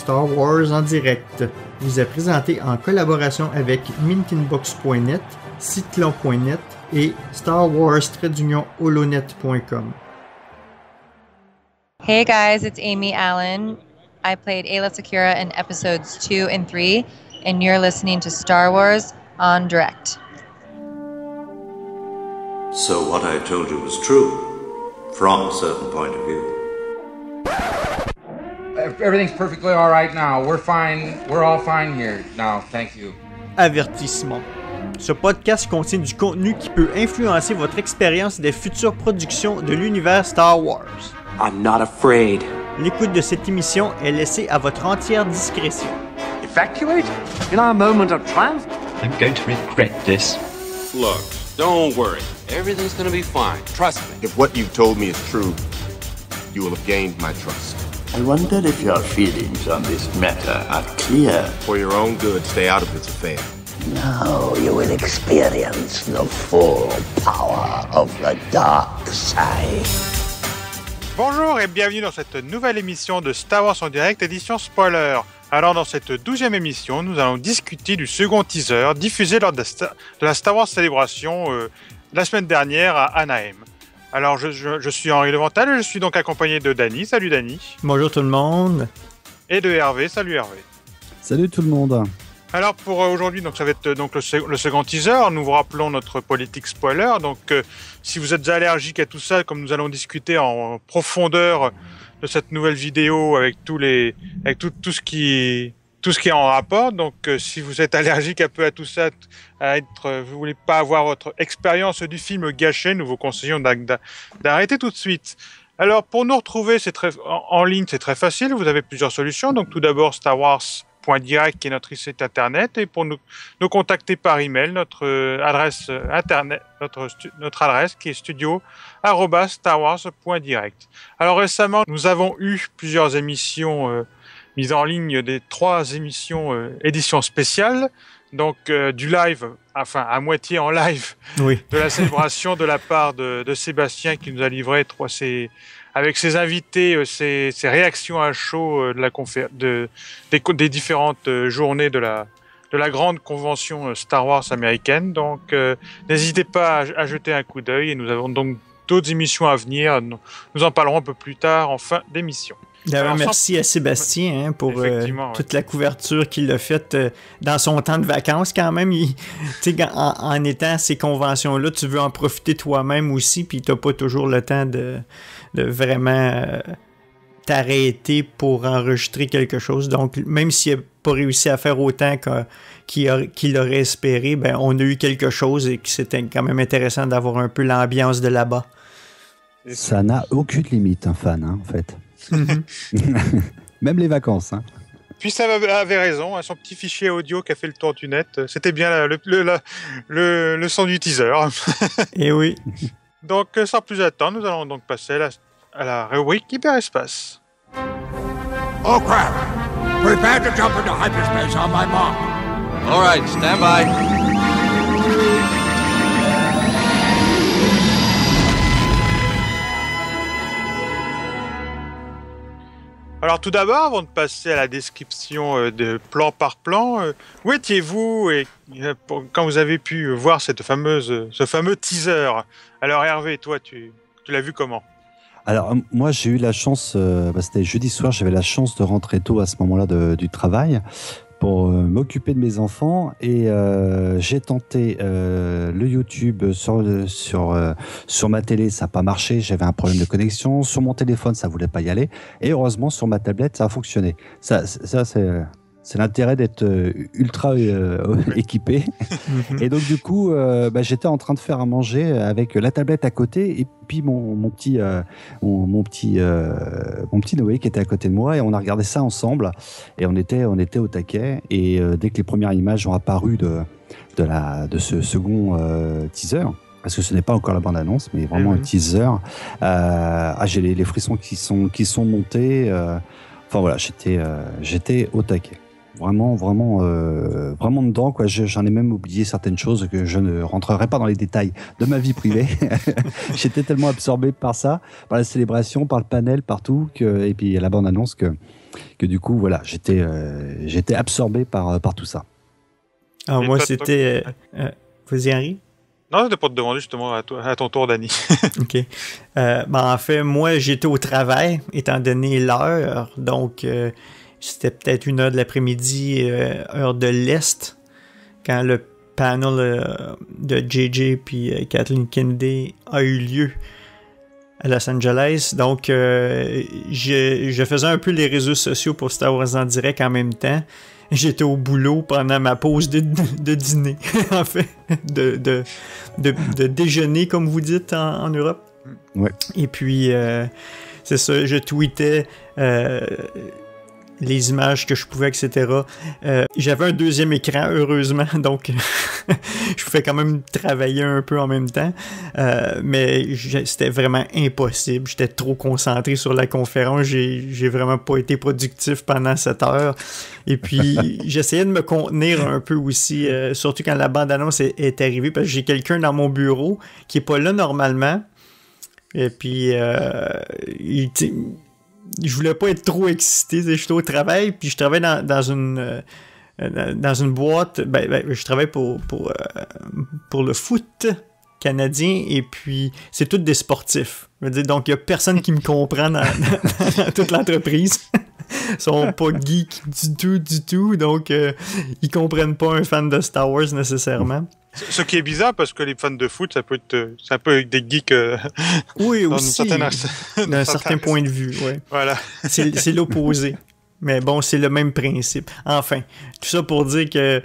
Star Wars en direct vous est présenté en collaboration avec mintinbox.net, cyclon.net et Star Wars-holonet.com. Hey guys, it's Amy Allen. I played Ayla Secura in episodes 2 and 3, and you're listening to Star Wars on Direct. So what I told you was true, from a certain point of view. Everything's perfectly all right now. We're fine. We're all fine here now. Thank you. Avertissement. Ce podcast contient du contenu qui peut influencer votre expérience des futures productions de l'univers Star Wars. I'm not afraid. L'écoute de cette émission est laissée à votre entière discrétion. Evacuate? In our moment of triumph? I'm going to regret this. Look, don't worry. Everything's gonna be fine. Trust me. If what you've told me is true, you will have gained my trust. I wonder if your feelings on this matter are clear. For your own good, stay out of this affair. Now you will experience the full power of the dark side. Bonjour et bienvenue dans cette nouvelle émission de Star Wars en direct, édition spoiler. Alors dans cette 12e émission, nous allons discuter du second teaser diffusé lors de la Star Wars Célébration la semaine dernière à Anaheim. Alors je suis Henri Levental et je suis donc accompagné de Dany. Salut Dany. Bonjour tout le monde. Et de Hervé. Salut Hervé. Salut tout le monde. Alors pour aujourd'hui, donc ça va être donc le second teaser. Nous vous rappelons notre politique spoiler. Donc si vous êtes allergique à tout ça, comme nous allons discuter en profondeur de cette nouvelle vidéo avec tout ce qui est en rapport. Donc si vous êtes allergique un peu à tout ça, vous voulez pas avoir votre expérience du film gâchée, nous vous conseillons d'arrêter tout de suite. Alors pour nous retrouver, en ligne, c'est très facile. Vous avez plusieurs solutions. Donc tout d'abord Star Wars.direct qui est notre site internet, et pour nous contacter par email, notre adresse internet, notre adresse qui est studio@starwars.direct. Alors récemment, nous avons eu plusieurs émissions mises en ligne, des 3 émissions éditions spéciales, donc du live, enfin à moitié en live, oui, de la célébration de la part de Sébastien qui nous a livré avec ses invités, ses réactions à chaud des différentes journées de la grande convention Star Wars américaine. Donc, n'hésitez pas à jeter un coup d'œil, et nous avons donc d'autres émissions à venir. Nous en parlerons un peu plus tard en fin d'émission. D'ailleurs, merci à Sébastien pour toute la couverture qu'il a faite dans son temps de vacances quand même. En étant à ces conventions-là, tu veux en profiter toi-même aussi, puis tu n'as pas toujours le temps de vraiment t'arrêter pour enregistrer quelque chose. Donc, même s'il n'a pas réussi à faire autant qu'il aurait espéré, ben, on a eu quelque chose, et que c'était quand même intéressant d'avoir un peu l'ambiance de là-bas. Ça n'a aucune limite, un fan, en fait. Même les vacances. Puis ça avait raison, son petit fichier audio qui a fait le tour du net, c'était bien le son du teaser. Et oui. Donc sans plus attendre, nous allons donc passer à la rubrique Hyperespace. Oh crap! Prepare to jump into hyperspace on my mark. All right, stand by. Alors tout d'abord, avant de passer à la description de plan par plan, où étiez-vous quand vous avez pu voir ce fameux teaser? Alors Hervé, toi, tu l'as vu comment? Alors moi j'ai eu la chance, c'était jeudi soir, j'avais la chance de rentrer tôt à ce moment-là du travail pour m'occuper de mes enfants, et j'ai tenté le YouTube sur ma télé, ça n'a pas marché, j'avais un problème de connexion, sur mon téléphone ça voulait pas y aller, et heureusement sur ma tablette ça a fonctionné. Ça c'est l'intérêt d'être ultra équipé. Et donc du coup, j'étais en train de faire à manger avec la tablette à côté, et puis mon petit Noé qui était à côté de moi, et on a regardé ça ensemble, et on était au taquet. Et dès que les premières images ont apparu de ce second teaser, parce que ce n'est pas encore la bande-annonce, mais vraiment un teaser, j'ai les frissons qui sont montés. Enfin voilà, j'étais au taquet. vraiment dedans, quoi. J'en ai même oublié certaines choses que je ne rentrerai pas dans les détails de ma vie privée. J'étais tellement absorbé par ça, par la célébration, par le panel, partout, et puis la bande-annonce que du coup, voilà, j'étais absorbé par tout ça. Alors moi, c'était... Vas-y, Henri? Non, c'était pour te demander justement à ton tour, Danny. OK. En fait, moi, j'étais au travail, étant donné l'heure. Donc, c'était peut-être 1h de l'après-midi, heure de l'Est, quand le panel de JJ puis Kathleen Kennedy a eu lieu à Los Angeles. Donc, je faisais un peu les réseaux sociaux pour Star Wars en direct en même temps. J'étais au boulot pendant ma pause de dîner, en fait, de déjeuner, comme vous dites en Europe. Ouais. Et puis, c'est ça, je tweetais les images que je pouvais, etc. J'avais un deuxième écran, heureusement, donc je pouvais quand même travailler un peu en même temps, mais c'était vraiment impossible. J'étais trop concentré sur la conférence, j'ai vraiment pas été productif pendant cette heure. Et puis, j'essayais de me contenir un peu aussi, surtout quand la bande-annonce est arrivée, parce que j'ai quelqu'un dans mon bureau qui est pas là normalement. Et puis, je voulais pas être trop excité. J'étais au travail, puis je travaille dans une boîte. Je travaille pour le foot canadien, et puis c'est tous des sportifs. Je veux dire, donc, il y a personne qui me comprend dans toute l'entreprise. Ils sont pas geeks du tout, donc ils comprennent pas un fan de Star Wars nécessairement. Ce qui est bizarre, parce que les fans de foot, ça peut être un peu des geeks. Oui, aussi. D'un certain point de vue, oui. Voilà. C'est l'opposé. Mais bon, c'est le même principe. Enfin, tout ça pour dire que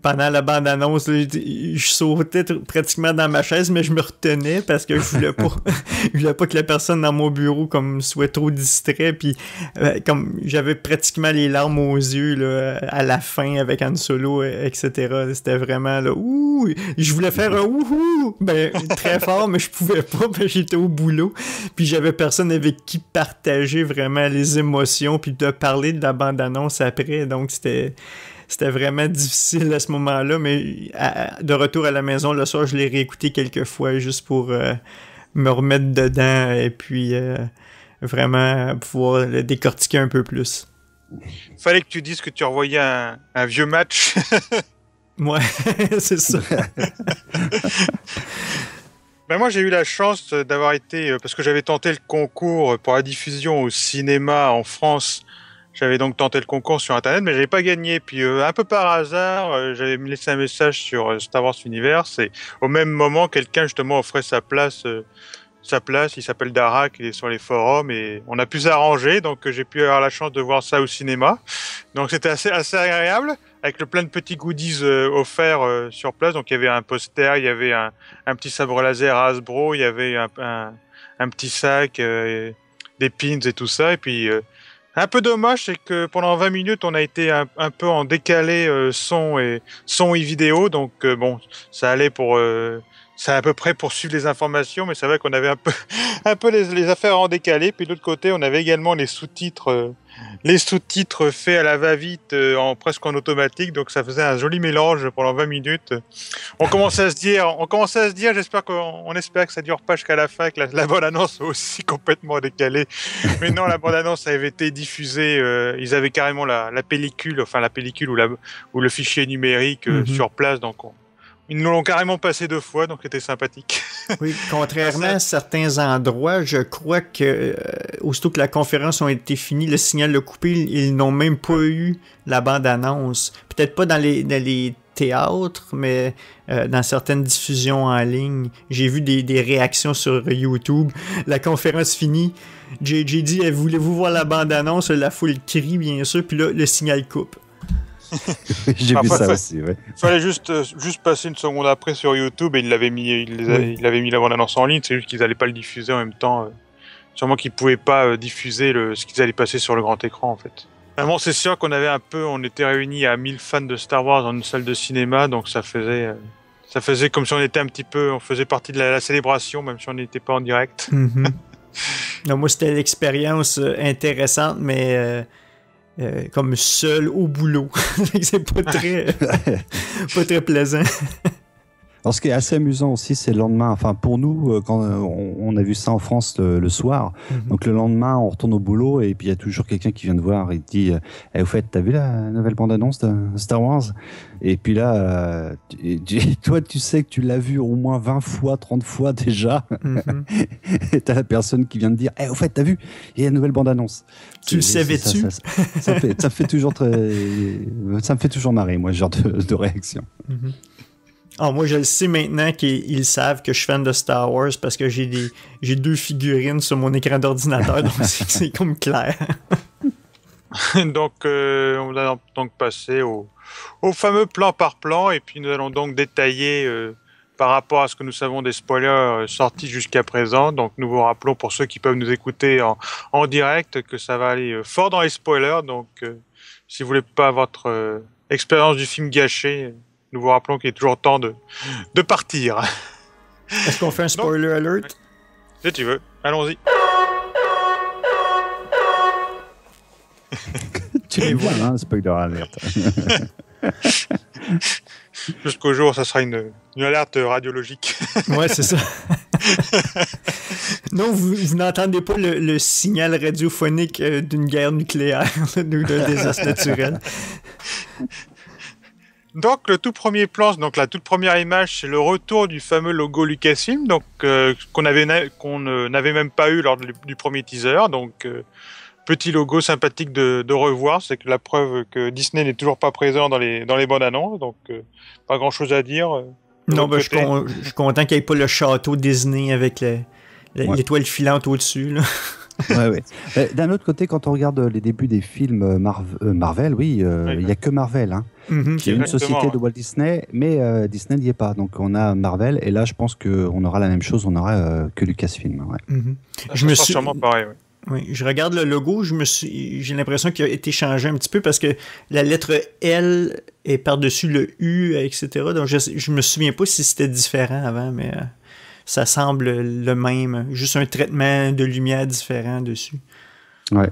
pendant la bande-annonce, je sautais pratiquement dans ma chaise, mais je me retenais parce que je voulais pas que la personne dans mon bureau comme soit trop distrait. Puis comme j'avais pratiquement les larmes aux yeux là, à la fin avec Han Solo, etc. C'était vraiment là, ouh, je voulais faire un ouhou, très fort, mais je pouvais pas parce que j'étais au boulot. Puis j'avais personne avec qui partager vraiment les émotions, puis de parler de la bande-annonce après, donc c'était vraiment difficile à ce moment-là, mais de retour à la maison, le soir, je l'ai réécouté quelques fois juste pour me remettre dedans et puis vraiment pouvoir le décortiquer un peu plus. Fallait que tu dises que tu revoyais un vieux match. Ouais, c'est ça. Moi, j'ai eu la chance d'avoir été, parce que j'avais tenté le concours pour la diffusion au cinéma en France. J'avais donc tenté le concours sur Internet, mais j'avais pas gagné. Puis un peu par hasard, j'avais laissé un message sur Star Wars Universe, et au même moment, quelqu'un justement offrait sa place. Il s'appelle Darak, il est sur les forums, et on a pu s'arranger, donc j'ai pu avoir la chance de voir ça au cinéma. Donc c'était assez agréable, avec plein de petits goodies offerts sur place. Donc il y avait un poster, il y avait un petit sabre laser à Hasbro, il y avait un petit sac, des pins et tout ça. Et puis un peu dommage, c'est que pendant 20 minutes, on a été un peu en décalé son et vidéo. Donc bon, ça allait pour... c'est à peu près pour suivre les informations, mais c'est vrai qu'on avait un peu les affaires en décalé. Puis de l'autre côté, on avait également les sous-titres faits à la va-vite, presque en automatique. Donc ça faisait un joli mélange pendant 20 minutes. On commençait à se dire, on espère que ça dure pas jusqu'à la fin, que la bande-annonce soit aussi complètement décalée. Mais non, la bande-annonce avait été diffusée. Ils avaient carrément la pellicule ou le fichier numérique sur place. Donc ils nous l'ont carrément passé 2 fois, donc c'était sympathique. Oui, contrairement à certains endroits, je crois que aussitôt que la conférence a été finie, le signal a coupé, ils n'ont même pas eu la bande-annonce. Peut-être pas dans les théâtres, mais dans certaines diffusions en ligne. J'ai vu des réactions sur YouTube. La conférence finie, JJ dit « Voulez-vous voir la bande-annonce ?» La foule crie, bien sûr, puis là, le signal coupe. J'ai vu ça aussi, ouais. Fallait juste passer une seconde après sur YouTube, et il avait mis la bande-annonce en ligne. C'est juste qu'ils n'allaient pas le diffuser en même temps. Sûrement qu'ils pouvaient pas diffuser ce qu'ils allaient passer sur le grand écran, en fait. Vraiment, c'est sûr qu'on on était réunis à 1000 fans de Star Wars dans une salle de cinéma, donc ça faisait comme si on faisait partie de la célébration, même si on n'était pas en direct. Mm-hmm. Non, moi, c'était l'expérience intéressante, mais comme seul au boulot. C'est pas très plaisant. Alors, ce qui est assez amusant aussi, c'est le lendemain. Enfin, pour nous, quand on a vu ça en France le soir, donc le lendemain, on retourne au boulot et puis il y a toujours quelqu'un qui vient te voir et te dit au fait, t'as vu la nouvelle bande-annonce de Star Wars? Et puis là, toi, tu sais que tu l'as vu au moins 20 fois, 30 fois déjà. Et t'as la personne qui vient te dire au fait, t'as vu? Il y a une nouvelle bande-annonce. Tu le savais-tu? Ça me fait toujours marrer, moi, ce genre de réaction. Ah, moi, je le sais maintenant qu'ils savent que je suis fan de Star Wars parce que j'ai 2 figurines sur mon écran d'ordinateur, donc c'est comme clair. Donc, on va donc passer au fameux plan par plan, et puis nous allons donc détailler par rapport à ce que nous savons des spoilers sortis jusqu'à présent. Donc, nous vous rappelons, pour ceux qui peuvent nous écouter en direct, que ça va aller fort dans les spoilers. Donc, si vous voulez pas votre expérience du film gâchée, nous vous rappelons qu'il est toujours temps de partir. Est-ce qu'on fait un spoiler alert? Si tu veux, allons-y. Tu les vois, hein, spoiler alert. Jusqu'au jour, ça sera une alerte radiologique. Ouais, c'est ça. Non, vous n'entendez pas le signal radiophonique d'une guerre nucléaire ou d'un désastre naturel. Donc, le tout premier plan, donc la toute première image, c'est le retour du fameux logo Lucasfilm, donc qu'on n'avait même pas eu lors du premier teaser. Donc, petit logo sympathique de revoir, c'est que la preuve que Disney n'est toujours pas présent dans les bandes annonces. Donc, pas grand chose à dire. Non, je suis content qu'il n'y ait pas le château Disney avec l'étoile filante au-dessus, là. Ouais. D'un autre côté, quand on regarde les débuts des films Marvel, il n'y a que Marvel, hein, qui est une société de Walt Disney, mais Disney n'y est pas. Donc on a Marvel, et là je pense qu'on aura la même chose, on aura que Lucasfilm. Ouais. Sûrement pareil. Ouais. Oui, je regarde le logo, j'ai l'impression qu'il a été changé un petit peu parce que la lettre L est par-dessus le U, etc. Donc je me souviens pas si c'était différent avant, mais ça semble le même, juste un traitement de lumière différent dessus. Ouais.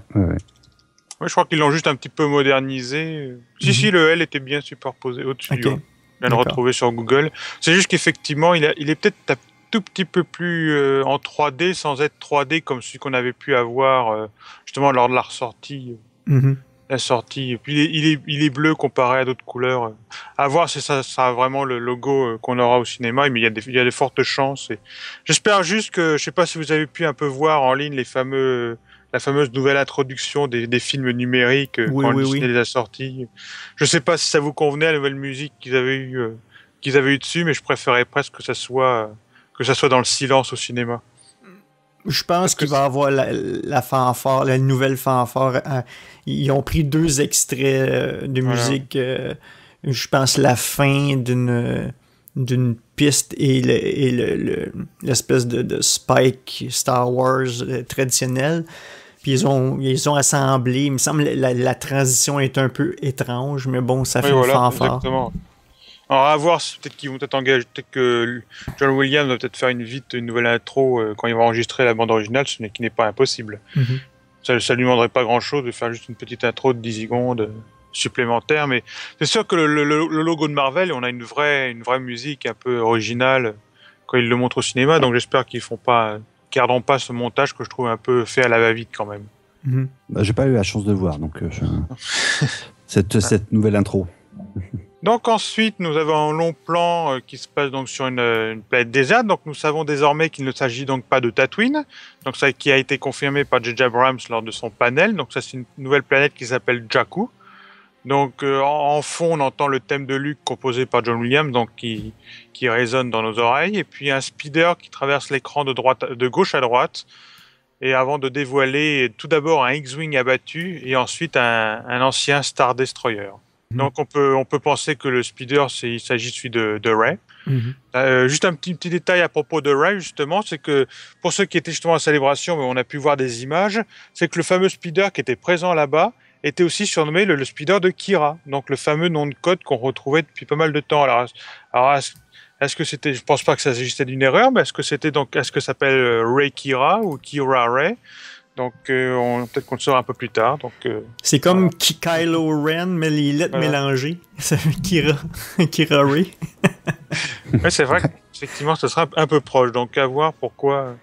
Je crois qu'ils l'ont juste un petit peu modernisé. Si, le L était bien superposé au-dessus. Okay. Ouais. Je viens de le retrouver sur Google. C'est juste qu'effectivement, il est peut-être un tout petit peu plus en 3D, sans être 3D comme celui qu'on avait pu avoir justement lors de la ressortie. La sortie. Et puis il est bleu comparé à d'autres couleurs. À voir si ça sera vraiment le logo qu'on aura au cinéma, mais il y a des fortes chances. Et j'espère juste que, je sais pas si vous avez pu un peu voir en ligne la fameuse nouvelle introduction des films numériques quand Disney les a sortis. Je sais pas si ça vous convenait, la nouvelle musique qu'ils avaient eu dessus, mais je préférais presque que ça soit dans le silence au cinéma. Je pense qu'il va y avoir la fanfare, la nouvelle fanfare. Ils ont pris 2 extraits de musique. Je pense la fin d'une piste et l'espèce de Spike Star Wars traditionnel. Puis ils ont assemblé. Il me semble que la transition est un peu étrange, mais bon, ça fait une fanfare. Exactement. Alors à voir, peut-être qu'ils vont engager, peut-être que John Williams va peut-être faire une nouvelle intro quand il va enregistrer la bande originale, qui n'est pas impossible. Ça lui demanderait pas grand-chose de faire juste une petite intro de 10 secondes supplémentaire, mais c'est sûr que le logo de Marvel, on a une vraie musique un peu originale quand ils le montrent au cinéma, donc j'espère qu'ils garderont pas ce montage que je trouve un peu fait à la va-vite quand même. J'ai pas eu la chance de le voir, donc cette nouvelle intro. Donc ensuite, nous avons un long plan qui se passe donc sur une planète déserte. Donc nous savons désormais qu'il ne s'agit donc pas de Tatooine. Donc ça qui a été confirmé par J.J. Abrams lors de son panel. Donc ça c'est une nouvelle planète qui s'appelle Jakku. Donc en fond, on entend le thème de Luke composé par John Williams, donc qui résonne dans nos oreilles. Et puis un speeder qui traverse l'écran de gauche à droite. Et avant de dévoiler tout d'abord un X-Wing abattu et ensuite un ancien Star Destroyer. Donc on peut penser que le speeder il s'agit de celui de Rey. Juste un petit détail à propos de Rey justement, c'est que pour ceux qui étaient justement à la célébration, mais on a pu voir des images, c'est que le fameux speeder qui était présent là-bas était aussi surnommé le speeder de Kira, donc le fameux nom de code qu'on retrouvait depuis pas mal de temps. Alors est-ce que c'était, je pense pas que ça s'agissait d'une erreur, mais est-ce que ça s'appelle Rey Kira ou Kira Rey? Donc, peut-être qu'on le saura un peu plus tard. Donc, c'est comme Kylo Ren, mais les lettres mélangées. Kira Ray. Oui, c'est vrai qu'effectivement, ce sera un peu proche. Donc, à voir pourquoi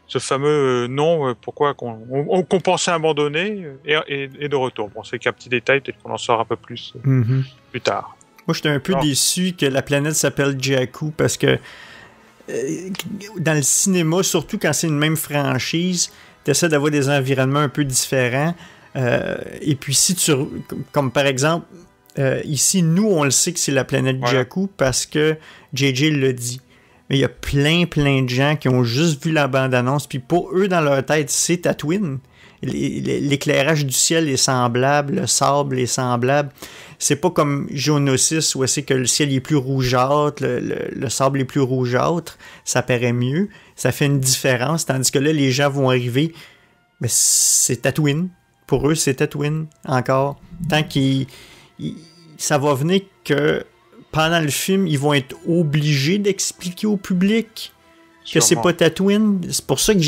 ce fameux nom, pourquoi qu'on pensait abandonner est de retour. Bon, c'est qu'un petit détail, peut-être qu'on en saura un peu plus plus tard. Moi, j'étais un peu déçu que la planète s'appelle Jakku parce que dans le cinéma, surtout quand c'est une même franchise, tu essaies d'avoir des environnements un peu différents. Et puis, si tu... Comme par exemple, ici, nous, on le sait que c'est la planète Jakku parce que JJ l'a dit. Mais il y a plein de gens qui ont juste vu la bande-annonce, puis pour eux, dans leur tête, c'est Tatooine. L'éclairage du ciel est semblable, le sable est semblable. C'est pas comme Geonosis où c'est que le ciel est plus rougeâtre, le sable est plus rougeâtre, ça paraît mieux, ça fait une différence, tandis que là, les gens vont arriver, mais c'est Tatooine. Pour eux, c'est Tatooine, encore. Tant ça va venir que pendant le film, ils vont être obligés d'expliquer au public que c'est pas Tatooine. C'est pour ça que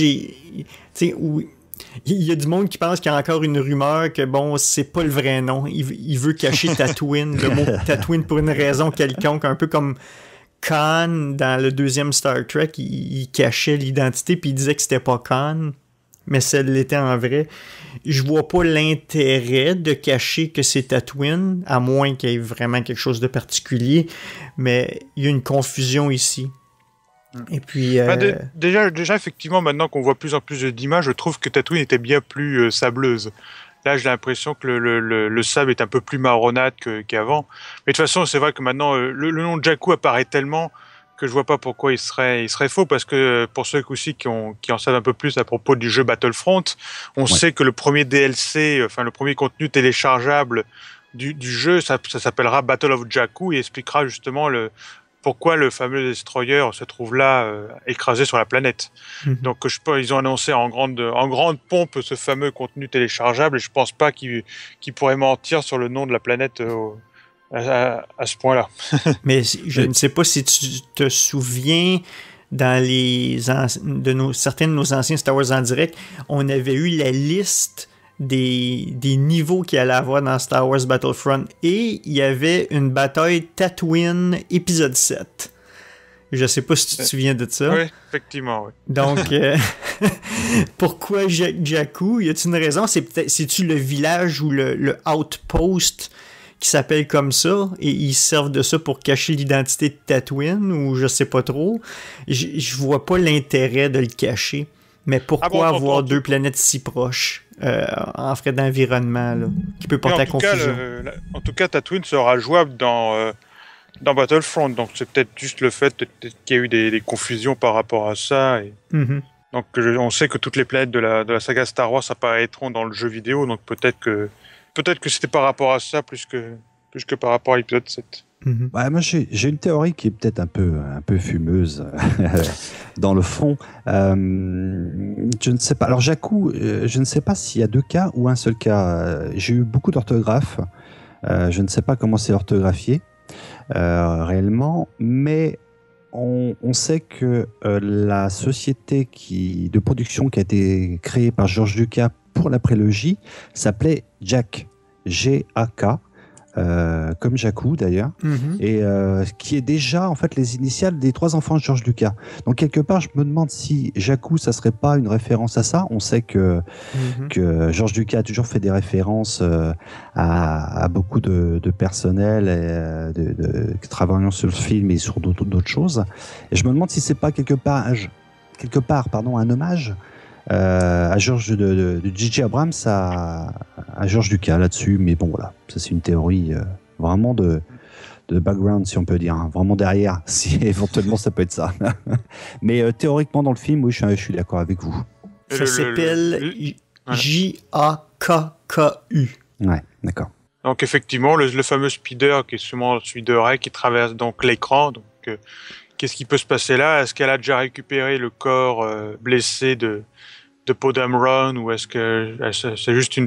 il y a du monde qui pense qu'il y a encore une rumeur que bon, c'est pas le vrai nom. Il veut cacher Tatooine, le mot Tatooine pour une raison quelconque, un peu comme Khan dans le deuxième Star Trek, il cachait l'identité puis il disait que c'était pas Khan, mais ça l'était en vrai. Je vois pas l'intérêt de cacher que c'est Tatooine, à moins qu'il y ait vraiment quelque chose de particulier, mais il y a une confusion ici. Et puis... Déjà, effectivement, maintenant qu'on voit plus en plus d'images, je trouve que Tatooine était bien plus sableuse. Là, j'ai l'impression que le sable est un peu plus marronade qu'avant. Mais de toute façon, c'est vrai que maintenant, le nom de Jakku apparaît tellement que je vois pas pourquoi il serait faux, parce que pour ceux aussi qui en savent un peu plus à propos du jeu Battlefront, on sait que le premier DLC, enfin le premier contenu téléchargeable du jeu, ça s'appellera Battle of Jakku et expliquera justement pourquoi le fameux destroyer se trouve là, écrasé sur la planète. Donc ils ont annoncé en grande pompe ce fameux contenu téléchargeable, et je pense pas qu'ils pourraient mentir sur le nom de la planète à ce point-là. Mais je ne sais pas si tu te souviens, dans certains de nos anciens Star Wars en direct, on avait eu la liste des niveaux qu'il allait avoir dans Star Wars Battlefront, et il y avait une bataille Tatooine épisode 7. Je sais pas si tu te souviens de ça. Oui, effectivement, oui. Donc, pourquoi Jakku? Y a-t-il une raison? C'est-tu le village ou le outpost qui s'appelle comme ça, et ils servent de ça pour cacher l'identité de Tatooine, ou je sais pas trop. Je vois pas l'intérêt de le cacher. Mais pourquoi avoir deux planètes si proches en frais d'environnement, là, qui peut porter à confusion? En tout cas, Tatooine sera jouable dans Battlefront, donc c'est peut-être juste le fait qu'il y a eu des confusions par rapport à ça. Donc on sait que toutes les planètes de la saga Star Wars apparaîtront dans le jeu vidéo, donc peut-être que c'était par rapport à ça plus que par rapport à l'épisode 7. Moi, j'ai une théorie qui est peut-être un peu fumeuse dans le fond. Je ne sais pas. Alors, Jakku, je ne sais pas s'il y a deux cas ou un seul cas. J'ai eu beaucoup d'orthographes. Je ne sais pas comment c'est orthographié réellement, mais on sait que la société de production qui a été créée par George Lucas pour la prélogie s'appelait JAK, G-A-K, comme Jakku d'ailleurs, et qui est déjà en fait les initiales des 3 enfants de George Lucas. Donc quelque part, je me demande si Jakku, ça serait pas une référence à ça. On sait que George Lucas a toujours fait des références à beaucoup de personnel travaillant sur le film et sur d'autres choses. Et je me demande si c'est pas quelque part un hommage à George de J.J. Abrams à George Lucas là-dessus, mais bon voilà, ça c'est une théorie vraiment de background, si on peut dire, hein, vraiment derrière, si éventuellement ça peut être ça. Mais théoriquement dans le film, oui, je suis d'accord avec vous. Ça s'appelle J-A-K-K-U. Ouais, d'accord. Donc effectivement, le fameux speeder qui est sûrement celui de Rey qui traverse donc l'écran. Donc qu'est-ce qui peut se passer là? Est-ce qu'elle a déjà récupéré le corps blessé de Poe Dameron, ou est-ce que c'est juste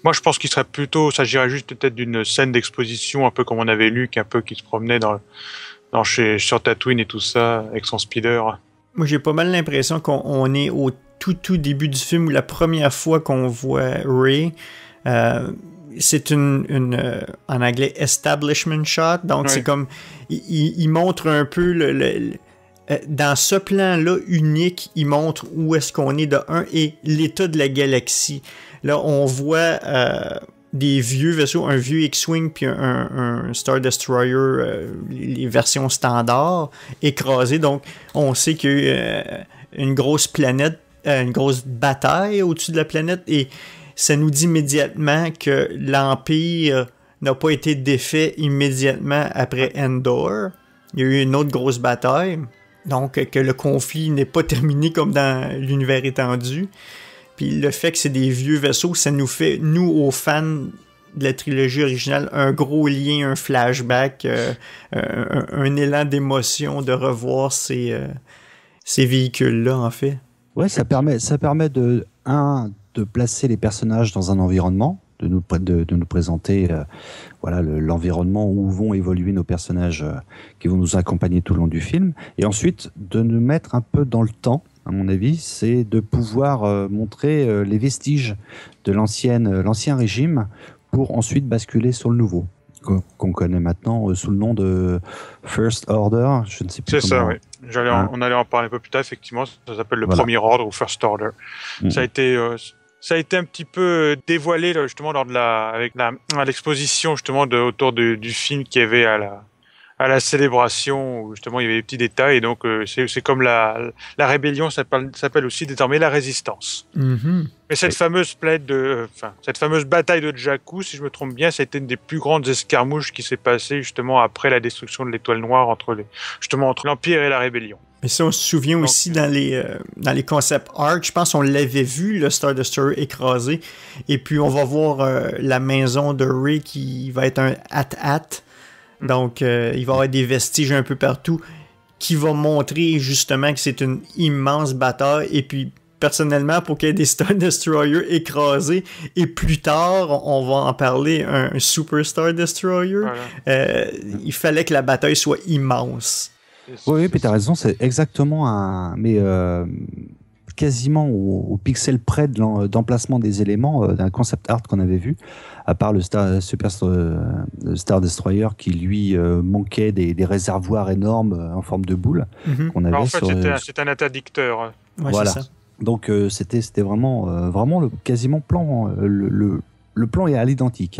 Moi, je pense qu'il serait plutôt, s'agirait juste peut-être d'une scène d'exposition, un peu comme on avait Luke, un peu qui se promenait sur Tatooine et tout ça avec son speeder. Moi, j'ai pas mal l'impression qu'on est au tout début du film, ou la première fois qu'on voit Rey, c'est une en anglais establishment shot, donc c'est comme il montre un peu dans ce plan-là unique, il montre où est-ce qu'on est de 1 et l'état de la galaxie. Là, on voit des vieux vaisseaux, un vieux X-Wing puis un Star Destroyer, les versions standards, écrasés. Donc, on sait qu'il y a une grosse planète, une grosse bataille au-dessus de la planète, et ça nous dit immédiatement que l'Empire n'a pas été défait immédiatement après Endor. Il y a eu une autre grosse bataille. Donc, que le conflit n'est pas terminé comme dans l'univers étendu. Puis le fait que c'est des vieux vaisseaux, ça nous fait, nous, aux fans de la trilogie originale, un gros lien, un flashback, un élan d'émotion de revoir ces véhicules-là, en fait. Ouais, ça permet de placer les personnages dans un environnement, de nous présenter l'environnement où vont évoluer nos personnages qui vont nous accompagner tout le long du film, et ensuite de nous mettre un peu dans le temps. À mon avis, c'est de pouvoir montrer les vestiges de l'ancien régime pour ensuite basculer sur le nouveau, qu'on connaît maintenant sous le nom de First Order. Je ne sais plus comment. C'est ça, oui. On allait en parler un peu plus tard, effectivement. Ça s'appelle le Premier Ordre ou First Order. Ça a été un petit peu dévoilé là, justement à l'exposition justement autour du film qu'il y avait à la célébration, où justement il y avait des petits détails, et donc c'est comme la rébellion s'appelle aussi désormais la résistance. Mm-hmm. Mais cette fameuse cette fameuse bataille de Jakku, si je me trompe bien, c'était une des plus grandes escarmouches qui s'est passée justement après la destruction de l'Étoile Noire entre l'Empire et la rébellion. Mais ça, on se souvient aussi dans les concept art, je pense qu'on l'avait vu, le Star Destroyer écrasé, et puis on va voir la maison de Rey qui va être un hat-hat. Donc, il va y avoir des vestiges un peu partout qui vont montrer justement que c'est une immense bataille. Et puis, personnellement, pour qu'il y ait des Star Destroyers écrasés, et plus tard, on va en parler, un Super Star Destroyer, il fallait que la bataille soit immense. Oui, puis tu as raison, c'est exactement quasiment au pixel près d'emplacement des éléments d'un concept art qu'on avait vu, à part le Star Destroyer qui lui manquait des réservoirs énormes en forme de boule qu'on avait. En fait, c'est un interdicteur. Ouais, voilà. C'est ça. Donc c'était vraiment le quasiment plan. Le plan est à l'identique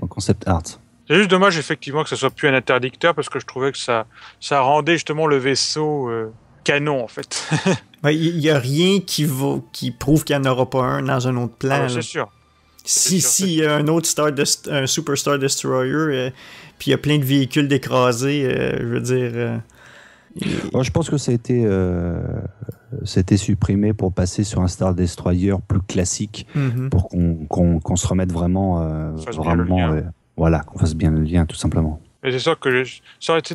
en concept art. C'est juste dommage effectivement que ce soit plus un interdicteur, parce que je trouvais que ça rendait justement le vaisseau canon en fait. Il n'y a rien qui prouve qu'il n'y en aura pas un dans un autre plan. C'est sûr. Si y a un autre un Super Star Destroyer, puis il y a plein de véhicules d'écrasés, je veux dire... je pense que ça a été supprimé pour passer sur un Star Destroyer plus classique, pour qu'on se remette vraiment... qu'on fasse bien le lien, tout simplement. Et c'est ça que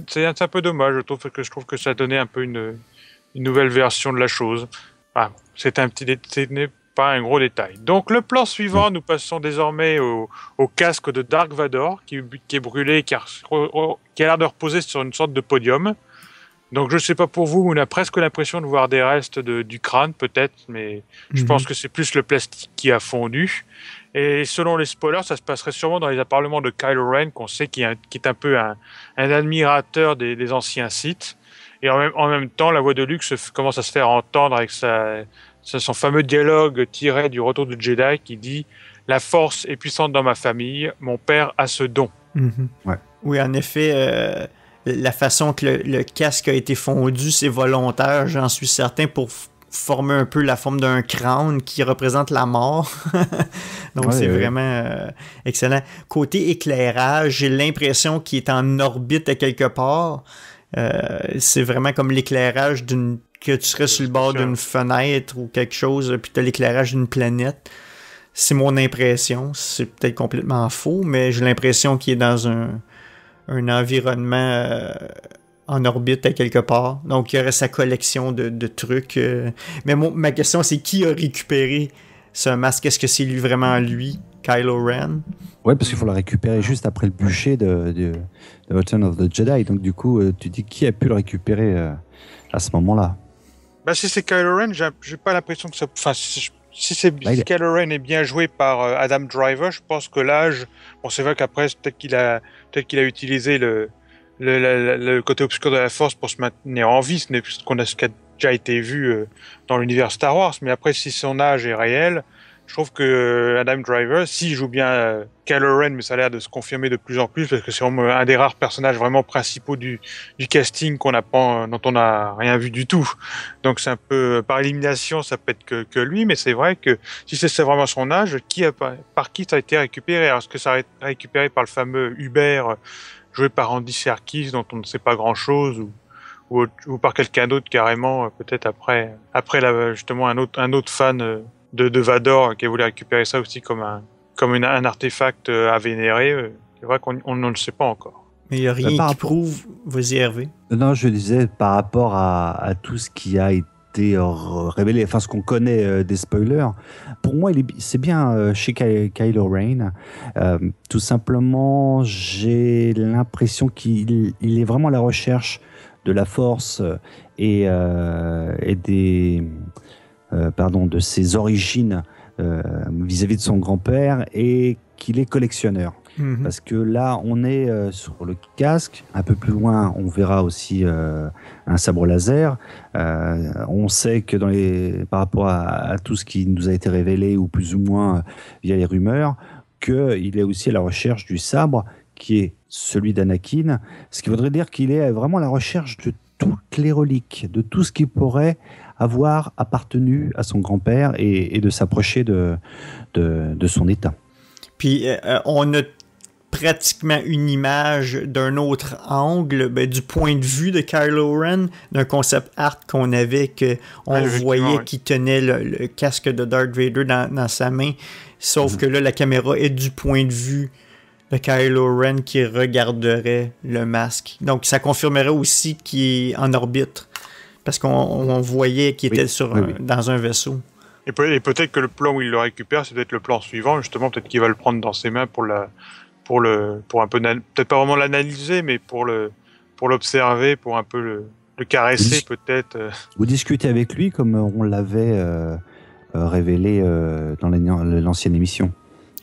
c'est un peu dommage, je trouve que ça donnait un peu une nouvelle version de la chose. C'est n'est pas un gros détail. Donc le plan suivant, nous passons désormais au casque de Dark Vador qui est brûlé, qui a l'air de reposer sur une sorte de podium. Donc je ne sais pas pour vous, on a presque l'impression de voir des restes du crâne peut-être, mais je pense que c'est plus le plastique qui a fondu. Et selon les spoilers, ça se passerait sûrement dans les appartements de Kylo Ren, qu'on sait qui est un peu un admirateur des anciens Sith. Et en même temps, la voix de Luke commence à se faire entendre avec son fameux dialogue tiré du Retour du Jedi qui dit « La force est puissante dans ma famille, mon père a ce don ». Ouais. Oui, en effet, la façon que le casque a été fondu, c'est volontaire, j'en suis certain, pour former un peu la forme d'un crâne qui représente la mort. Donc c'est vraiment excellent. Côté éclairage, j'ai l'impression qu'il est en orbite à quelque part. C'est vraiment comme l'éclairage que tu serais sur le bord d'une fenêtre ou quelque chose, puis tu as l'éclairage d'une planète. C'est mon impression. C'est peut-être complètement faux, mais j'ai l'impression qu'il est dans un environnement en orbite à quelque part. Donc il y aurait sa collection de trucs. Mais ma question, c'est qui a récupéré ce masque? Est-ce que c'est vraiment lui, Kylo Ren? Ouais, parce qu'il faut le récupérer juste après le bûcher de Return of the Jedi. Donc du coup, tu dis qui a pu le récupérer à ce moment-là? Bah, si c'est Kylo Ren, j'ai pas l'impression que ça... Enfin, si Kylo Ren est bien joué par Adam Driver, je pense que l'âge... Bon, c'est vrai qu'après, peut-être qu'il a utilisé le côté obscur de la Force pour se maintenir en vie, ce qui a déjà été vu dans l'univers Star Wars, mais après, si son âge est réel, je trouve que Adam Driver, s'il joue bien Kylo Ren, mais ça a l'air de se confirmer de plus en plus, parce que c'est vraiment un des rares personnages vraiment principaux du casting dont on n'a rien vu du tout. Donc c'est un peu, par élimination, ça peut être que lui, mais c'est vrai que si c'est vraiment son âge, par qui ça a été récupéré? Alors, est-ce que ça a été récupéré par le fameux Hubert, joué par Andy Serkis, dont on ne sait pas grand-chose, ou par quelqu'un d'autre carrément, peut-être après justement un autre fan de Vador qui a voulu récupérer ça aussi comme un artefact à vénérer. C'est vrai qu'on ne le sait pas encore. Mais il n'y a rien qui prouve... Vas-y, Hervé. Non, je disais par rapport à tout ce qui a été révélé, enfin ce qu'on connaît des spoilers, pour moi c'est bien chez Kylo Ren. Tout simplement, j'ai l'impression qu'il est vraiment à la recherche de la Force et de ses origines vis-à-vis de son grand-père, et qu'il est collectionneur. Parce que là, on est sur le casque. Un peu plus loin, on verra aussi un sabre laser. On sait que par rapport à tout ce qui nous a été révélé, ou plus ou moins via les rumeurs, qu'il est aussi à la recherche du sabre qui est celui d'Anakin. Ce qui voudrait dire qu'il est vraiment à la recherche de toutes les reliques, de tout ce qui pourrait avoir appartenu à son grand-père, et de s'approcher de son état. Puis on a pratiquement une image d'un autre angle, du point de vue de Kylo Ren, d'un concept art qu'on avait, qu'on voyait qui tenait le casque de Darth Vader dans sa main, sauf que là, la caméra est du point de vue de Kylo Ren qui regarderait le masque. Donc, ça confirmerait aussi qu'il est en orbite, parce qu'on voyait qu'il était dans un vaisseau. Et peut-être que le plan où il le récupère, c'est peut-être le plan suivant, justement, peut-être qu'il va le prendre dans ses mains pour un peu, peut-être pas vraiment l'analyser, mais pour l'observer, pour un peu le caresser, peut-être. Vous discutez avec lui comme on l'avait révélé dans l'ancienne émission.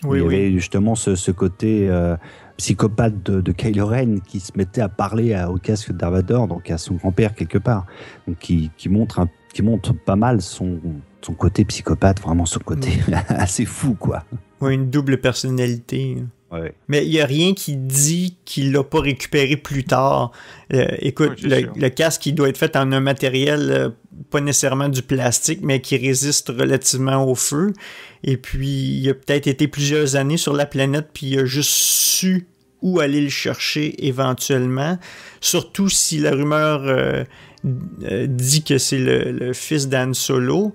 Il y avait justement ce côté psychopathe de Kylo Ren qui se mettait à parler au casque Darth Vader, donc à son grand-père quelque part, donc qui montre pas mal son côté psychopathe, vraiment son côté assez fou, quoi. Oui, une double personnalité. Ouais. Mais il n'y a rien qui dit qu'il l'a pas récupéré plus tard. Écoute, le casque, il doit être fait en un matériel, pas nécessairement du plastique, mais qui résiste relativement au feu. Et puis, il a peut-être été plusieurs années sur la planète, puis il a juste su où aller le chercher éventuellement. Surtout si la rumeur dit que c'est le fils d'Han Solo,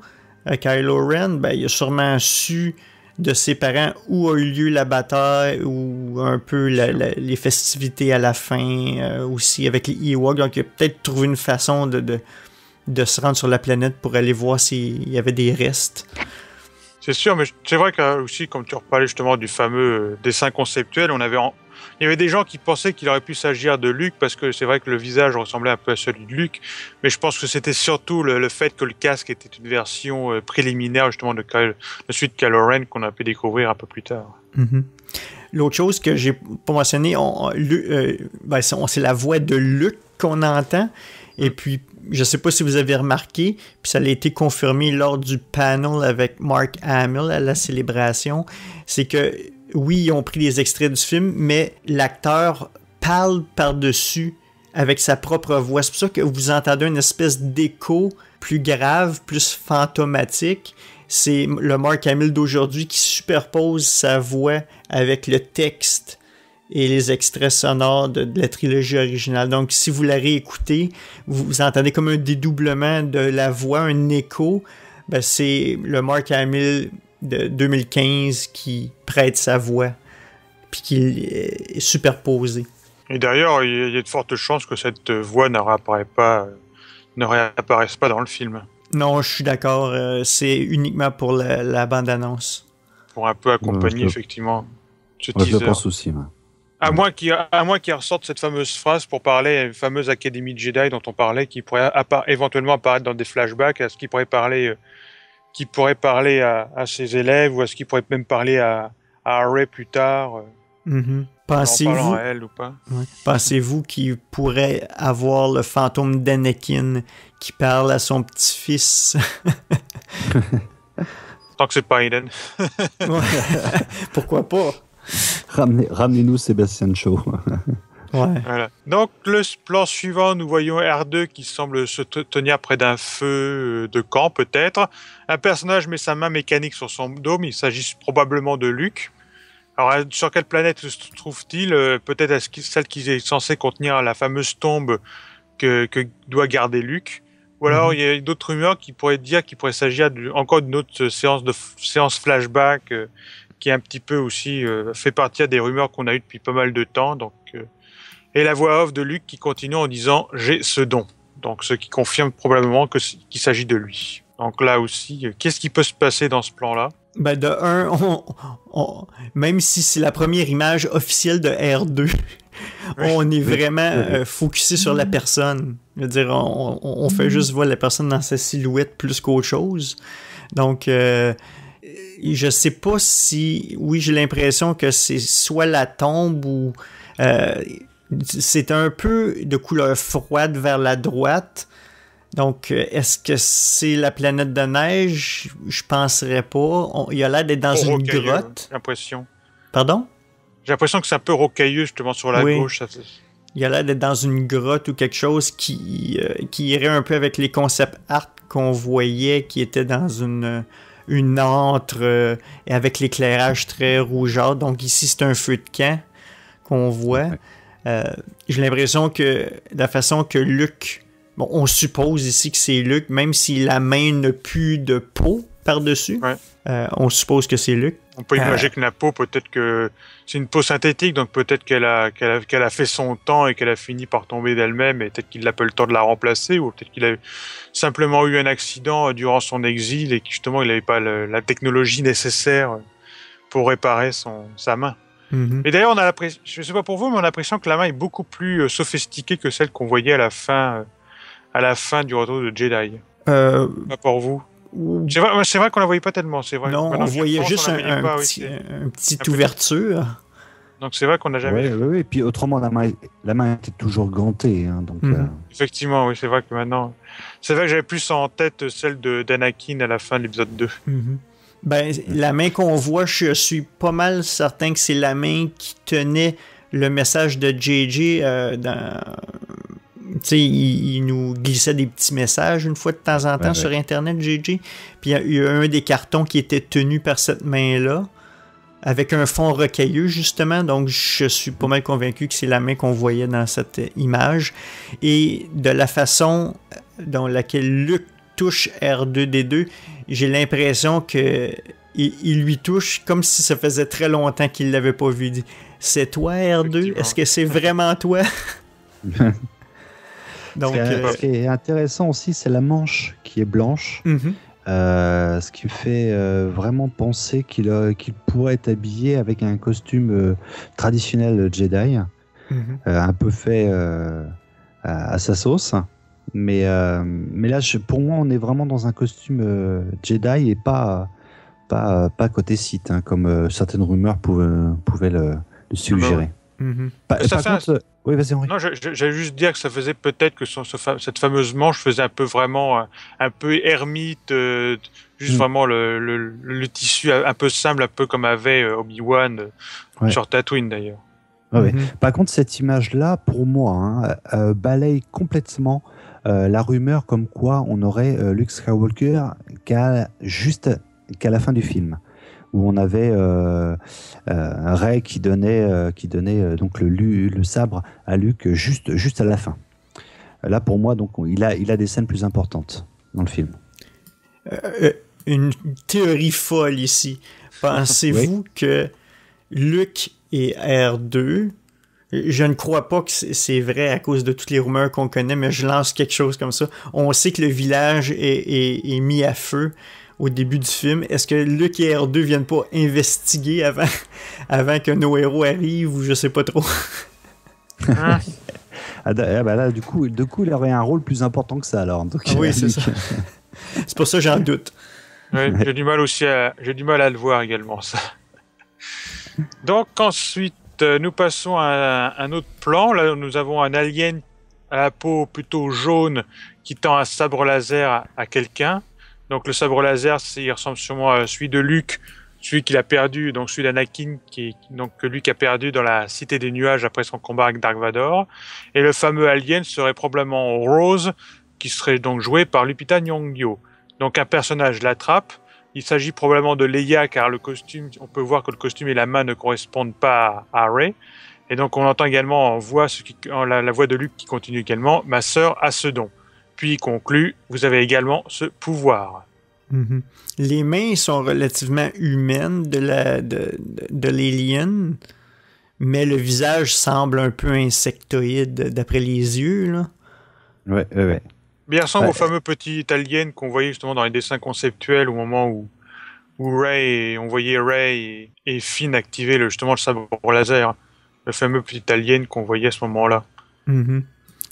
Kylo Ren, il a sûrement su de ses parents où a eu lieu la bataille, ou un peu les festivités à la fin, aussi avec les Ewoks. Donc il a peut-être trouvé une façon de se rendre sur la planète pour aller voir s'il y avait des restes. C'est sûr, mais c'est vrai que aussi, comme tu reparlais justement du fameux dessin conceptuel, il y avait des gens qui pensaient qu'il aurait pu s'agir de Luke, parce que c'est vrai que le visage ressemblait un peu à celui de Luke, mais je pense que c'était surtout le fait que le casque était une version préliminaire justement de celui de Kylo Ren, qu'on a pu découvrir un peu plus tard. Mm-hmm. L'autre chose que j'ai pas mentionné, c'est la voix de Luke qu'on entend. Et puis, je sais pas si vous avez remarqué, puis ça a été confirmé lors du panel avec Mark Hamill à la célébration, c'est que oui, ils ont pris des extraits du film, mais l'acteur parle par-dessus avec sa propre voix. C'est pour ça que vous entendez une espèce d'écho plus grave, plus fantomatique. C'est le Mark Hamill d'aujourd'hui qui superpose sa voix avec le texte et les extraits sonores de la trilogie originale. Donc, si vous la réécoutez, vous entendez comme un dédoublement de la voix, un écho. C'est le Mark Hamill de 2015 qui prête sa voix, puis qui est superposé. Et d'ailleurs, il y a de fortes chances que cette voix ne réapparaisse pas dans le film. Non, je suis d'accord. C'est uniquement pour la bande-annonce. Pour un peu accompagner, effectivement, ce teaser. Je teaser. pense aussi. Ouais. À moins qu'il ressorte cette fameuse phrase pour parler à une fameuse Académie de Jedi dont on parlait, qui pourrait éventuellement apparaître dans des flashbacks, à ce qu'il pourrait parler, à ses élèves, ou à ce qu'il pourrait même parler à Rey plus tard. Pensez-vous, à elle ou pas. Pensez-vous qu'il pourrait avoir le fantôme d'Anakin qui parle à son petit-fils? Tant que c'est pas Hayden. Pourquoi pas? Ramenez-nous Sébastien Shaw. Voilà. Donc, le plan suivant, nous voyons R2 qui semble se tenir près d'un feu de camp, peut-être. Un personnage met sa main mécanique sur son dôme. Il s'agit probablement de Luke. Alors, sur quelle planète se trouve-t-il? Peut-être celle qui est censée contenir la fameuse tombe que doit garder Luke. Ou alors, il y a d'autres rumeurs qui pourraient dire qu'il pourrait s'agir encore d'une autre séance flashback qui est un petit peu aussi fait partie des rumeurs qu'on a eues depuis pas mal de temps. Donc, et la voix off de Luke qui continue en disant « J'ai ce don ». Donc, ce qui confirme probablement qu'il s'agit de lui. Donc là aussi, qu'est-ce qui peut se passer dans ce plan-là? Ben de un, même si c'est la première image officielle de R2, on est vraiment focusé sur la personne. Je veux dire, on fait juste voir la personne dans sa silhouette plus qu'autre chose. Donc, je sais pas si... Oui, j'ai l'impression que c'est soit la tombe ou... c'est un peu de couleur froide vers la droite. Donc, est-ce que c'est la planète de neige? Je penserais pas. Il a l'air d'être dans une grotte. J'ai l'impression. Pardon? J'ai l'impression que c'est un peu rocailleux, justement, sur la gauche. Il a l'air d'être dans une grotte ou quelque chose qui irait un peu avec les concepts art qu'on voyait, qui était dans une antre et avec l'éclairage très rougeâtre. Donc ici, c'est un feu de camp qu'on voit. J'ai l'impression que la façon que Luke... Bon, on suppose ici que c'est Luke, même si la main n'a plus de peau par-dessus. On suppose que c'est Luke. On peut imaginer que la peau, peut-être que c'est une peau synthétique, donc peut-être qu'elle a fait son temps et qu'elle a fini par tomber d'elle-même, et peut-être qu'il n'a pas eu le temps de la remplacer, ou peut-être qu'il a simplement eu un accident durant son exil et que justement il n'avait pas la technologie nécessaire pour réparer sa main. Et d'ailleurs, on a l'impression, je ne sais pas pour vous, mais on a l'impression que la main est beaucoup plus sophistiquée que celle qu'on voyait à la fin du retour de Jedi. Pas pour vous. C'est vrai qu'on la voyait pas tellement. C'est vrai. Non, on voyait juste une petite ouverture. Donc c'est vrai qu'on n'a jamais. Oui. Et puis autrement, la main était toujours gantée. Hein, donc, Effectivement, oui, c'est vrai que maintenant. C'est vrai que j'avais plus en tête celle d'Anakin à la fin de l'épisode 2. Ben, la main qu'on voit, je suis pas mal certain que c'est la main qui tenait le message de JJ dans. Tu sais, il nous glissait des petits messages une fois de temps en temps sur Internet, JJ. Puis il y a eu un des cartons qui était tenu par cette main-là, avec un fond rocailleux, justement. Donc, je suis pas mal convaincu que c'est la main qu'on voyait dans cette image. Et de la façon dont laquelle Luke touche R2-D2, j'ai l'impression que il lui touche comme si ça faisait très longtemps qu'il l'avait pas vu. Il dit, c'est toi, R2? Est-ce que c'est vraiment toi? Donc, ce qui est intéressant aussi, c'est la manche qui est blanche. Ce qui fait vraiment penser qu'il pourrait être habillé avec un costume traditionnel Jedi, un peu fait à sa sauce. Mais là, pour moi, on est vraiment dans un costume Jedi et pas côté Sith, hein, comme certaines rumeurs pouvaient le suggérer. Oui, vas-y, Henri. Non, j'allais juste dire que ça faisait peut-être que cette fameuse manche faisait un peu vraiment un peu ermite, juste vraiment le tissu un peu simple, un peu comme avait Obi-Wan sur Tatooine d'ailleurs. Par contre, cette image-là, pour moi, balaye complètement la rumeur comme quoi on aurait Luke Skywalker qu'à la fin du film, où on avait Rey qui donnait donc le sabre à Luke juste à la fin. Là, pour moi, donc il a des scènes plus importantes dans le film. Une théorie folle ici. Pensez-vous que Luke et R2, je ne crois pas que c'est vrai à cause de toutes les rumeurs qu'on connaît, mais je lance quelque chose comme ça. On sait que le village est mis à feu au début du film. Est-ce que Luke et R2 viennent pas investiguer avant que nos héros arrivent ou je sais pas trop? Là, du coup, il aurait un rôle plus important que ça alors. Donc, oui, c'est ça. C'est pour ça que j'en doute. Ouais, j'ai du mal à le voir également, ça. Donc ensuite, nous passons à un autre plan. Là, nous avons un alien à la peau plutôt jaune qui tend un sabre laser à quelqu'un. Donc le sabre laser, il ressemble sûrement à celui de Luke, celui qu'il a perdu, donc celui d'Anakin, que Luke a perdu dans la Cité des Nuages après son combat avec Dark Vador. Et le fameux alien serait probablement Rose, qui serait donc joué par Lupita Nyong'o. Donc un personnage l'attrape. Il s'agit probablement de Leia, car le costume, on peut voir que le costume et la main ne correspondent pas à Rey. Et donc on entend également la voix de Luke qui continue également « Ma sœur a ce don ». Puis il conclut « Vous avez également ce pouvoir ». Mm-hmm. Les mains sont relativement humaines de l'alien, mais le visage semble un peu insectoïde d'après les yeux, là. Ouais. Mais il ressemble au fameux petit alien qu'on voyait justement dans les dessins conceptuels au moment où on voyait Rey et Finn activer justement le sabre laser. Le fameux petit alien qu'on voyait à ce moment-là. Mm-hmm.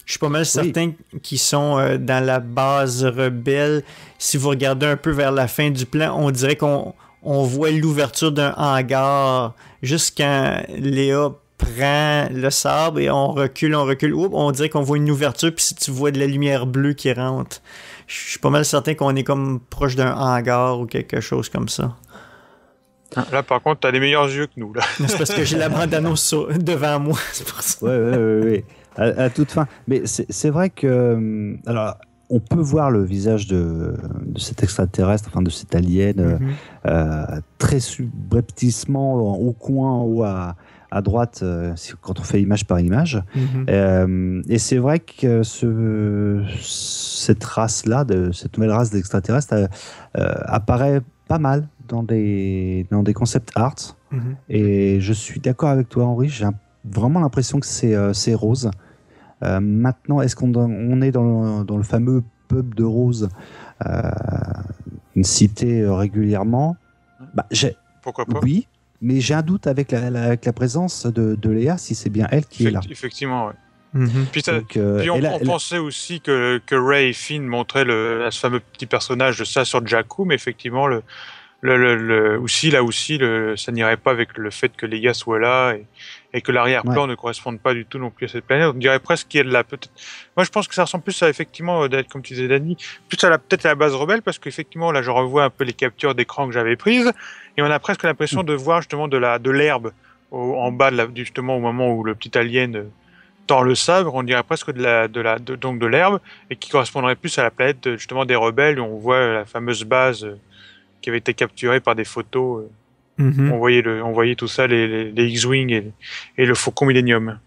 Je suis pas mal certain qu'ils sont dans la base rebelle. Si vous regardez un peu vers la fin du plan, on dirait qu'on voit l'ouverture d'un hangar juste quand Léa prend le sabre et on recule. Oups, on dirait qu'on voit une ouverture, puis si tu vois de la lumière bleue qui rentre. Je suis pas mal certain qu'on est comme proche d'un hangar ou quelque chose comme ça. Là, par contre, t'as les meilleurs yeux que nous, là. C'est parce que j'ai la bande-annonce devant moi, c'est pour ça. Ouais. À toute fin. Mais c'est vrai que... alors, on peut voir le visage de cet extraterrestre, enfin de cet alien, très subrepticement au coin ou à droite, quand on fait image par image. Et c'est vrai que cette race-là, cette nouvelle race d'extraterrestres, apparaît pas mal dans des concept art. Et je suis d'accord avec toi, Henri, j'ai vraiment l'impression que c'est Rose. Maintenant, est-ce qu'on est dans le fameux pub de Rose, une cité régulièrement? Pourquoi pas? Oui, mais j'ai un doute avec la présence de Léa, si c'est bien elle qui est là. Effectivement, oui. Puis on pensait aussi que Rey et Finn montraient ce fameux petit personnage de ça sur Jakku, mais effectivement, ça n'irait pas avec le fait que Leia soit là et que l'arrière-plan ne corresponde pas du tout non plus à cette planète. On dirait presque qu'il y a de la peut-être. Moi, je pense que ça ressemble plus à effectivement, comme tu disais, Dany, plus peut-être à la base rebelle, parce qu'effectivement, là, je revois un peu les captures d'écran que j'avais prises et on a presque l'impression de voir justement de l'herbe en bas justement au moment où le petit alien tord le sabre. On dirait presque de l'herbe et qui correspondrait plus à la planète justement des rebelles où on voit la fameuse base qui avait été capturé par des photos. On voyait tout ça, les X-Wing et le Faucon Millennium.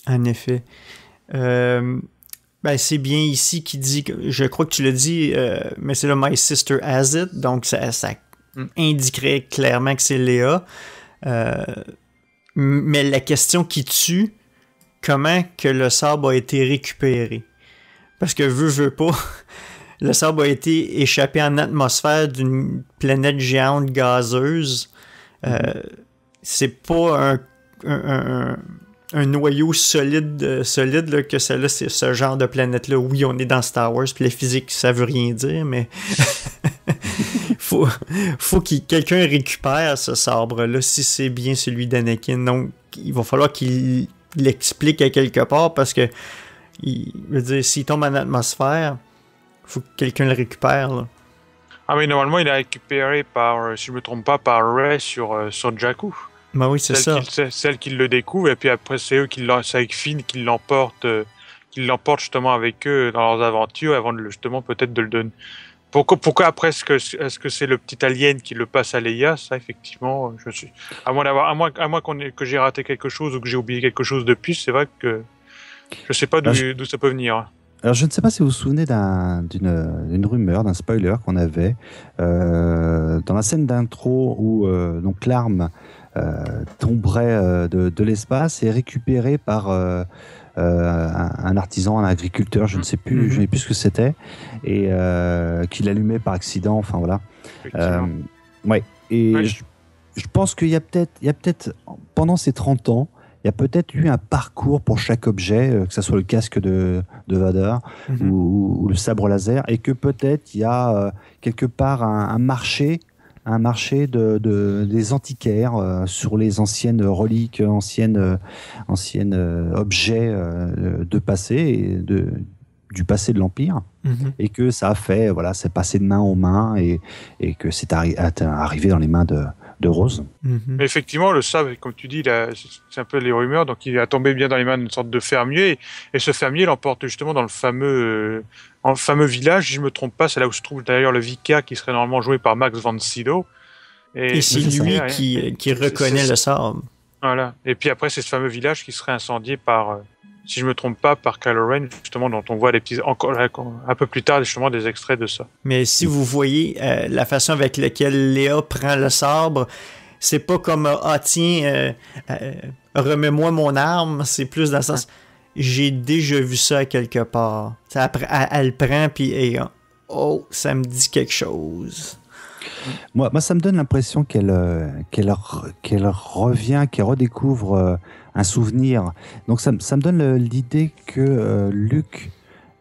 En effet. C'est bien ici qui dit, je crois que tu l'as dit, mais c'est le My Sister Has It, donc ça indiquerait clairement que c'est Léa. Mais la question qui tue, comment que le sabre a été récupéré? Parce que veut pas... Le sabre a été échappé en atmosphère d'une planète géante gazeuse. C'est pas un noyau solide là, que celle-là, c'est ce genre de planète-là. Oui, on est dans Star Wars, puis la physique, ça veut rien dire, mais faut que quelqu'un récupère ce sabre-là, si c'est bien celui d'Anakin. Donc, il va falloir qu'il l'explique à quelque part, parce que, je veux dire, s'il tombe en atmosphère, faut que quelqu'un le récupère, là. Ah oui, normalement, il est récupéré par, si je me trompe pas, par Rey sur Jakku. Ben oui, c'est ça. Celle qui le découvre, et puis après, c'est avec Finn qui l'emportent justement avec eux dans leurs aventures, avant justement peut-être de le donner. Pourquoi après, est-ce que c'est le petit alien qui le passe à Leia? Ça, effectivement, à moins que j'ai raté quelque chose ou que j'ai oublié quelque chose depuis, c'est vrai que je sais pas d'où ça peut venir. Alors, je ne sais pas si vous vous souvenez d'une rumeur, d'un spoiler qu'on avait dans la scène d'intro où donc l'arme tomberait de l'espace et récupéré par un artisan, un agriculteur, je ne sais plus, je ne sais plus ce que c'était, et qui l'allumait par accident. Enfin voilà. Ouais. Et ouais. Je pense qu'il y a peut-être pendant ces 30 ans, il y a peut-être eu un parcours pour chaque objet, que ce soit le casque de Vader ou le sabre laser, et que peut-être il y a quelque part un marché des antiquaires sur les anciennes reliques, anciennes objets de passé et du passé de l'Empire, et que ça a fait, voilà, c'est passé de main en main et que c'est arrivé dans les mains de Rose. Mais effectivement, le sabre, comme tu dis, c'est un peu les rumeurs, donc il a tombé bien dans les mains d'une sorte de fermier, et ce fermier l'emporte justement dans le fameux village, si je ne me trompe pas, c'est là où se trouve d'ailleurs le vicaire qui serait normalement joué par Max von Sydow. Et c'est lui qui reconnaît le sabre. Voilà. Et puis après, c'est ce fameux village qui serait incendié par, si je ne me trompe pas, par Kylo Ren, justement, dont on voit un peu plus tard justement des extraits de ça. Mais si vous voyez la façon avec laquelle Léa prend le sabre, c'est pas comme tiens, remets-moi mon arme, c'est plus dans le sens j'ai déjà vu ça quelque part. Elle le prend puis ça me dit quelque chose. Moi, ça me donne l'impression qu'elle revient, qu'elle redécouvre un souvenir. Donc ça me donne l'idée que Luke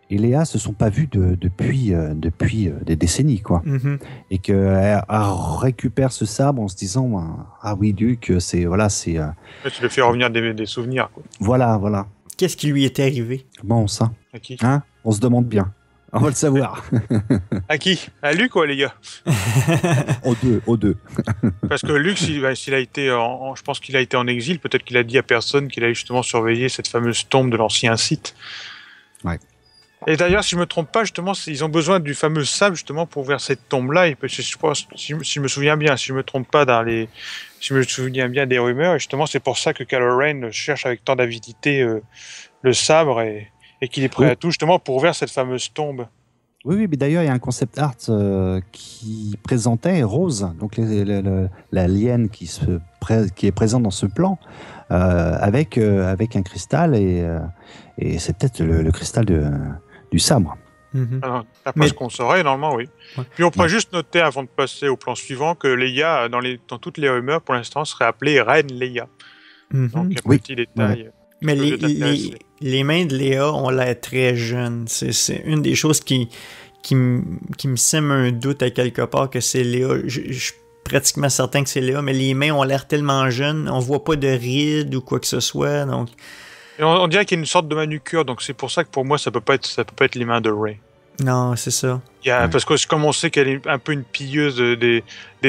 et Léa se sont pas vus depuis des décennies, quoi. Et qu'elle récupère ce sabre en se disant ah oui, Luke, c'est voilà, c'est. Tu le fais revenir des souvenirs, quoi. Voilà. Qu'est-ce qui lui était arrivé? Bon, ça. À qui? Hein? On se demande bien. On va le savoir. À qui? À Luke ou à Léa? Aux deux. Parce que Luke, s'il a été je pense qu'il a été en exil, peut-être qu'il a dit à personne qu'il allait justement surveiller cette fameuse tombe de l'ancien Sith. Ouais. Et d'ailleurs, si je me trompe pas, justement, ils ont besoin du fameux sabre justement pour ouvrir cette tombe-là. Et je pense, si je me souviens bien, si je me trompe pas si je me souviens bien des rumeurs, et justement, c'est pour ça que Kylo Ren cherche avec tant d'avidité le sabre et qu'il est prêt à tout, justement, pour ouvrir cette fameuse tombe. Oui, mais d'ailleurs, il y a un concept art qui présentait Rose, donc l'alien qui est présente dans ce plan, avec un cristal, et c'est peut-être le cristal du sabre. Alors, d'après ce qu'on saurait, normalement, oui. Ouais. Puis on pourrait juste noter, avant de passer au plan suivant, que Leia, dans toutes les rumeurs, pour l'instant, serait appelée Reine Leia. Donc, un petit détail. Ouais. Mais les mains de Léa ont l'air très jeunes. C'est une des choses qui me sème un doute à quelque part que c'est Léa. Je suis pratiquement certain que c'est Léa, mais les mains ont l'air tellement jeunes. On voit pas de rides ou quoi que ce soit. Donc... Et on dirait qu'il y a une sorte de manucure, donc c'est pour ça que pour moi, ça peut pas être les mains de Rey. Non, c'est ça. Parce que comme on sait qu'elle est un peu une pilleuse des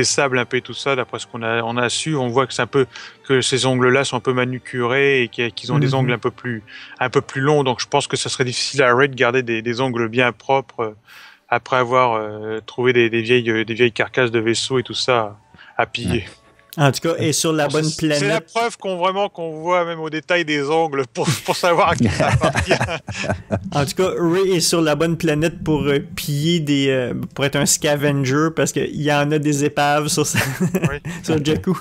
sables, un peu et tout ça, d'après ce qu'on a su, on voit que c'est un peu que ces ongles-là sont un peu manucurés et qu'ils ont des ongles un peu plus longs. Donc je pense que ça serait difficile à Rey de garder des ongles bien propres après avoir trouvé des vieilles carcasses de vaisseaux et tout ça à piller. Ouais. En tout cas, et sur la bonne planète. C'est la preuve qu'on voit même au détail des ongles pour savoir à qui ça appartient. En tout cas, Rey est sur la bonne planète pour piller pour être un scavenger parce qu'il y en a des épaves sur Jakku.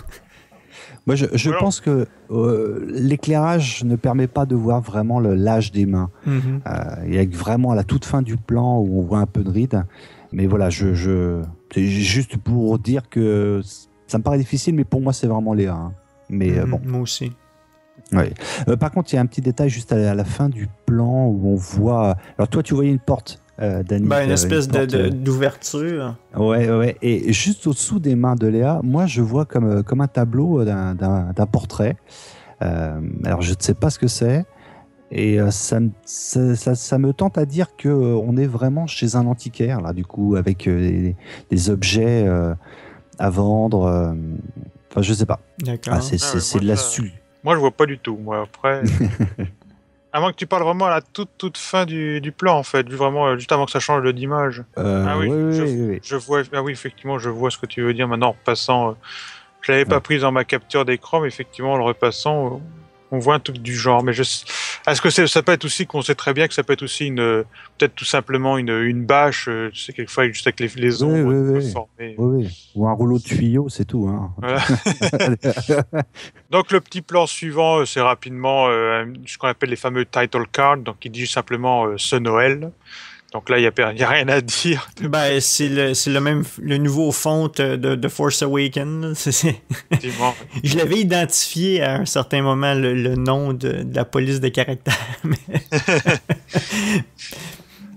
Moi, je pense que l'éclairage ne permet pas de voir vraiment l'âge des mains. Il y a vraiment à la toute fin du plan où on voit un peu de rides. Mais voilà, c'est juste pour dire que ça me paraît difficile, mais pour moi, c'est vraiment Léa. Hein. Mais bon. Moi aussi. Ouais. Par contre, il y a un petit détail juste à la fin du plan où on voit... Alors toi, tu voyais une porte, Danny. Une espèce d'ouverture. Ouais. Et juste au-dessous des mains de Léa, moi, je vois comme un tableau d'un portrait. Alors, je ne sais pas ce que c'est. Et ça me tente à dire qu'on est vraiment chez un antiquaire, là, du coup, avec des objets... à vendre, enfin je sais pas. D'accord. C'est de la su. Moi je vois pas du tout. Moi après, à moins que tu parles vraiment à la toute fin du plan en fait, vraiment juste avant que ça change d'image. Oui. Je vois. Ah oui effectivement, je vois ce que tu veux dire. Maintenant en repassant, je l'avais pas prise dans ma capture d'écran, mais effectivement en le repassant, on voit un truc du genre. Mais Est-ce que ça peut être aussi, qu'on sait très bien que ça peut être aussi peut-être tout simplement une bâche, tu sais, quelquefois juste avec les ombres formées. Oui. Ou un rouleau de tuyaux, c'est tout. Hein. Voilà. Donc le petit plan suivant, c'est rapidement ce qu'on appelle les fameux title cards, donc qui dit simplement ce Noël. Donc là, il y a rien à dire. Ben, c'est le nouveau font de Force Awakens. Je l'avais identifié à un certain moment, le nom de la police de caractère.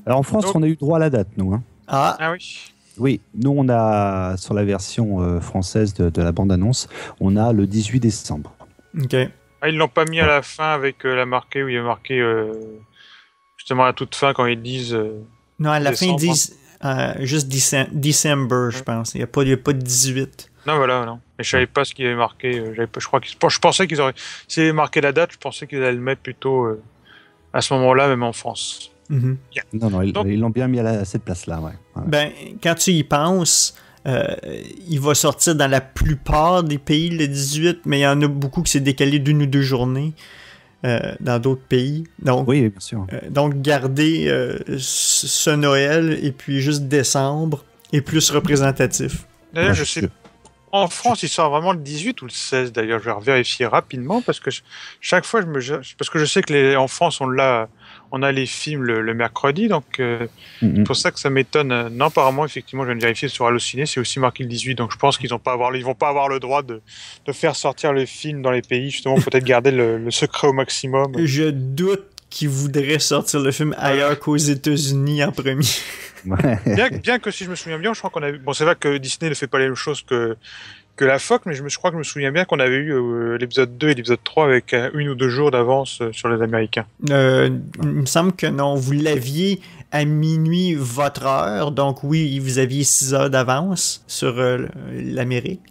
Alors en France, on a eu droit à la date, nous. Hein. Ah oui. Oui, nous on a, sur la version française de la bande-annonce, on a le 18 décembre. Ok. Ah, ils l'ont pas mis à la fin avec la marquée où il y a marqué... justement à toute fin quand ils disent non, à la fin ils disent juste December, je pense. Il n'y a pas de 18. Non, voilà, non. Mais je savais pas ce qu'il y avait marqué. Je pensais qu'ils auraient... S'ils avaient marqué la date, je pensais qu'ils allaient le mettre plutôt à ce moment-là, même en France. Mm-hmm. Yeah. Non, ils l'ont bien mis à cette place-là, ouais. Ben, quand tu y penses, il va sortir dans la plupart des pays le 18, mais il y en a beaucoup qui s'est décalé d'1 ou 2 journées. Dans d'autres pays. Donc, oui, bien sûr. Donc, garder ce Noël et puis juste décembre est plus représentatif. D'ailleurs, je sais. En France, il sort vraiment le 18 ou le 16, d'ailleurs. Je vais revérifier rapidement parce que chaque fois, parce que je sais que en France, on a les films le mercredi, donc c'est pour ça que ça m'étonne. Non, apparemment, effectivement, je viens de vérifier sur Allociné, c'est aussi marqué le 18, donc je pense qu'ils vont pas avoir le droit de faire sortir le film dans les pays, justement, peut-être garder le secret au maximum. Je doute qu'ils voudraient sortir le film ailleurs qu'aux États-Unis en premier. Bien que si je me souviens bien, je crois qu'on a vu... Bon, c'est vrai que Disney ne fait pas les mêmes choses que la Fox, mais je crois que je me souviens bien qu'on avait eu l'épisode 2 et l'épisode 3 avec 1 ou 2 jours d'avance sur les Américains. Il me semble que non. Vous l'aviez à minuit votre heure, donc oui, vous aviez 6 heures d'avance sur l'Amérique.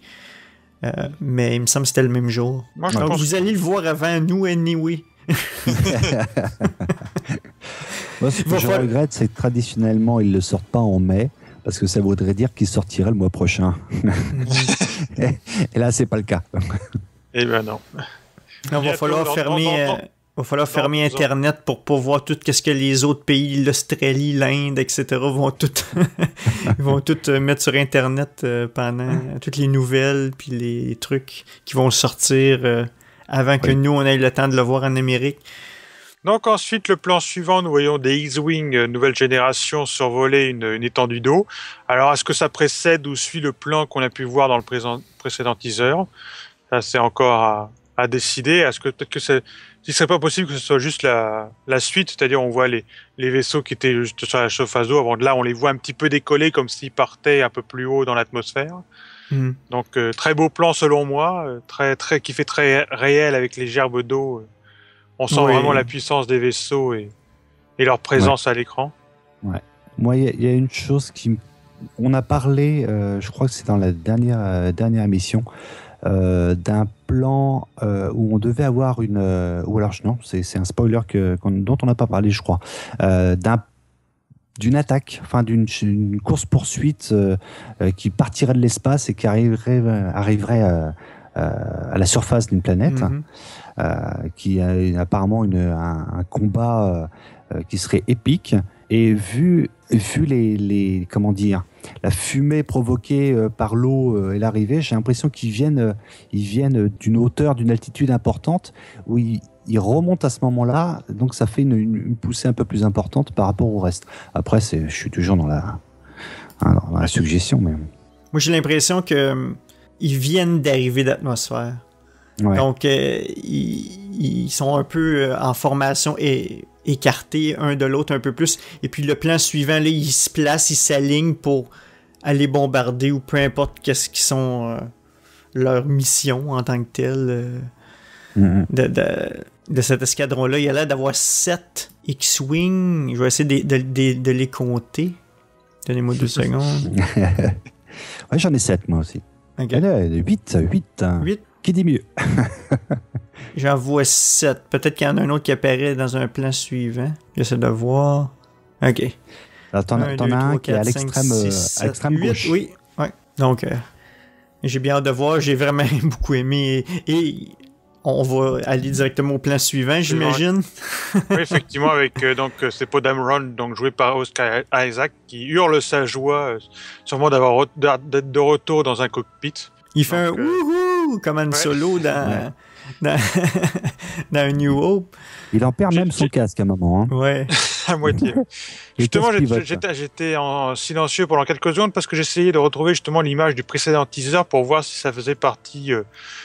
Mais il me semble que c'était le même jour. Moi, donc vous allez le voir avant nous, anyway. Moi, ce que je regrette, c'est que traditionnellement, ils ne le sortent pas en mai. Parce que ça voudrait dire qu'il sortirait le mois prochain. Et là, c'est pas le cas. Eh ben non. Il va falloir fermer Internet pour voir tout ce que les autres pays, l'Australie, l'Inde, etc. vont tout mettre sur Internet pendant toutes les nouvelles puis les trucs qui vont sortir avant que nous, on ait le temps de le voir en Amérique. Donc ensuite, le plan suivant, nous voyons des X-Wing nouvelle génération survoler une étendue d'eau. Alors, est-ce que ça précède ou suit le plan qu'on a pu voir dans le précédent teaser? Ça, c'est encore à décider. Est-ce que peut-être que il serait pas possible que ce soit juste la suite, c'est-à-dire on voit les vaisseaux qui étaient juste sur la surface d'eau, avant de là, on les voit un petit peu décoller comme s'ils partaient un peu plus haut dans l'atmosphère. Donc, très beau plan selon moi, qui fait très réel avec les gerbes d'eau. On sent vraiment la puissance des vaisseaux et leur présence à l'écran. Ouais. Moi, il y a une chose on a parlé, je crois que c'est dans la dernière émission, d'un plan où on devait avoir ou alors non, c'est un spoiler dont on n'a pas parlé, je crois, d'une attaque, enfin d'une course-poursuite qui partirait de l'espace et qui arriverait à la surface d'une planète. Qui a apparemment un combat qui serait épique, et vu comment dire, la fumée provoquée par l'eau et l'arrivée, j'ai l'impression qu'ils viennent d'une hauteur, d'une altitude importante, où ils remontent à ce moment-là, donc ça fait une poussée un peu plus importante par rapport au reste. Après, je suis toujours dans la suggestion, mais... Moi, j'ai l'impression que ils viennent d'arriver d'atmosphère. Ouais. Donc, ils sont un peu en formation écartés un de l'autre un peu plus. Et puis, le plan suivant, là, ils se placent, ils s'alignent pour aller bombarder ou peu importe qu'est-ce qui sont leurs missions en tant que telles de cet escadron-là. Il y a l'air d'avoir 7 X-Wing. Je vais essayer de les compter. Donnez-moi 2 secondes. Ouais, j'en ai 7, moi aussi. Okay. 8. Qui dit mieux? J'en vois 7. Peut-être qu'il y en a un autre qui apparaît dans un plan suivant. J'essaie de voir. OK. Alors, t'en as un qui est à l'extrême gauche. Oui, ouais. Donc, j'ai bien hâte de voir. J'ai vraiment beaucoup aimé. Et on va aller directement au plan suivant, j'imagine. Oui, effectivement, avec c'est Poe Dameron, donc joué par Oscar Isaac, qui hurle sa joie, sûrement d'être de retour dans un cockpit. Il fait un wouhou comme un Solo dans New Hope. Il en perd même son casque à un moment. Hein. Ouais. À moitié. Justement, j'étais en silencieux pendant quelques secondes parce que j'essayais de retrouver justement l'image du précédent teaser pour voir si ça faisait partie,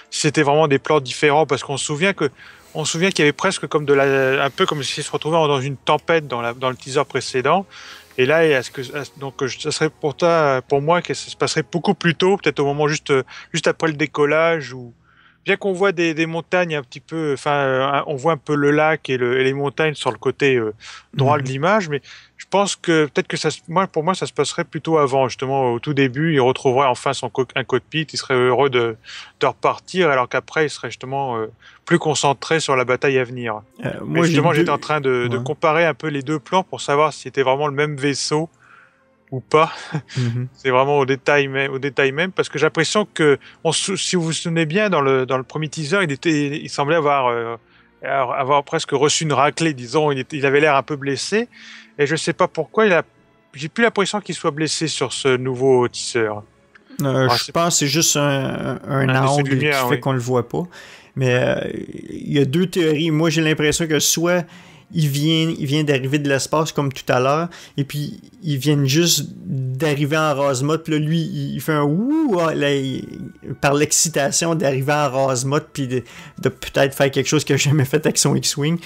si c'était vraiment des plans différents, parce qu'on se souvient qu'il y avait presque comme un peu comme s'il se retrouvait dans une tempête dans le teaser précédent. Et là, ça serait pour moi que ça se passerait beaucoup plus tôt, peut-être au moment juste après le décollage, ou bien qu'on voit des montagnes un petit peu, on voit un peu le lac et les montagnes sur le côté droit de l'image, mais je pense que peut-être que pour moi, ça se passerait plutôt avant, justement, au tout début, il retrouverait enfin un cockpit, il serait heureux de repartir, alors qu'après, il serait justement plus concentré sur la bataille à venir. Moi, justement, j'étais en train de comparer un peu les deux plans pour savoir si c'était vraiment le même vaisseau ou pas. C'est vraiment au détail même, parce que j'ai l'impression que, si vous vous souvenez bien, dans le premier teaser, il semblait avoir presque reçu une raclée, disons. Il avait l'air un peu blessé, et je sais pas pourquoi j'ai plus l'impression qu'il soit blessé sur ce nouveau teaser. Je pense que c'est juste un angle qui fait qu'on le voit pas. Mais il y a deux théories. Moi, j'ai l'impression que soit il vient d'arriver de l'espace comme tout à l'heure, et puis ils viennent juste d'arriver en Rosmot, puis là, lui, il fait un ouh, par l'excitation d'arriver en Rosmot, puis de peut-être faire quelque chose qu'il n'a jamais fait avec son X-Wing,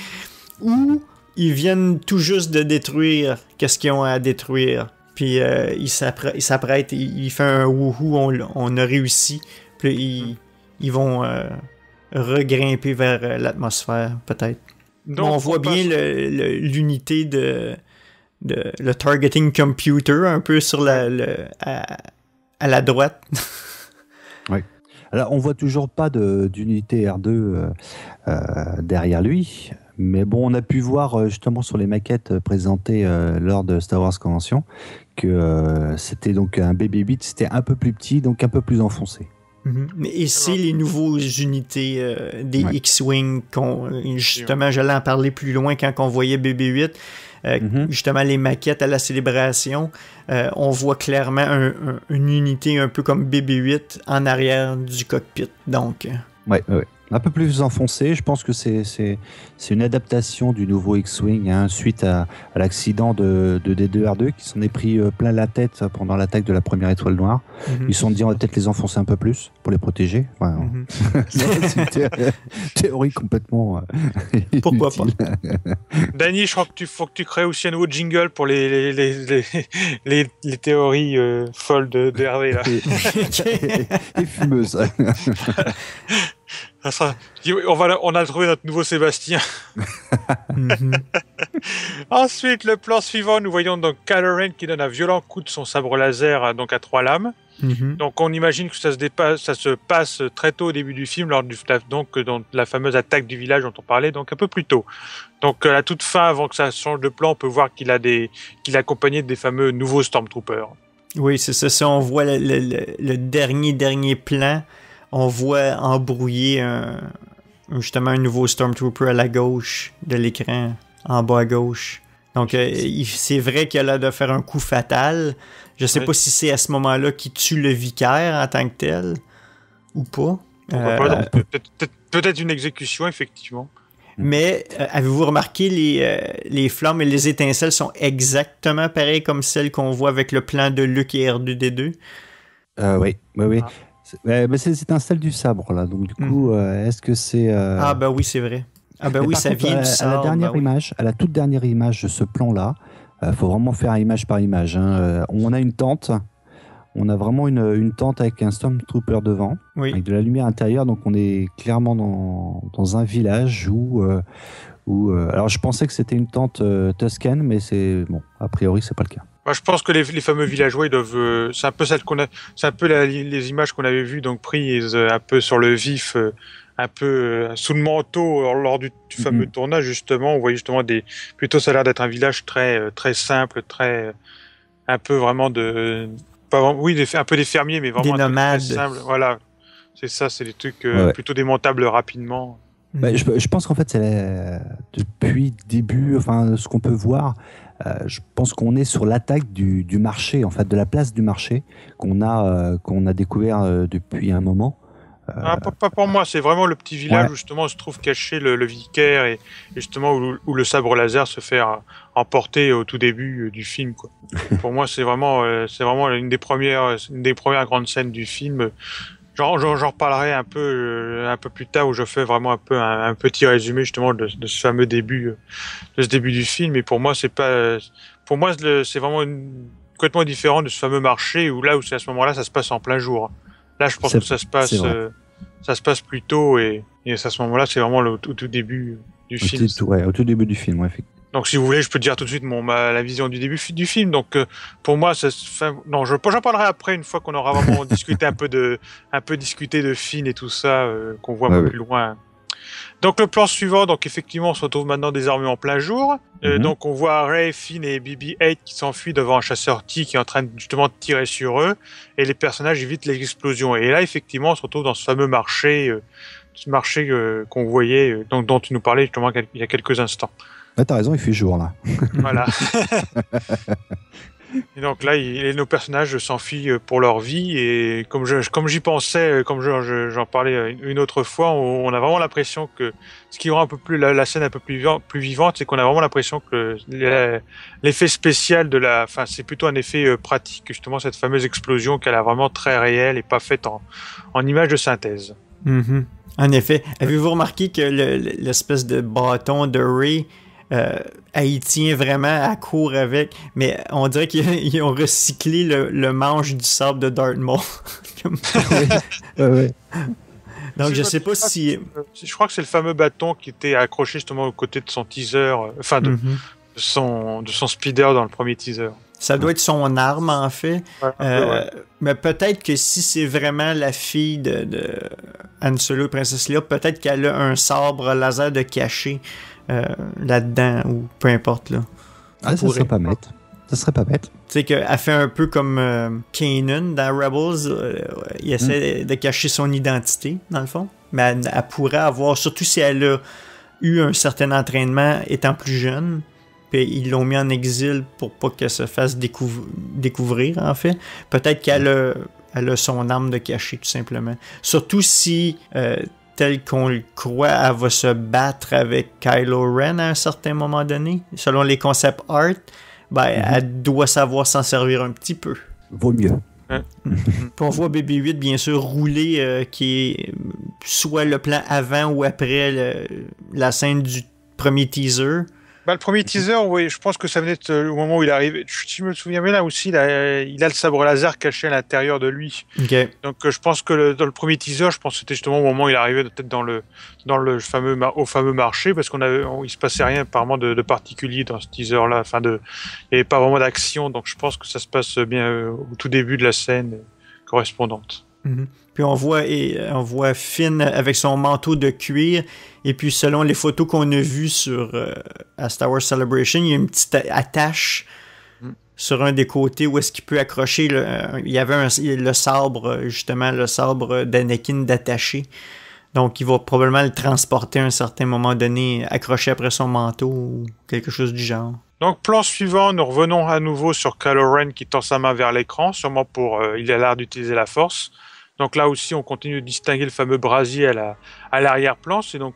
ou ils viennent tout juste de détruire qu'est-ce qu'ils ont à détruire, puis il s'apprête, il fait un wouhou, on a réussi, puis ils vont regrimper vers l'atmosphère, peut-être. Donc, on voit bien l'unité le targeting computer un peu sur à la droite. Oui. Alors, on voit toujours pas d'unité R2 derrière lui, mais bon, on a pu voir justement sur les maquettes présentées lors de Star Wars Convention que c'était donc un BB-8, c'était un peu plus petit, donc un peu plus enfoncé. Mais ici, les nouveaux unités des X-Wing, justement, j'allais en parler plus loin quand on voyait BB-8, justement les maquettes à la célébration, on voit clairement une unité un peu comme BB-8 en arrière du cockpit. Donc, ouais. Un peu plus enfoncé, je pense que c'est une adaptation du nouveau X-Wing suite à l'accident de D2R2 qui s'en est pris plein la tête pendant l'attaque de la première étoile noire. Ils se sont dit on va peut-être les enfoncer un peu plus pour les protéger. Enfin, c'est une théorie complètement pourquoi pas. Danny, je crois que faut que tu crées aussi un nouveau jingle pour les théories folles de Hervé là. Et fumeuses. On a trouvé notre nouveau Sébastien. Ensuite, le plan suivant, nous voyons donc Kylo Ren qui donne un violent coup de son sabre laser donc à 3 lames. Donc on imagine que ça se passe très tôt au début du film, lors dans la fameuse attaque du village dont on parlait, donc un peu plus tôt. Donc à la toute fin, avant que ça change de plan, on peut voir qu'il est accompagné des fameux nouveaux Stormtroopers. Oui, c'est ça. On voit le dernier plan. On voit embrouiller justement un nouveau Stormtrooper à la gauche de l'écran, en bas à gauche. Donc, c'est vrai qu'il a l'air de faire un coup fatal. Je sais pas si c'est à ce moment-là qu'il tue le vicaire en tant que tel, ou pas. Peut-être une exécution, effectivement. Mais avez-vous remarqué les flammes et les étincelles sont exactement pareilles comme celles qu'on voit avec le plan de Luke et R2-D2? Oui. Mais c'est l'étincelle du sabre, là. Donc, du coup, est-ce que c'est... Ah, ben oui, c'est vrai. Ah, ben oui, ça vient du sabre. À la toute dernière image de ce plan-là, faut vraiment faire image par image. On a une tente. On a vraiment une tente avec un Stormtrooper devant, avec de la lumière intérieure. Donc, on est clairement dans un village où alors, je pensais que c'était une tente Tusken, mais a priori, c'est pas le cas. Je pense que les fameux villageois, ils doivent. C'est un peu les images qu'on avait vues, donc prises un peu sur le vif, un peu sous le manteau lors du fameux tournage, justement. On voyait justement plutôt, ça a l'air d'être un village très, très simple, très. Un peu vraiment un peu des fermiers, mais vraiment des nomades. très simple. Voilà. C'est ça, c'est des trucs plutôt démontables rapidement. Je pense qu'en fait, depuis le début, enfin, ce qu'on peut voir, je pense qu'on est sur l'attaque du marché, en fait, de la place du marché qu'on a découvert depuis un moment. Pas pour moi, c'est vraiment le petit village où justement se trouve caché le vicaire et justement où le sabre laser se fait emporter au tout début du film, quoi. Pour moi, c'est vraiment une des premières grandes scènes du film. J'en reparlerai un peu plus tard où je fais vraiment un petit résumé justement de ce fameux début du film. Et pour moi, c'est vraiment complètement différent de ce fameux marché où c'est à ce moment-là, ça se passe en plein jour. Là, je pense que ça se passe plus tôt et à ce moment-là, c'est vraiment au tout début du film. Au tout début du film, effectivement. Donc, si vous voulez, je peux dire tout de suite la vision du début du film. Donc, pour moi, j'en parlerai après, une fois qu'on aura vraiment discuté un peu discuté de Finn et tout ça, qu'on voit un peu plus loin. Donc, le plan suivant, donc effectivement, on se retrouve maintenant désormais en plein jour. Donc, on voit Rey, Finn et BB-8 qui s'enfuient devant un chasseur T qui est en train justement de tirer sur eux, et les personnages évitent les explosions. Et là, effectivement, on se retrouve dans ce fameux marché, qu'on voyait, dont tu nous parlais justement il y a quelques instants. Ah, t'as raison, il fait jour là. Voilà. Et donc là, nos personnages s'enfuient pour leur vie, et comme j'y pensais, comme j'en parlais une autre fois, on a vraiment l'impression que ce qui rend un peu plus la scène un peu plus vivante, c'est qu'on a vraiment l'impression que l'effet spécial c'est plutôt un effet pratique, justement cette fameuse explosion qu'elle a vraiment très réelle et pas faite en image de synthèse. Mm-hmm. En effet. Avez-vous remarqué que l'espèce de bâton de Rey, elle y tient vraiment, elle court avec, mais on dirait qu'ils ont recyclé le manche du sabre de Darth Maul. Ouais. Donc je sais pas si... Je crois que c'est le fameux bâton qui était accroché justement aux côtés de son teaser, de son speeder dans le premier teaser. Ça doit être son arme, en fait. Mais peut-être que si c'est vraiment la fille de Han Solo et Princesse Leia, peut-être qu'elle a un sabre laser de cachet là-dedans, ou peu importe. Là. Ça serait pas bête. Ça serait pas bête. Tu sais qu'elle fait un peu comme Kanan dans Rebels. Il essaie de cacher son identité, dans le fond. Mais elle pourrait avoir, surtout si elle a eu un certain entraînement étant plus jeune, puis ils l'ont mis en exil pour pas qu'elle se fasse découvrir, en fait. Peut-être qu'elle a son arme de cachet, tout simplement. Surtout si, tel qu'on le croit, elle va se battre avec Kylo Ren à un certain moment donné. Selon les concept art, elle doit savoir s'en servir un petit peu. Vaut mieux. Puis on voit BB-8, bien sûr, rouler, qui est soit le plan avant ou après la scène du premier teaser. Le premier teaser, oui, je pense que ça venait au moment où il arrive. Si je me souviens bien, là aussi, il a le sabre laser caché à l'intérieur de lui. Okay. Donc, je pense que dans le premier teaser, je pense que c'était justement au moment où il arrivait peut-être dans le fameux marché, parce il se passait rien apparemment de particulier dans ce teaser-là. Enfin, il n'y avait pas vraiment d'action, donc je pense que ça se passe bien au tout début de la scène correspondante. Mm-hmm. Puis on voit Finn avec son manteau de cuir, et puis selon les photos qu'on a vues à Star Wars Celebration, il y a une petite attache sur un des côtés où est-ce qu'il peut accrocher il y avait le sabre, justement le sabre d'Anakin d'attaché. Donc il va probablement le transporter à un certain moment donné, accroché après son manteau ou quelque chose du genre. Donc, plan suivant, nous revenons à nouveau sur Kylo Ren qui tend sa main vers l'écran, sûrement il a l'air d'utiliser la force. Donc là aussi, on continue de distinguer le fameux brasier à l'arrière-plan. C'est donc,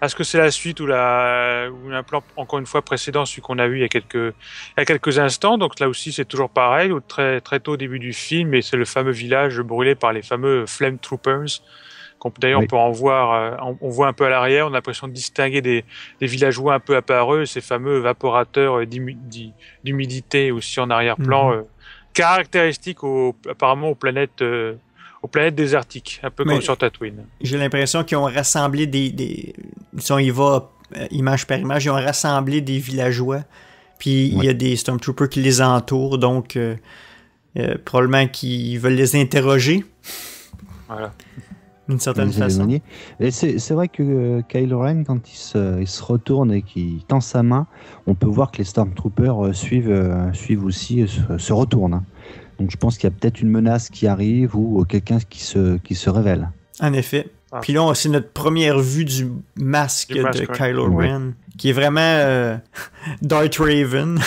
est-ce que c'est la suite ou un plan, encore une fois, précédent, celui qu'on a vu il y a quelques instants. Donc là aussi, c'est toujours pareil, très, très tôt au début du film, et c'est le fameux village brûlé par les fameux Flame Troopers. D'ailleurs, on peut en voir, on voit un peu à l'arrière, on a l'impression de distinguer des villageois un peu apparus, ces fameux vaporateurs d'humidité aussi en arrière-plan, caractéristiques apparemment aux planètes désertiques, un peu comme sur Tatooine. J'ai l'impression qu'ils ont rassemblé si on y va image par image, ils ont rassemblé des villageois, puis il y a des Stormtroopers qui les entourent, donc probablement qu'ils veulent les interroger. Voilà. D'une certaine façon. Et c'est vrai que Kylo Ren, quand il se retourne et qu'il tend sa main, on peut voir que les Stormtroopers suivent aussi, se retournent. Donc je pense qu'il y a peut-être une menace qui arrive ou quelqu'un qui se révèle. En effet. Puis là, c'est notre première vue du masque de Kylo Ren, qui est vraiment Darth Raven.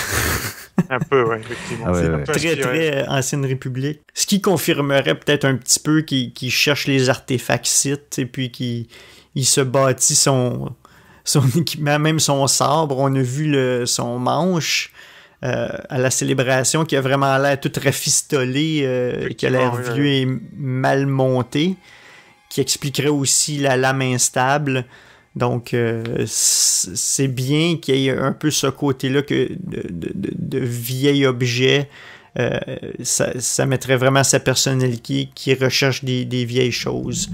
Un peu, oui, effectivement. Très Ancienne République. Ce qui confirmerait peut-être un petit peu qu'il cherche les artefacts Sith, et puis qu'il se bâtit son équipement, même son sabre. On a vu son manche à la célébration qui a vraiment l'air tout rafistolé, qui a l'air vieux et mal monté, qui expliquerait aussi la lame instable. Donc, c'est bien qu'il y ait un peu ce côté-là de vieil objet. Ça mettrait vraiment sa personnalité qui recherche des vieilles choses.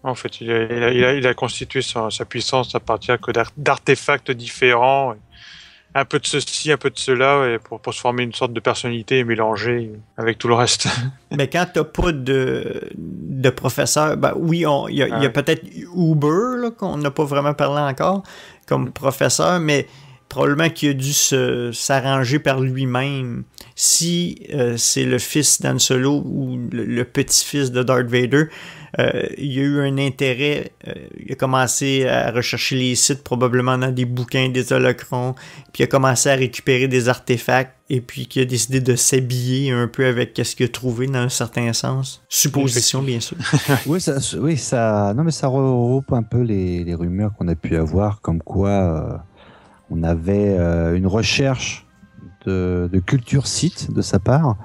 En fait, il a constitué sa puissance à partir d'artefacts différents. Un peu de ceci, un peu de cela, pour se former une sorte de personnalité et mélanger avec tout le reste. Mais quand t'as pas de professeur, oui, il y a peut-être Uber, là, qu'on n'a pas vraiment parlé encore, comme professeur, mais probablement qu'il a dû s'arranger par lui-même. Si c'est le fils d'Han Solo ou le petit-fils de Darth Vader, il a eu un intérêt, il a commencé à rechercher les sites probablement dans des bouquins, des holocrons, puis il a commencé à récupérer des artefacts, et puis qu'il a décidé de s'habiller un peu avec ce qu'il a trouvé dans un certain sens. Supposition, bien sûr. Oui, ça regroupe un peu les rumeurs qu'on a pu avoir, comme quoi on avait une recherche de culture Sith de sa part,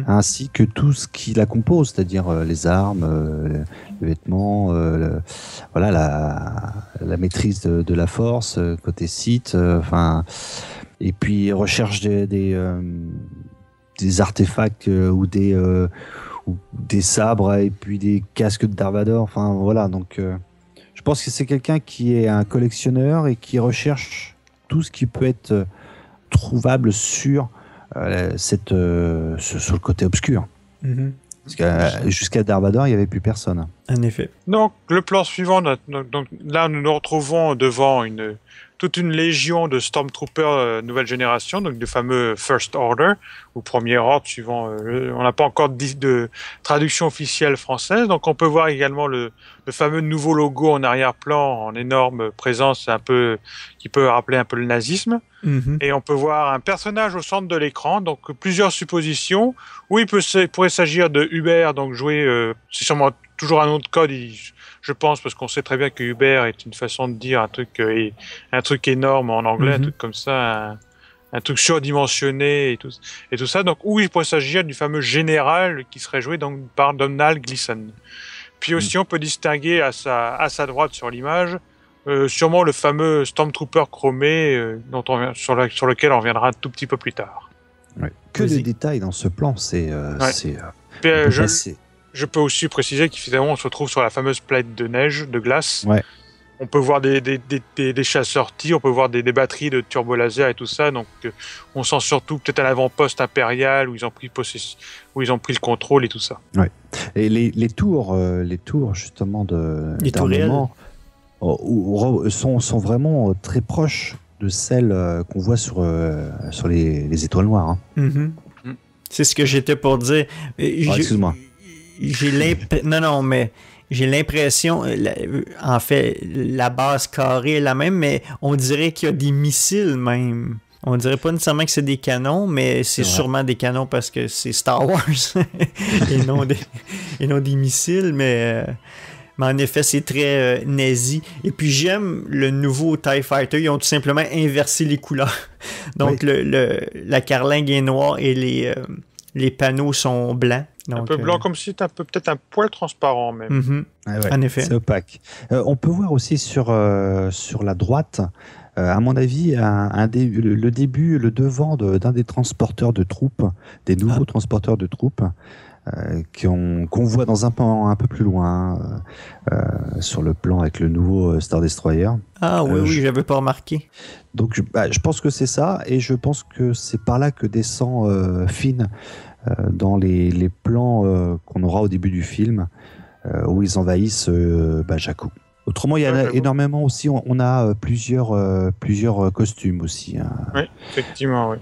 ainsi que tout ce qui la compose, c'est-à-dire les armes, les vêtements, la maîtrise de la force, côté Sith, et puis recherche des artefacts ou des sabres et puis des casques de Darth Vader, donc je pense que c'est quelqu'un qui est un collectionneur et qui recherche tout ce qui peut être trouvable sur le côté obscur. Parce que jusqu'à Darth Vader, il n'y avait plus personne. En effet. Donc, le plan suivant, donc là, nous nous retrouvons devant toute une légion de Stormtroopers nouvelle génération, donc des fameux First Order, ou Premier Ordre, suivant. On n'a pas encore de traduction officielle française, donc on peut voir également le fameux nouveau logo en arrière-plan, en énorme présence, qui peut rappeler un peu le nazisme. Et on peut voir un personnage au centre de l'écran, donc plusieurs suppositions. Où il pourrait s'agir de Hubert, donc joué, c'est sûrement toujours un nom de code, je pense, parce qu'on sait très bien que Hubert est une façon de dire un truc énorme en anglais, un truc comme ça, un truc surdimensionné et tout ça. Donc, où il pourrait s'agir du fameux général qui serait joué donc par Domhnall Gleeson. Puis aussi, on peut distinguer à sa droite sur l'image, sûrement le fameux Stormtrooper chromé sur lequel on reviendra un tout petit peu plus tard. Ouais. Que de détails dans ce plan, je peux aussi préciser qu'évidemment on se retrouve sur la fameuse planète de glace. Ouais. On peut voir des chasseurs tirs, on peut voir des batteries de turbo-laser et tout ça. Donc on sent surtout peut-être un avant-poste impérial où ils ont pris le contrôle et tout ça. Ouais. Et les tours justement d'armement sont vraiment très proches de celles qu'on voit sur les étoiles noires. C'est ce que j'étais pour dire. Excuse-moi. J'ai l'impression, en fait, la base carrée est la même, mais on dirait qu'il y a des missiles même. On dirait pas nécessairement que c'est des canons, mais c'est sûrement des canons parce que c'est Star Wars et non des missiles, mais en effet, c'est très nazi. Et puis j'aime le nouveau TIE Fighter, ils ont tout simplement inversé les couleurs. Donc la carlingue est noire et les panneaux sont blancs. Donc, un peu blanc, comme si c'était peut-être un poil transparent même. En effet. C'est opaque. On peut voir aussi sur la droite, à mon avis, le devant d'un des transporteurs de troupes, des nouveaux transporteurs de troupes, qu'on voit dans un plan un peu plus loin, sur le plan avec le nouveau Star Destroyer. Ah oui, j'avais pas remarqué. Donc je pense que c'est ça, et je pense que c'est par là que descend Finn dans les plans qu'on aura au début du film, où ils envahissent Jakku. Autrement, il y a énormément aussi, on a plusieurs costumes aussi. Oui, effectivement, oui.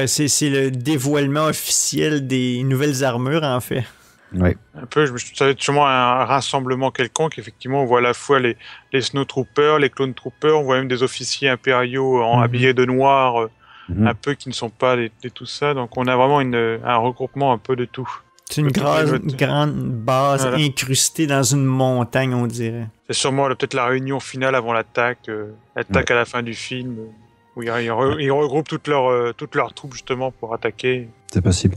C'est le dévoilement officiel des nouvelles armures, en fait. Ouais. Un peu, ça va être sûrement un rassemblement quelconque. Effectivement, on voit à la fois les Snowtroopers, les Clone Troopers, on voit même des officiers impériaux habillés de noir, un peu qui ne sont pas de tout ça. Donc on a vraiment un regroupement un peu de tout. C'est une grande base incrustée dans une montagne, on dirait. C'est sûrement peut-être la réunion finale avant l'attaque, à la fin du film, où ils regroupent toutes leurs troupes justement pour attaquer. C'est possible.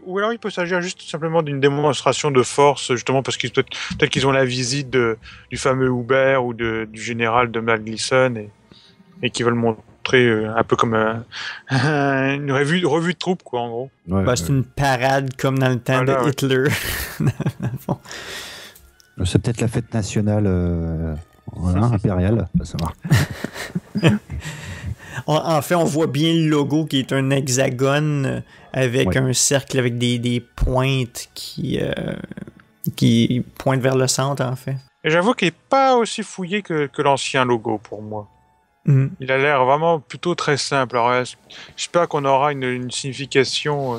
Ou alors il peut s'agir juste simplement d'une démonstration de force, justement parce qu'ils peut-être qu'ils ont la visite du fameux Hubert ou du général de Mal Gleason et qu'ils veulent montrer un peu comme une revue de troupes, quoi, en gros. C'est une parade comme dans le temps de Hitler. C'est peut-être la fête nationale impériale, à savoir. En fait, on voit bien le logo qui est un hexagone avec un cercle avec des pointes qui pointent vers le centre, en fait. Et j'avoue qu'il n'est pas aussi fouillé que l'ancien logo, pour moi. Il a l'air vraiment plutôt très simple. Alors, j'espère qu'on aura une signification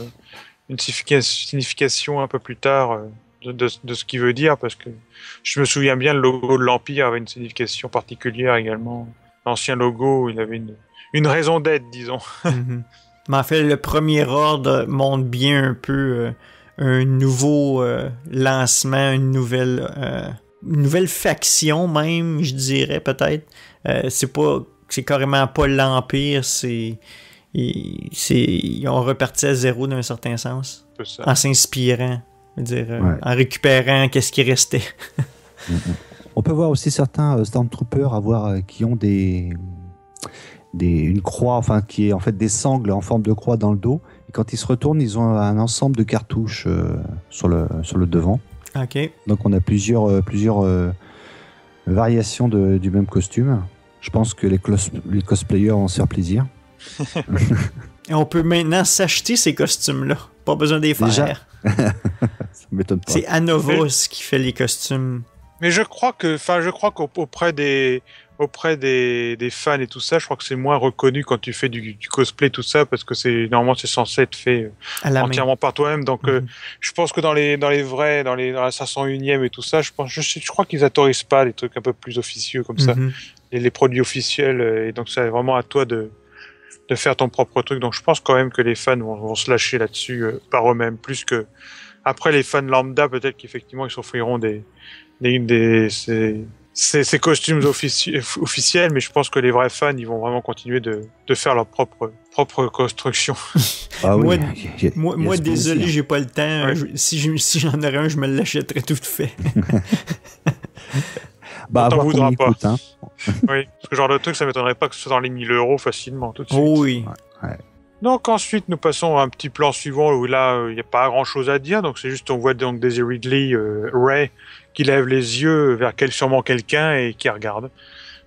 un peu plus tard de ce qu'il veut dire, parce que je me souviens bien, le logo de l'Empire avait une signification particulière également. L'ancien logo, il avait une raison d'être, disons. Mais en fait, le Premier Ordre montre bien un peu un nouveau lancement, une nouvelle faction même, je dirais peut-être. C'est carrément pas l'Empire, ils ont reparti à zéro d'un certain sens. En s'inspirant, en récupérant qu'est-ce qui restait. On peut voir aussi certains Stormtroopers qui ont une croix, enfin qui est en fait des sangles en forme de croix dans le dos. Et quand ils se retournent, ils ont un ensemble de cartouches sur le devant. Ok. Donc on a plusieurs variations du même costume. Je pense que les cosplayers vont se faire plaisir. Et on peut maintenant s'acheter ces costumes-là. Pas besoin d'y faire. Déjà? Ça m'étonne pas. C'est Anovos qui fait les costumes. Mais je crois qu'auprès des fans et tout ça, je crois que c'est moins reconnu quand tu fais du cosplay, tout ça, parce que normalement c'est censé être fait entièrement par toi-même. Donc je pense que dans la 501e et tout ça, je crois qu'ils autorisent pas les trucs un peu plus officieux comme ça, les produits officiels, et donc c'est vraiment à toi de faire ton propre truc. Donc je pense quand même que les fans vont se lâcher là-dessus par eux-mêmes, plus que après les fans lambda, peut-être qu'effectivement ils s'offriront ces costumes officiels, mais je pense que les vrais fans, ils vont vraiment continuer de faire leur propre construction. Moi, désolé, j'ai pas le temps. Ouais. Si j'en aurais un, je me l'achèterais tout fait. On t'en voudra pas. Hein. Oui, ce genre de truc, ça m'étonnerait pas que ce soit dans les 1000 € facilement, tout de suite. Oh oui. Ouais. Donc ensuite, nous passons à un petit plan suivant où là, il n'y a pas grand-chose à dire. Donc c'est juste, on voit donc Daisy Ridley, Rey, qui lève les yeux vers sûrement quelqu'un et qui regarde.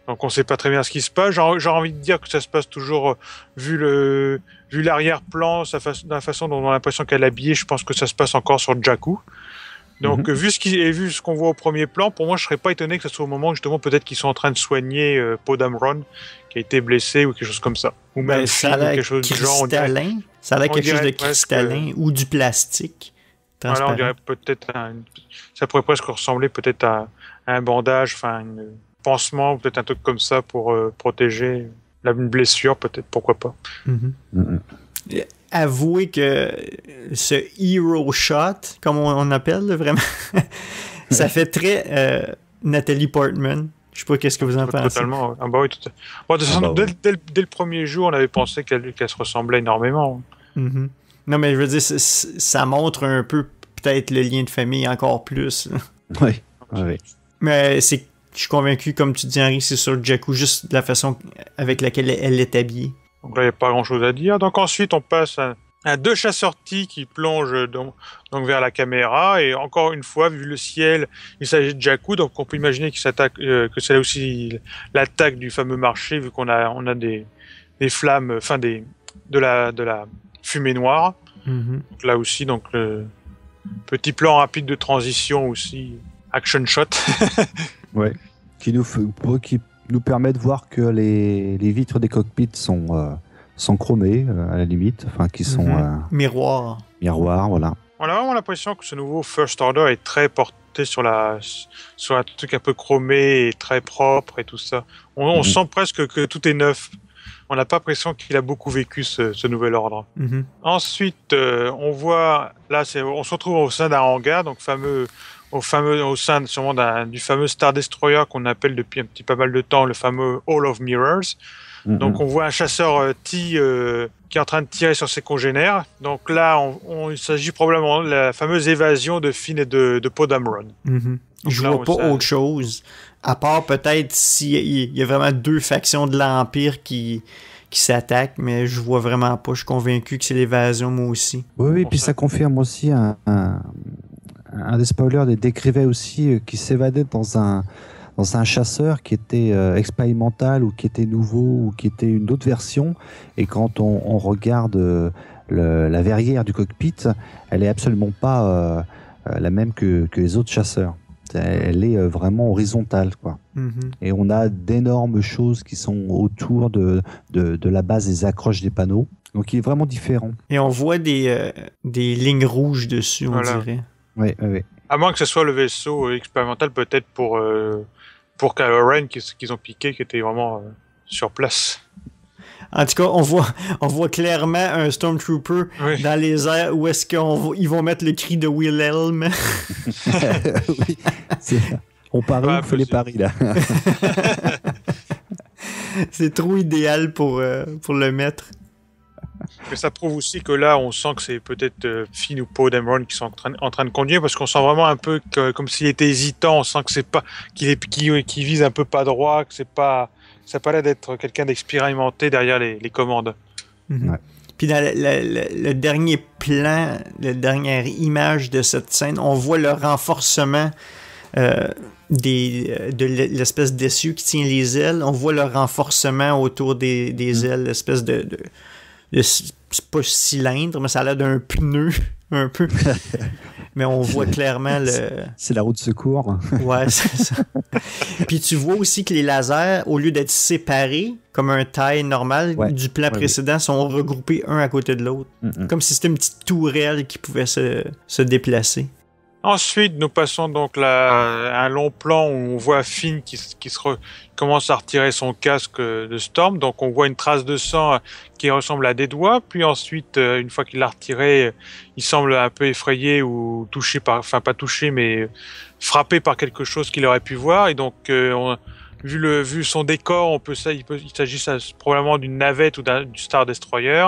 Donc on sait pas très bien ce qui se passe. J'ai envie de dire que ça se passe toujours, vu l'arrière-plan, la façon dont on a l'impression qu'elle est habillée, je pense que ça se passe encore sur Jakku. Donc vu ce qu'on voit au premier plan, pour moi je serais pas étonné que ce soit au moment justement peut-être qu'ils sont en train de soigner Poe Dameron qui a été blessé ou quelque chose comme ça. Ou même quelque chose du genre. Ça a l'air quelque chose de cristallin ou du plastique. Voilà, on dirait peut-être ça pourrait presque ressembler peut-être à un bandage, enfin un pansement, peut-être un truc comme ça pour protéger une blessure, peut-être, pourquoi pas. Avouez que ce hero shot, comme on appelle vraiment, ça fait très Nathalie Portman. Je sais pas qu'est-ce que vous en pensez. Totalement. Ah bah oui, tout à... dès le premier jour, on avait pensé qu'elle se ressemblait énormément. Non, mais je veux dire, ça montre un peu peut-être le lien de famille encore plus. Oui. Mais je suis convaincu, comme tu dis, Henri, c'est sur Jakku, juste la façon avec laquelle elle est habillée. Donc là, il n'y a pas grand-chose à dire. Donc ensuite, on passe à deux chasseurs-tis qui plongent donc vers la caméra. Et encore une fois, vu le ciel, il s'agit de Jakku. Donc on peut imaginer que c'est là aussi l'attaque du fameux marché, vu qu'on a des flammes, enfin de la fumée noire. Donc là aussi, donc le petit plan rapide de transition aussi, action shot. Ouais. Qui nous permet de voir que les vitres des cockpits sont chromées à la limite, enfin qui sont miroirs, voilà. On a vraiment l'impression que ce nouveau First Order est très porté sur un truc un peu chromé et très propre et tout ça. On sent presque que tout est neuf. On n'a pas l'impression qu'il a beaucoup vécu ce nouvel ordre. Ensuite, on voit, là, on se retrouve au sein d'un hangar, donc au sein sûrement du fameux Star Destroyer qu'on appelle depuis un petit pas mal de temps le fameux Hall of Mirrors. Donc on voit un chasseur T qui est en train de tirer sur ses congénères. Donc là, il s'agit probablement de la fameuse évasion de Finn et de Poe Dameron. Je vois pas autre chose, à part peut-être s'il y a vraiment deux factions de l'Empire qui s'attaquent, mais je vois vraiment pas. Je suis convaincu que c'est l'évasion, moi aussi. Oui, puis ça confirme aussi un des spoilers décrivait aussi qui s'évadait dans un chasseur qui était expérimental ou qui était nouveau ou qui était une autre version. Et quand on regarde la verrière du cockpit, elle est absolument pas la même que les autres chasseurs. Elle est vraiment horizontale, quoi. Et on a d'énormes choses qui sont autour de la base des accroches des panneaux. Donc il est vraiment différent. Et on voit des lignes rouges dessus, on dirait. Oui. À moins que ce soit le vaisseau expérimental, peut-être pour Kylo Ren qu'ils ont piqué, qui était vraiment sur place. En tout cas, on voit clairement un Stormtrooper dans les airs où est-ce qu'ils vont mettre le cri de Wilhelm. Oui, on parie, on fait les paris là. C'est trop idéal pour le mettre. Mais ça prouve aussi que là, on sent que c'est peut-être Finn ou Poe Dameron qui sont en train de conduire, parce qu'on sent vraiment un peu comme s'il était hésitant. On sent que c'est pas qu'il vise un peu pas droit, que ça n'a pas l'air d'être quelqu'un d'expérimenté derrière les commandes. Puis dans le dernier plan, la dernière image de cette scène, on voit le renforcement de l'espèce d'essieu qui tient les ailes. On voit le renforcement autour des ailes, l'espèce de c'est pas cylindre, mais ça a l'air d'un pneu un peu. Mais on voit clairement c'est la roue de secours. Ouais, c'est ça. Puis tu vois aussi que les lasers, au lieu d'être séparés, comme un taille normal du plan précédent, sont regroupés un à côté de l'autre. Comme si c'était une petite tourelle qui pouvait se déplacer. Ensuite, nous passons donc à un long plan où on voit Finn qui commence à retirer son casque de Storm. Donc on voit une trace de sang qui ressemble à des doigts. Puis ensuite, une fois qu'il l'a retiré, il semble un peu effrayé ou touché pas touché, mais frappé par quelque chose qu'il aurait pu voir. Et donc, vu son décor, il s'agit probablement d'une navette ou du Star Destroyer.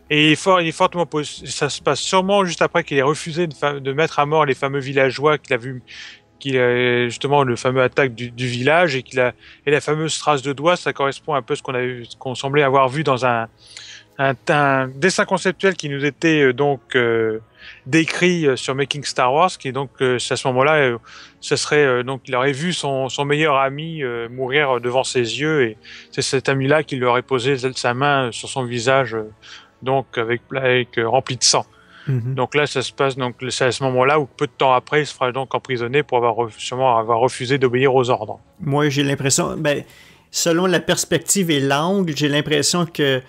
Et il est fortement ça se passe sûrement juste après qu'il ait refusé de mettre à mort les fameux villageois justement le fameux attaque du village et la fameuse trace de doigt, ça correspond un peu à ce qu'on semblait avoir vu dans un dessin conceptuel qui nous était décrit sur Making Star Wars, qui est donc à ce moment-là, ce serait donc il aurait vu son meilleur ami mourir devant ses yeux, et c'est cet ami-là qui lui aurait posé sa main sur son visage. Donc avec rempli de sang. Donc là, ça se passe. Donc c'est à ce moment-là où peu de temps après, il se fera donc emprisonné pour avoir refusé d'obéir aux ordres. Moi, j'ai l'impression, selon la perspective et l'angle, j'ai l'impression que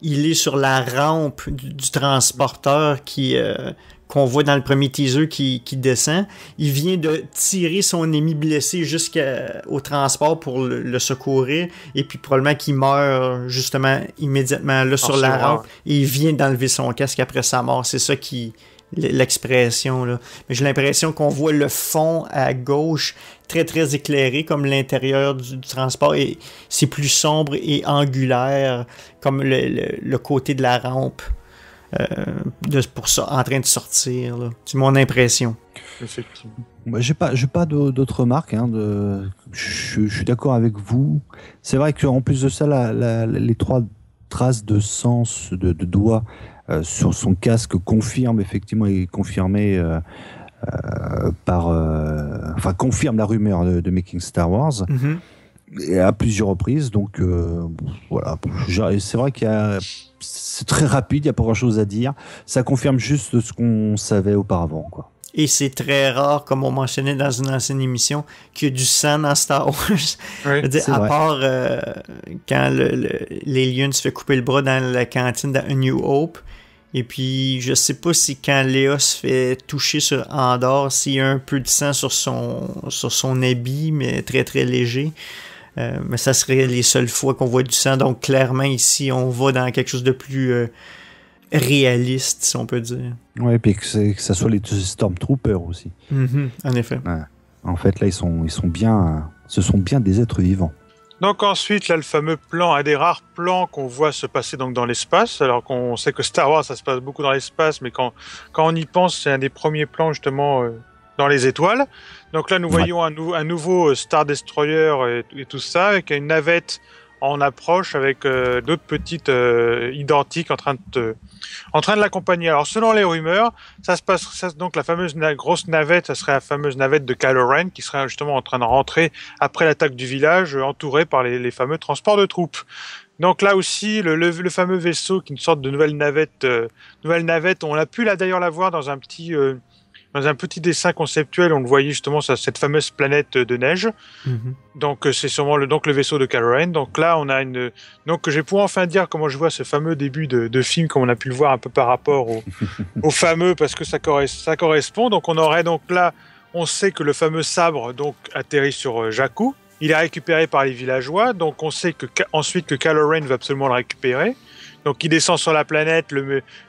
il est sur la rampe du transporteur qu'on voit dans le premier teaser qui descend. Il vient de tirer son ennemi blessé jusqu'au transport pour le secourir, et puis probablement qu'il meurt justement immédiatement là sur la rampe, et il vient d'enlever son casque après sa mort. C'est ça l'expression là. Mais j'ai l'impression qu'on voit le fond à gauche très très éclairé comme l'intérieur du transport, et c'est plus sombre et angulaire comme le côté de la rampe. Pour ça, en train de sortir, là. C'est mon impression. Effectivement. J'ai pas d'autres remarques. Je suis d'accord avec vous. C'est vrai qu'en plus de ça, les 3 traces de sang de doigts sur son casque confirment effectivement, et confirmé confirme la rumeur de Making Star Wars. Et à plusieurs reprises. Donc voilà. C'est vrai c'est très rapide, il n'y a pas grand chose à dire. Ça confirme juste ce qu'on savait auparavant, quoi. Et c'est très rare, comme on mentionnait dans une ancienne émission, qu'il y a du sang dans Star Wars. À part quand l'alien se fait couper le bras dans la cantine dans A New Hope, Et puis, je sais pas si quand Léa se fait toucher sur Andor, s'il y a un peu de sang sur son habit, mais très très léger. Mais ça serait les seules fois qu'on voit du sang. Donc, clairement, ici, on va dans quelque chose de plus réaliste, si on peut dire. Ouais, puis que ça soit les Stormtroopers aussi. En effet. Ouais. En fait, là, ils se sont bien des êtres vivants. Donc ensuite, là, le fameux plan, un des rares plans qu'on voit se passer donc dans l'espace, alors qu'on sait que Star Wars, ça se passe beaucoup dans l'espace, mais quand on y pense, c'est un des premiers plans, justement, dans les étoiles. Donc là, nous voyons un nouveau Star Destroyer et tout ça, avec une navette en approche, avec d'autres petites identiques en train de l'accompagner. Alors, selon les rumeurs, donc la fameuse grosse navette, ça serait la fameuse navette de Kylo Ren, qui serait justement en train de rentrer après l'attaque du village, entourée par les fameux transports de troupes. Donc là aussi, le fameux vaisseau, qui est une sorte de nouvelle navette, on a pu d'ailleurs la voir dans un petit dessin conceptuel, on le voyait justement sur cette fameuse planète de neige. Donc c'est sûrement le vaisseau de Kylo Ren. Donc là, on a donc je vais pouvoir enfin dire comment je vois ce fameux début de film, comme on a pu le voir un peu par rapport au fameux, parce que ça correspond. Donc on aurait donc là, on sait que le fameux sabre donc atterrit sur Jakku. Il est récupéré par les villageois. Donc on sait ensuite que Kylo Ren va absolument le récupérer. Donc il descend sur la planète,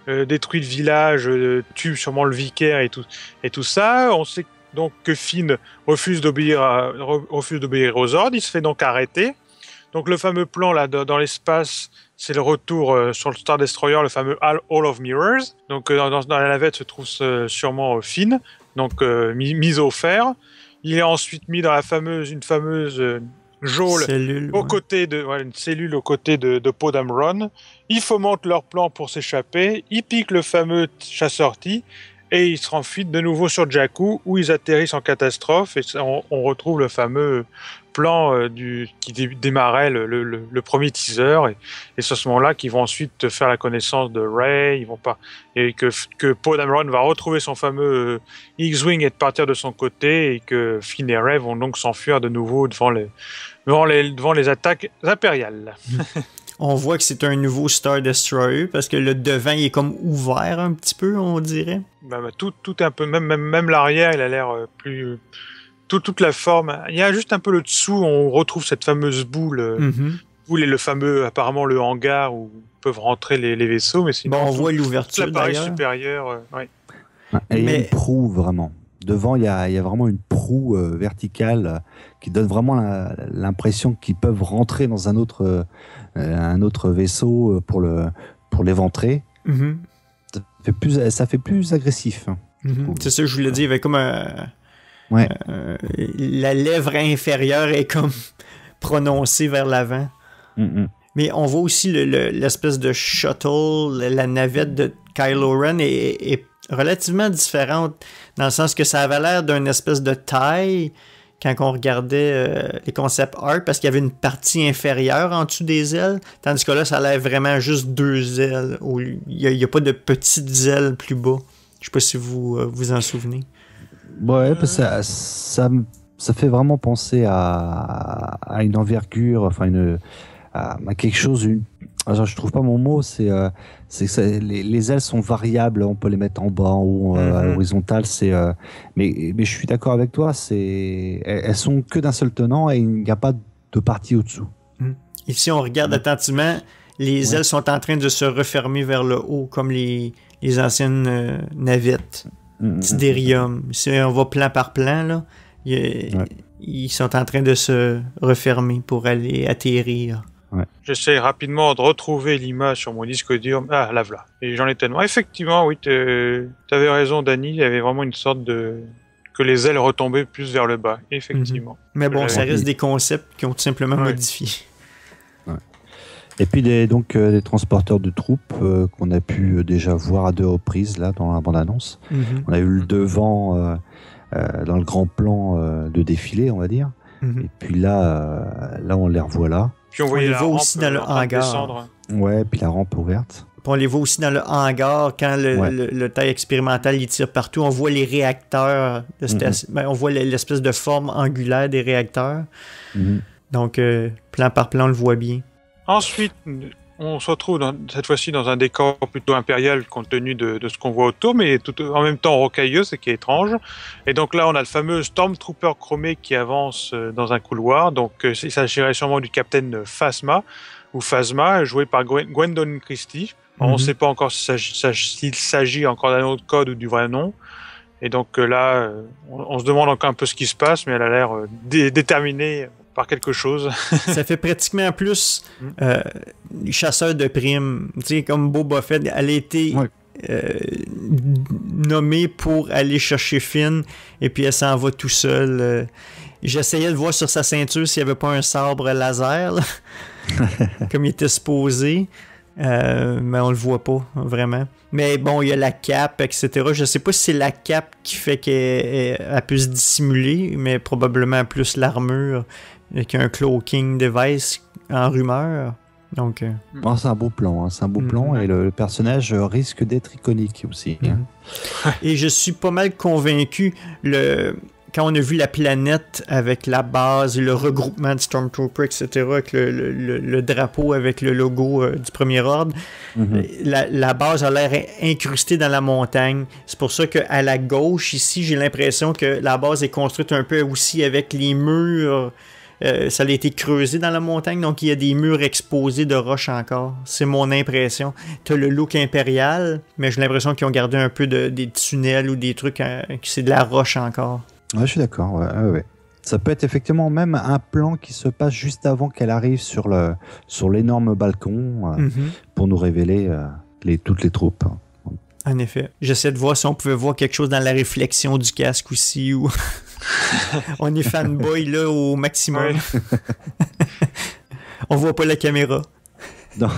détruit le village, tue sûrement le vicaire et tout ça. On sait donc que Finn refuse d'obéir aux ordres. Il se fait donc arrêter. Donc le fameux plan là dans l'espace, c'est le retour sur le Star Destroyer, le fameux Hall of Mirrors. Donc dans la navette se trouve sûrement Finn, donc mis au fer. Il est ensuite mis dans une fameuse geôle une cellule aux côtés de Poe Dameron. Ils fomentent leur plan pour s'échapper. Ils piquent le fameux chasseur-T et ils se renfuient de nouveau sur Jakku, où ils atterrissent en catastrophe. Et on retrouve le fameux plan qui démarrait le premier teaser. Et c'est à ce moment-là qu'ils vont ensuite faire la connaissance de Rey. Et que Poe Dameron va retrouver son fameux X-Wing et partir de son côté. Et que Finn et Rey vont donc s'enfuir de nouveau devant les attaques impériales. On voit que c'est un nouveau Star Destroyer parce que le devant il est comme ouvert un petit peu, on dirait. Tout un peu, même l'arrière, il a l'air plus... Toute la forme. Il y a juste un peu le dessous, on retrouve cette fameuse boule. Boule et le fameux, apparemment, le hangar où peuvent rentrer les vaisseaux. Mais sinon, on voit l'ouverture l'appareil supérieur. Ouais. Et il y a une proue, vraiment. Devant, il y a vraiment une proue verticale qui donne vraiment l'impression qu'ils peuvent rentrer dans un autre vaisseau pour l'éventrer. Ça fait plus agressif. C'est ça que je voulais dire. Il y avait comme la lèvre inférieure est comme prononcée vers l'avant. Mais on voit aussi l'espèce de shuttle, la navette de Kylo Ren est relativement différente, dans le sens que ça avait l'air d'une espèce de taille quand on regardait les concept art, parce qu'il y avait une partie inférieure en dessous des ailes, tandis que là, ça a l'air vraiment juste 2 ailes. Il n'y a pas de petites ailes plus bas. Je sais pas si vous vous en souvenez. Ouais, ça fait vraiment penser à une envergure, à quelque chose. Alors, je trouve pas mon mot, c'est que les ailes sont variables, on peut les mettre en bas, en haut, à l'horizontale. Mais je suis d'accord avec toi, elles sont que d'un seul tenant et il n'y a pas de partie au-dessous. Ici, on regarde attentivement, les ailes sont en train de se refermer vers le haut, comme les anciennes navettes. Siderium. Si on va plan par plan, là, ils sont en train de se refermer pour aller atterrir. J'essaie rapidement de retrouver l'image sur mon disque dur. Ah, là voilà. Et j'en ai tellement. Effectivement, oui, t'avais raison, Danny. Il y avait vraiment une sorte que les ailes retombaient plus vers le bas. Effectivement. Mais bon, ça reste des concepts qui ont tout simplement modifié. Et puis des transporteurs de troupes qu'on a pu déjà voir à 2 reprises là dans la bande-annonce. On a eu le devant dans le grand plan de défilé, on va dire. Et puis là on les revoit là. Puis on voyait les voit aussi dans le hangar. Ouais, puis la rampe ouverte. Puis on les voit aussi dans le hangar quand le taille expérimental il tire partout. On voit les réacteurs. On voit l'espèce de forme angulaire des réacteurs. Donc plan par plan, on le voit bien. Ensuite, on se retrouve cette fois-ci dans un décor plutôt impérial compte tenu de ce qu'on voit autour, mais tout en même temps rocailleux, ce qui est étrange. Et donc là, on a le fameux Stormtrooper chromé qui avance dans un couloir. Donc il s'agirait sûrement du capitaine Phasma, joué par Gwendolyn Christie. On ne sait pas encore s'il s'agit encore d'un autre code ou du vrai nom. Et donc là, on se demande encore un peu ce qui se passe, mais elle a l'air déterminée par quelque chose. Ça fait pratiquement plus chasseur de primes. Tu sais, comme Boba Fett, elle a été nommée pour aller chercher Finn, et puis elle s'en va tout seul. J'essayais de voir sur sa ceinture s'il n'y avait pas un sabre laser, là, comme il était supposé. Mais on le voit pas, vraiment. Mais bon, il y a la cape, etc. Je sais pas si c'est la cape qui fait qu'elle peut se dissimuler, mais probablement plus l'armure, avec un cloaking device en rumeur. Donc, c'est un beau plan, et le personnage risque d'être iconique aussi. Et je suis pas mal convaincu, quand on a vu la planète avec la base, le regroupement de Stormtrooper, etc., avec le drapeau avec le logo du Premier Ordre, la base a l'air incrustée dans la montagne. C'est pour ça qu'à la gauche, ici, j'ai l'impression que la base est construite un peu aussi avec les murs. Ça a été creusé dans la montagne, donc il y a des murs exposés de roches encore. C'est mon impression. Tu as le look impérial, mais j'ai l'impression qu'ils ont gardé un peu des tunnels ou des trucs, que c'est de la roche encore. Ouais, je suis d'accord. Ouais. Ça peut être effectivement même un plan qui se passe juste avant qu'elle arrive sur l'énorme balcon pour nous révéler toutes les troupes. En effet. J'essaie de voir si on pouvait voir quelque chose dans la réflexion du casque aussi, ou on est fanboy là au maximum. On voit pas la caméra. Non.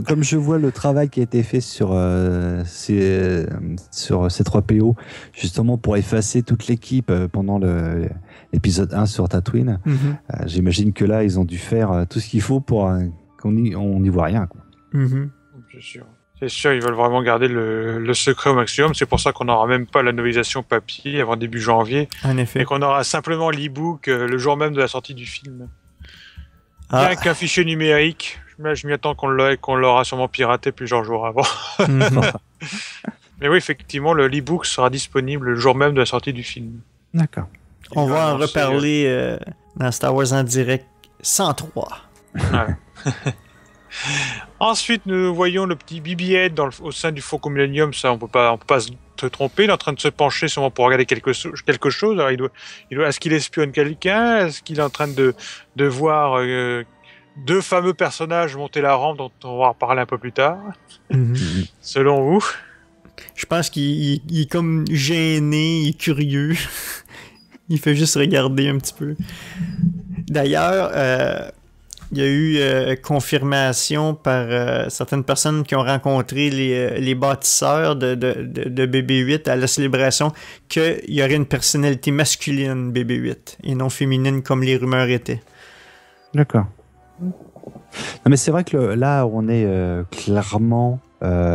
Comme je vois le travail qui a été fait sur C3PO, justement pour effacer toute l'équipe pendant l'épisode 1 sur Tatooine, j'imagine que là, ils ont dû faire tout ce qu'il faut pour qu'on n'y voit rien. Quoi. C'est sûr, ils veulent vraiment garder le secret au maximum. C'est pour ça qu'on n'aura même pas la novélisation papier avant début janvier. En effet. Et qu'on aura simplement l'e-book le jour même de la sortie du film. Bien qu'un fichier numérique, je m'y attends qu'on l'aura sûrement piraté plusieurs jours avant. Mais oui, effectivement, l'e-book sera disponible le jour même de la sortie du film. D'accord. On va en reparler dans Star Wars en direct 103. Ouais. Ensuite, nous voyons le petit BB-8 au sein du Faucon Millennium. Ça, on peut pas se tromper. Il est en train de se pencher sûrement pour regarder quelque chose. Alors, est-ce qu'il espionne quelqu'un? Est-ce qu'il est en train de voir deux fameux personnages monter la rampe dont on va en parler un peu plus tard? Selon vous? Je pense qu'il est comme gêné, il est curieux. Il fait juste regarder un petit peu. D'ailleurs, il y a eu confirmation par certaines personnes qui ont rencontré les bâtisseurs de BB-8 à la célébration qu'il y aurait une personnalité masculine BB-8 et non féminine comme les rumeurs étaient. D'accord. Non, mais c'est vrai que là, on est clairement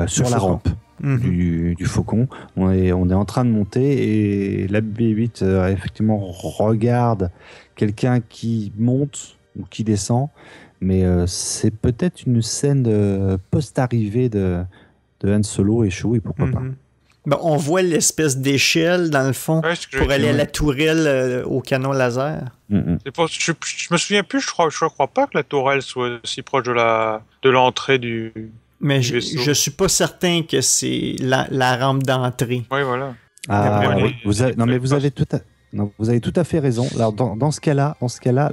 sur la rampe du Faucon. On est en train de monter et la BB-8 effectivement regarde quelqu'un qui monte ou qui descend, mais c'est peut-être une scène post-arrivée de Han Solo et Chewie, pourquoi pas. Ben, on voit l'espèce d'échelle dans le fond pour aller à la tourelle au canon laser. Je me souviens plus, je crois pas que la tourelle soit si proche de l'entrée du vaisseau. Je suis pas certain que c'est la rampe d'entrée. Oui, voilà. Oui. Vous avez tout à fait raison. Alors dans ce cas-là,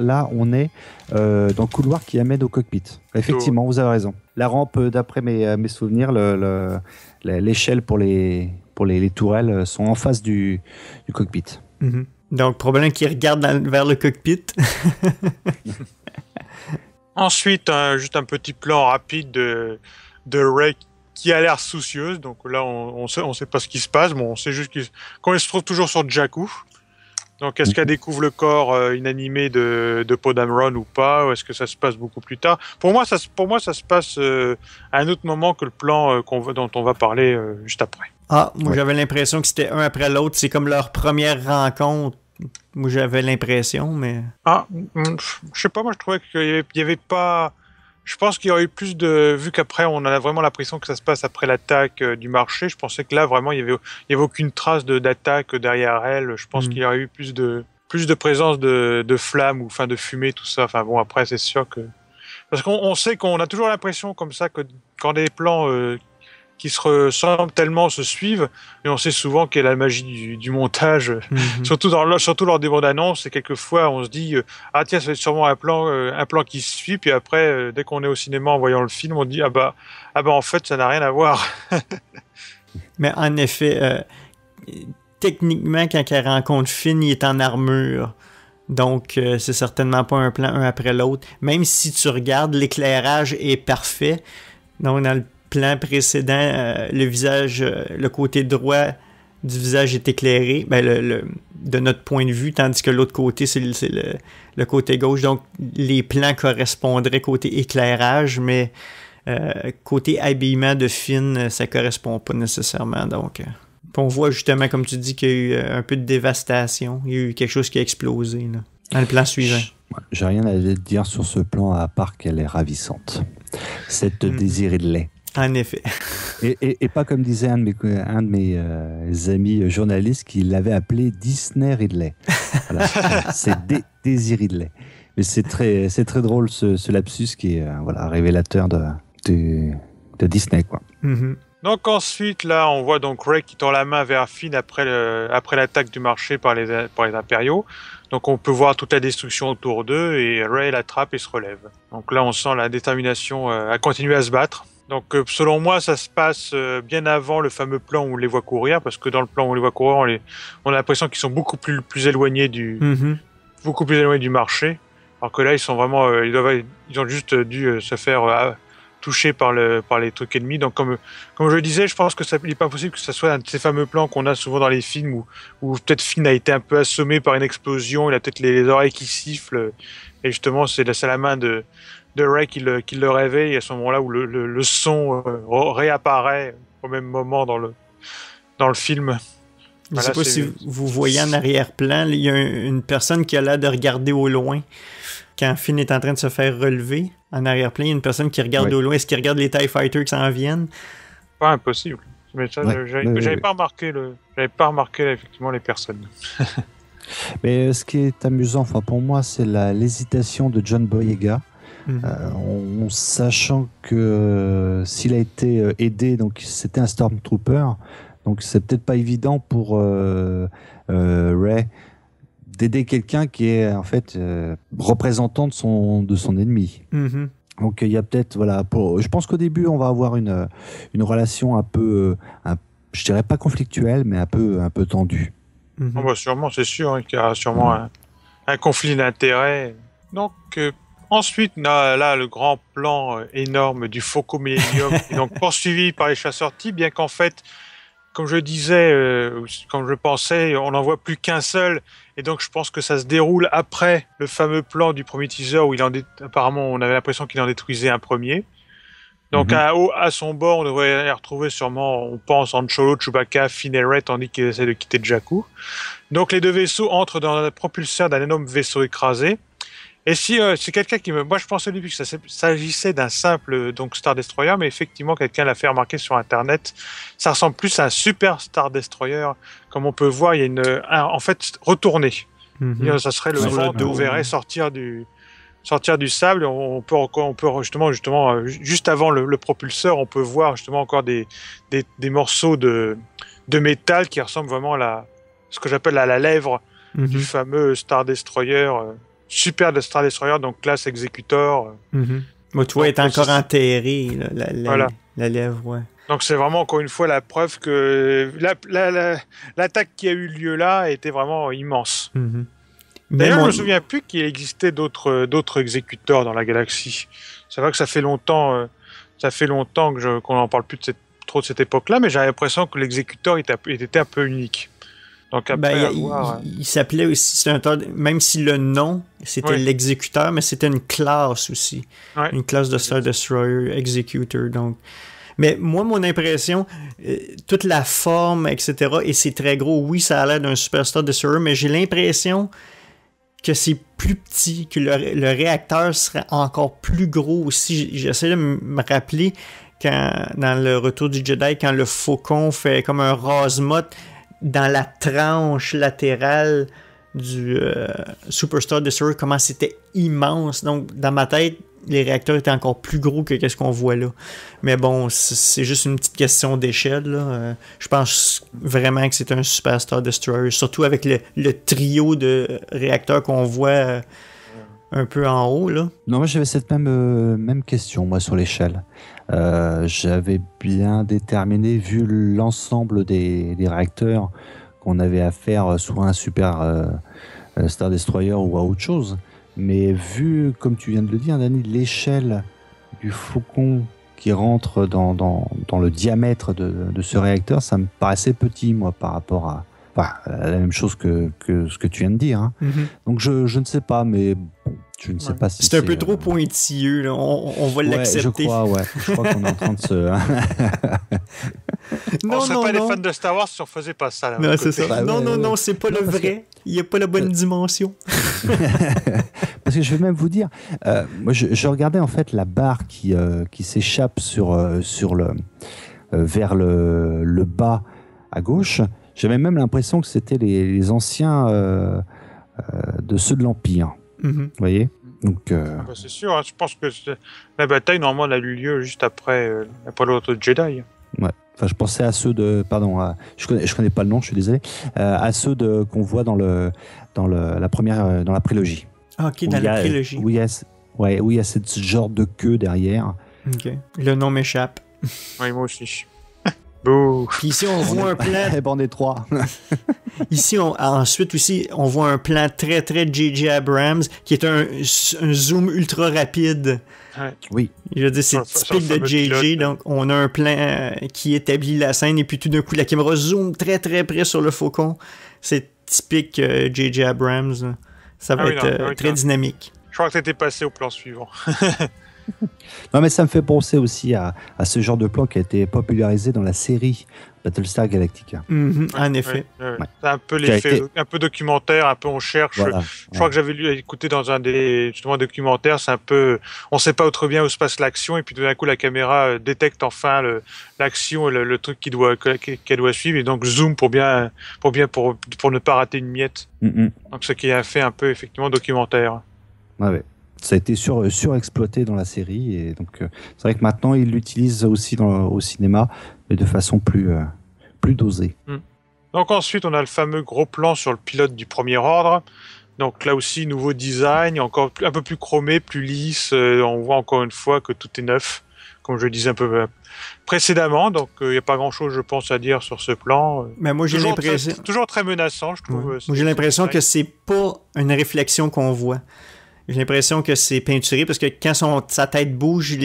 là, on est dans le couloir qui amène au cockpit. Effectivement, vous avez raison. La rampe, d'après mes souvenirs, l'échelle pour les tourelles sont en face du cockpit. Donc, probablement qu'ils regardent vers le cockpit. Ensuite, juste un petit plan rapide de Rey qui a l'air soucieuse. Donc là, on sait pas ce qui se passe. Bon, on sait juste qu'on se trouve toujours sur Jakku. Donc, est-ce qu'elle découvre le corps inanimé de Poe Dameron ou pas, ou est-ce que ça se passe beaucoup plus tard? Pour moi, ça se passe à un autre moment que le plan dont on va parler juste après. Moi j'avais l'impression que c'était un après l'autre. C'est comme leur première rencontre. Moi j'avais l'impression, mais... Je sais pas, moi je trouvais qu'il y avait pas Je pense qu'il y aurait eu plus de... Vu qu'après, on a vraiment l'impression que ça se passe après l'attaque du marché, je pensais que là, vraiment, il y avait aucune trace d'attaque derrière elle. Je pense qu'il y aurait eu plus de présence de flammes ou de fumée, tout ça. Enfin bon, après, c'est sûr que... Parce qu'on sait qu'on a toujours l'impression comme ça que quand des plans qui se ressemblent tellement se suivent, et on sait souvent qu'il y a la magie du montage, surtout lors des bandes annonces, et quelquefois on se dit ah tiens, ça va être sûrement un plan qui se suit, puis après dès qu'on est au cinéma en voyant le film, on dit ah bah en fait ça n'a rien à voir. Mais en effet, techniquement quand elle rencontre Finn, il est en armure. Donc, c'est certainement pas un plan un après l'autre. Même si tu regardes, l'éclairage est parfait. Donc, dans le plan précédent, le visage, le côté droit du visage est éclairé, de notre point de vue, tandis que l'autre côté, c'est le côté gauche. Donc, les plans correspondraient côté éclairage, mais côté habillement de Finn, ça correspond pas nécessairement. Donc... on voit justement, comme tu dis, qu'il y a eu un peu de dévastation. Il y a eu quelque chose qui a explosé là, dans le plan suivant. J'ai rien à dire sur ce plan à part qu'elle est ravissante. Cette Daisy Ridley. En effet. Et pas comme disait un de mes amis journalistes qui l'avait appelé Disney Ridley. Voilà. C'est Daisy Ridley. Mais c'est très drôle ce lapsus qui est révélateur de Disney, quoi. Mm-hmm. Donc ensuite, là, on voit donc Rey qui tend la main vers Finn après l'attaque du marché par les impériaux. Donc on peut voir toute la destruction autour d'eux et Rey l'attrape et se relève. Donc là, on sent la détermination à continuer à se battre. Donc selon moi, ça se passe bien avant le fameux plan où on les voit courir, parce que dans le plan où on les voit courir, on a l'impression qu'ils sont beaucoup plus éloignés beaucoup plus éloignés du marché. Alors que là, ils sont vraiment, ils ont juste dû se faire touché par les trucs ennemis. Donc comme je le disais, je pense que il n'est pas possible que ce soit un de ces fameux plans qu'on a souvent dans les films où peut-être Finn a été un peu assommé par une explosion, il a peut-être les oreilles qui sifflent, et justement c'est la main de Rey qui le réveille à ce moment-là où le son réapparaît au même moment dans le film. Je ne sais pas si vous voyez en arrière-plan, il y a une personne qui a l'air de regarder au loin quand Finn est en train de se faire relever. En arrière-plan, il y a une personne qui regarde au loin. Est-ce qu'il regarde les TIE Fighters qui s'en viennent? Pas impossible. Mais ça, j'avais pas remarqué effectivement les personnes. Mais ce qui est amusant, pour moi, c'est l'hésitation de John Boyega. En sachant que s'il a été aidé, donc c'était un Stormtrooper, donc c'est peut-être pas évident pour Rey d'aider quelqu'un qui est en fait représentant de son ennemi. Mm-hmm. Donc il y a peut-être je pense qu'au début on va avoir une relation un peu je dirais pas conflictuelle, mais un peu tendue. Mm-hmm. Sûrement, c'est sûr qu'il y a sûrement un conflit d'intérêts. Donc ensuite là le grand plan énorme du Faucon Millennium est donc poursuivi par les chasseurs T, bien qu'en fait, comme je disais, comme je pensais, on n'en voit plus qu'un seul, et donc je pense que ça se déroule après le fameux plan du premier teaser où apparemment on avait l'impression qu'il en détruisait un premier. Donc à son bord, on devrait y retrouver sûrement, on pense, Han Solo, Chewbacca, Finn et Rey, tandis qu'ils essaient de quitter Jakku. Donc les deux vaisseaux entrent dans le propulseur d'un énorme vaisseau écrasé. Et si c'est quelqu'un moi je pensais au début que ça s'agissait d'un simple Star Destroyer, mais effectivement quelqu'un l'a fait remarquer sur internet, ça ressemble plus à un super Star Destroyer, comme on peut voir, il y a en fait retourné. Ça serait le vent qu'on verrait sortir du sable, et on peut justement juste avant le propulseur, on peut voir justement encore des morceaux de métal qui ressemblent vraiment à ce que j'appelle la lèvre du fameux Star Destroyer. Super de Star Destroyer, donc classe Executor. Moi, tu vois, est encore enterré, la lèvre, ouais. Donc c'est vraiment encore une fois la preuve que l'attaque qui a eu lieu là était vraiment immense. D'ailleurs, je ne me souviens plus qu'il existait d'autres Executors dans la galaxie. C'est vrai que ça fait longtemps qu'on n'en parle plus trop de cette époque-là, mais j'ai l'impression que l'Executor était un peu unique. Donc après, il s'appelait aussi, même si le nom c'était l'exécuteur, mais c'était une classe aussi, une classe de Star Destroyer Executor. Donc, mais moi, mon impression, toute la forme, etc., et c'est très gros. Oui, ça a l'air d'un Super Star Destroyer, mais j'ai l'impression que c'est plus petit, que le réacteur serait encore plus gros aussi. J'essaie de me rappeler dans le Retour du Jedi, quand le faucon fait comme un rase-motte dans la tranche latérale du Superstar Destroyer, comment c'était immense. Donc, dans ma tête, les réacteurs étaient encore plus gros que ce qu'on voit là. Mais bon, c'est juste une petite question d'échelle, là. Je pense vraiment que c'est un Superstar Destroyer, surtout avec le trio de réacteurs qu'on voit un peu en haut, là. Non, moi j'avais cette même question, moi, sur l'échelle. J'avais bien déterminé, vu l'ensemble des réacteurs qu'on avait à faire soit un super Star Destroyer ou à autre chose. Mais vu, comme tu viens de le dire, Danny, l'échelle du faucon qui rentre dans le diamètre de ce réacteur, ça me paraissait petit, moi, par rapport à la même chose que ce que tu viens de dire. Hein. Mm-hmm. Donc je ne sais pas, mais bon, je ne sais pas si c'est un peu trop pointilleux, là. On va l'accepter. Je crois qu'on est en train de se... On serait pas des fans de Star Wars si on faisait pas ça. Là, non, c'est ça. Non, c'est pas le vrai. Il n'y a pas la bonne dimension. Parce que je vais même vous dire, moi je regardais en fait la barre qui s'échappe vers le bas à gauche. J'avais même l'impression que c'était les anciens de ceux de l'Empire. Mm-hmm. Vous voyez? Donc, c'est sûr, hein, je pense que la bataille normalement elle a eu lieu juste après l'autre Jedi. Ouais. Enfin, je pensais à ceux de... Pardon, je connais pas le nom, je suis désolé. À ceux qu'on voit dans la prélogie. Ah, ok, dans la prélogie. Où il y a ce genre de queue derrière. Ok. Le nom m'échappe. Oui, moi aussi. Bouh. Puis ici, on voit un plan... Bande étroit. Ici, ensuite aussi, on voit un plan très, très J.J. Abrams, qui est un zoom ultra rapide. Ouais. Oui. Je veux dire, c'est typique de J.J. Donc, on a un plan qui établit la scène, et puis tout d'un coup, la caméra zoome très, très près sur le faucon. C'est typique J.J. Abrams. Ça va être très dynamique. Je crois que t'étais passé au plan suivant. Non, mais ça me fait penser aussi à ce genre de plan qui a été popularisé dans la série Battlestar Galactica. Mm-hmm, en effet. Ouais. C'est un peu l'effet, un peu documentaire, un peu on cherche. Voilà, je crois que j'avais écouté dans un des documentaires, c'est un peu, on sait pas trop bien où se passe l'action, et puis tout d'un coup la caméra détecte enfin l'action, le truc qu'elle doit suivre, et donc zoom pour ne pas rater une miette. Mm-hmm. Donc ce qui a fait un peu effectivement documentaire. Ouais. Ça a été surexploité dans la série, et donc c'est vrai que maintenant ils l'utilisent aussi au cinéma, mais de façon plus dosée. Donc ensuite on a le fameux gros plan sur le pilote du Premier Ordre. Donc là aussi nouveau design, encore un peu plus chromé, plus lisse. On voit encore une fois que tout est neuf, comme je le disais un peu précédemment. Donc il n'y a pas grand-chose, je pense, à dire sur ce plan. Mais moi j'ai l'impression toujours très menaçant, je trouve. Ouais. Moi j'ai l'impression que c'est pas une réflexion qu'on voit. J'ai l'impression que c'est peinturé parce que quand sa tête bouge,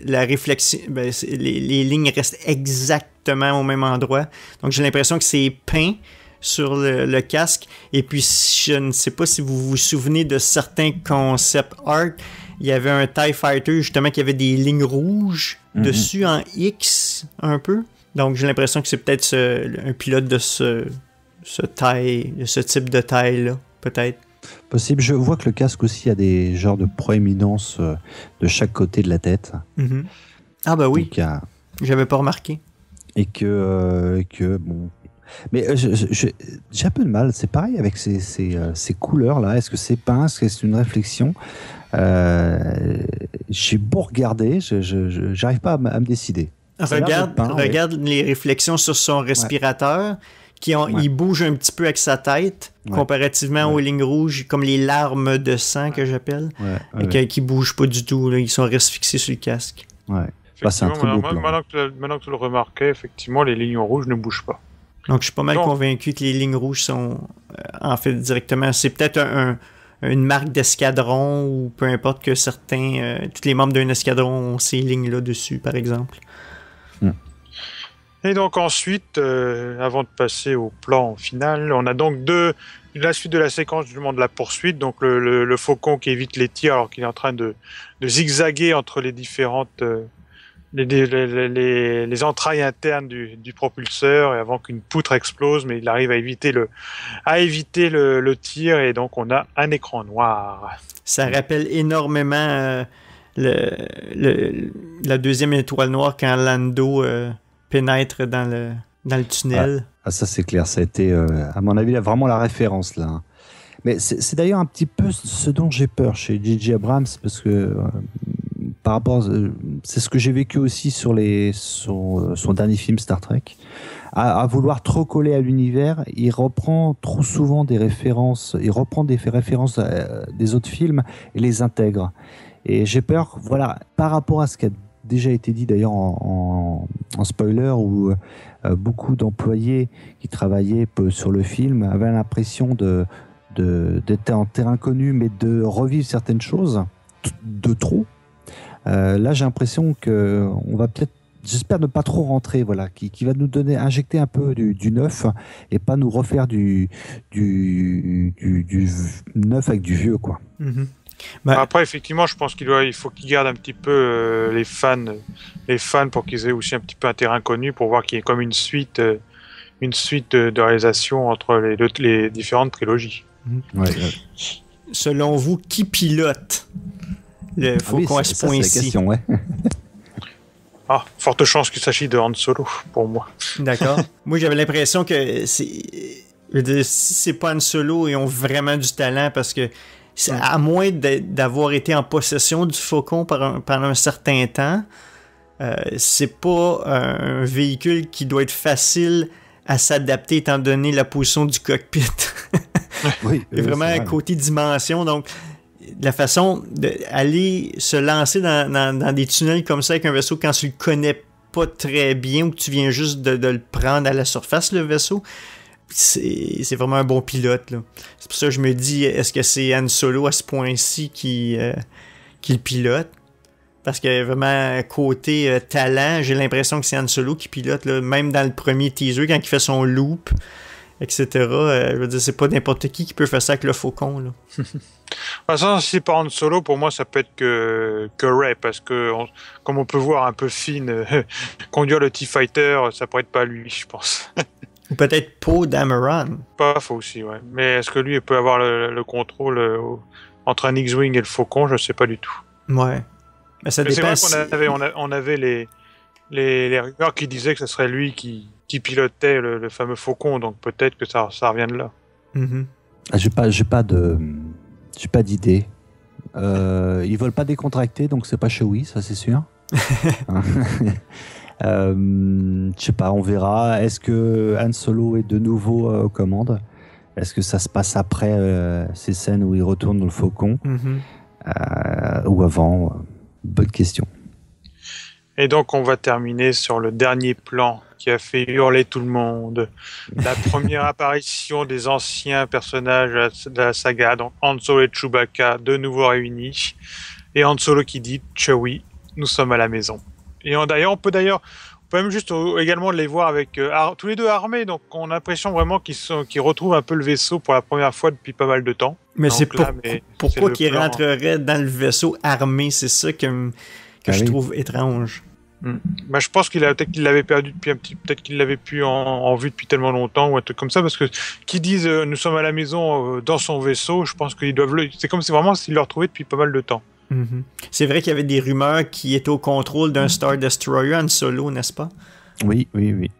la réflexion, les lignes restent exactement au même endroit. Donc j'ai l'impression que c'est peint sur le casque. Et puis je ne sais pas si vous vous souvenez de certains concept art. Il y avait un TIE Fighter justement qui avait des lignes rouges dessus en X un peu. Donc j'ai l'impression que c'est peut-être un pilote de ce type de taille-là, peut-être. Possible. Je vois que le casque aussi a des genres de proéminence de chaque côté de la tête. Mm-hmm. Ah bah oui. Donc, j'avais pas remarqué. Et que bon. Mais j'ai un peu de mal. C'est pareil avec ces couleurs-là. Est-ce que c'est peint? Est-ce que c'est une réflexion? J'ai beau regarder, j'arrive pas à me décider. Regarde les réflexions sur son respirateur. Il bouge un petit peu avec sa tête, comparativement aux lignes rouges, comme les larmes de sang que j'appelle, qui ne bougent pas du tout. Là, ils sont restés fixés sur le casque. Ouais. C'est un très beau plan. Maintenant que tu le remarquais, effectivement, les lignes rouges ne bougent pas. Donc, je suis pas mal convaincu que les lignes rouges sont en fait directement... C'est peut-être une marque d'escadron ou peu importe que tous les membres d'un escadron ont ces lignes-là dessus, par exemple. Et donc ensuite, avant de passer au plan final, on a donc la suite de la séquence du moment de la poursuite, donc le faucon qui évite les tirs alors qu'il est en train de zigzaguer entre les différentes les entrailles internes du propulseur et avant qu'une poutre explose, mais il arrive à éviter le tir et donc on a un écran noir. Ça rappelle énormément la deuxième étoile noire quand Lando pénètre dans le tunnel. Ah, ça c'est clair, ça a été à mon avis vraiment la référence là. Mais c'est d'ailleurs un petit peu ce dont j'ai peur chez J.J. Abrams parce que par rapport, c'est ce que j'ai vécu aussi sur son dernier film Star Trek. À vouloir trop coller à l'univers, il reprend trop souvent des références, des autres films et les intègre. Et j'ai peur, voilà, par rapport à ce qui a déjà été dit d'ailleurs en spoiler, où beaucoup d'employés qui travaillaient sur le film avaient l'impression d'être en terrain connu, mais de revivre certaines choses de trop. Là, j'ai l'impression qu'on va peut-être, j'espère ne pas trop rentrer, voilà, qui va nous injecter un peu du neuf et pas nous refaire du neuf avec du vieux, quoi. Mm-hmm. Après, effectivement, je pense il faut qu'il garde un petit peu les fans pour qu'ils aient aussi un petit peu un terrain connu pour voir qu'il y ait comme une suite de réalisation entre les différentes trilogies. Mm-hmm. Ouais. Selon vous, qui pilote le Faucon à ce point-ci? Ouais. Forte chance qu'il s'agisse de Han Solo, pour moi. D'accord. Moi, j'avais l'impression que si c'est pas Han Solo, ils ont vraiment du talent parce que à moins d'avoir été en possession du Faucon pendant un certain temps, c'est pas un véhicule qui doit être facile à s'adapter étant donné la position du cockpit. Oui, il y a vraiment un côté dimension, donc la façon d'aller se lancer dans des tunnels comme ça avec un vaisseau quand tu le connais pas très bien ou que tu viens juste de le prendre à la surface, le vaisseau, c'est vraiment un bon pilote, là. C'est pour ça que je me dis, est-ce que c'est Han Solo à ce point-ci qui le pilote? Parce que vraiment, côté talent, j'ai l'impression que c'est Han Solo qui pilote, là, même dans le premier teaser, quand il fait son loop, etc. Je veux dire, c'est pas n'importe qui peut faire ça avec le Faucon, là. De toute façon, si c'est pas Han Solo, pour moi, ça peut être que Rey, parce que, comme on peut voir un peu Finn conduire le T-Fighter, ça pourrait être pas lui, je pense. Ou peut-être Poe Dameron. Pas faux aussi, ouais. Mais est-ce que lui, il peut avoir le contrôle entre un X-Wing et le Faucon? Je sais pas du tout. Ouais. Mais ça dépend. C'est vrai qu'on avait les rumeurs qui disaient que ce serait lui qui pilotait le fameux Faucon, donc peut-être que ça revient de là. Mm-hmm. J'ai pas d'idée. Ils veulent pas décontracter, donc c'est pas Chewie, ça c'est sûr. Je sais pas, on verra. Est-ce que Han Solo est de nouveau aux commandes? Est-ce que ça se passe après ces scènes où il retourne dans le Faucon, ou avant? Bonne question. Et donc on va terminer sur le dernier plan qui a fait hurler tout le monde. La première apparition des anciens personnages de la saga, donc Han Solo et Chewbacca, de nouveau réunis. Et Han Solo qui dit « Chewie, nous sommes à la maison ». Et on peut même juste également les voir avec tous les deux armés, donc on a l'impression vraiment qu'ils retrouvent un peu le vaisseau pour la première fois depuis pas mal de temps. Mais donc pourquoi qu'ils rentreraient dans le vaisseau armé? C'est ça que je trouve étrange. Bah, je pense peut-être qu'il l'avait perdu depuis peut-être qu'il l'avait plus en vue depuis tellement longtemps ou un truc comme ça, parce que qui disent nous sommes à la maison dans son vaisseau, je pense qu'ils doivent c'est comme si vraiment s'ils le retrouvaient depuis pas mal de temps. Mm-hmm. C'est vrai qu'il y avait des rumeurs qui étaient au contrôle d'un Star Destroyer en Solo, n'est-ce pas? Oui.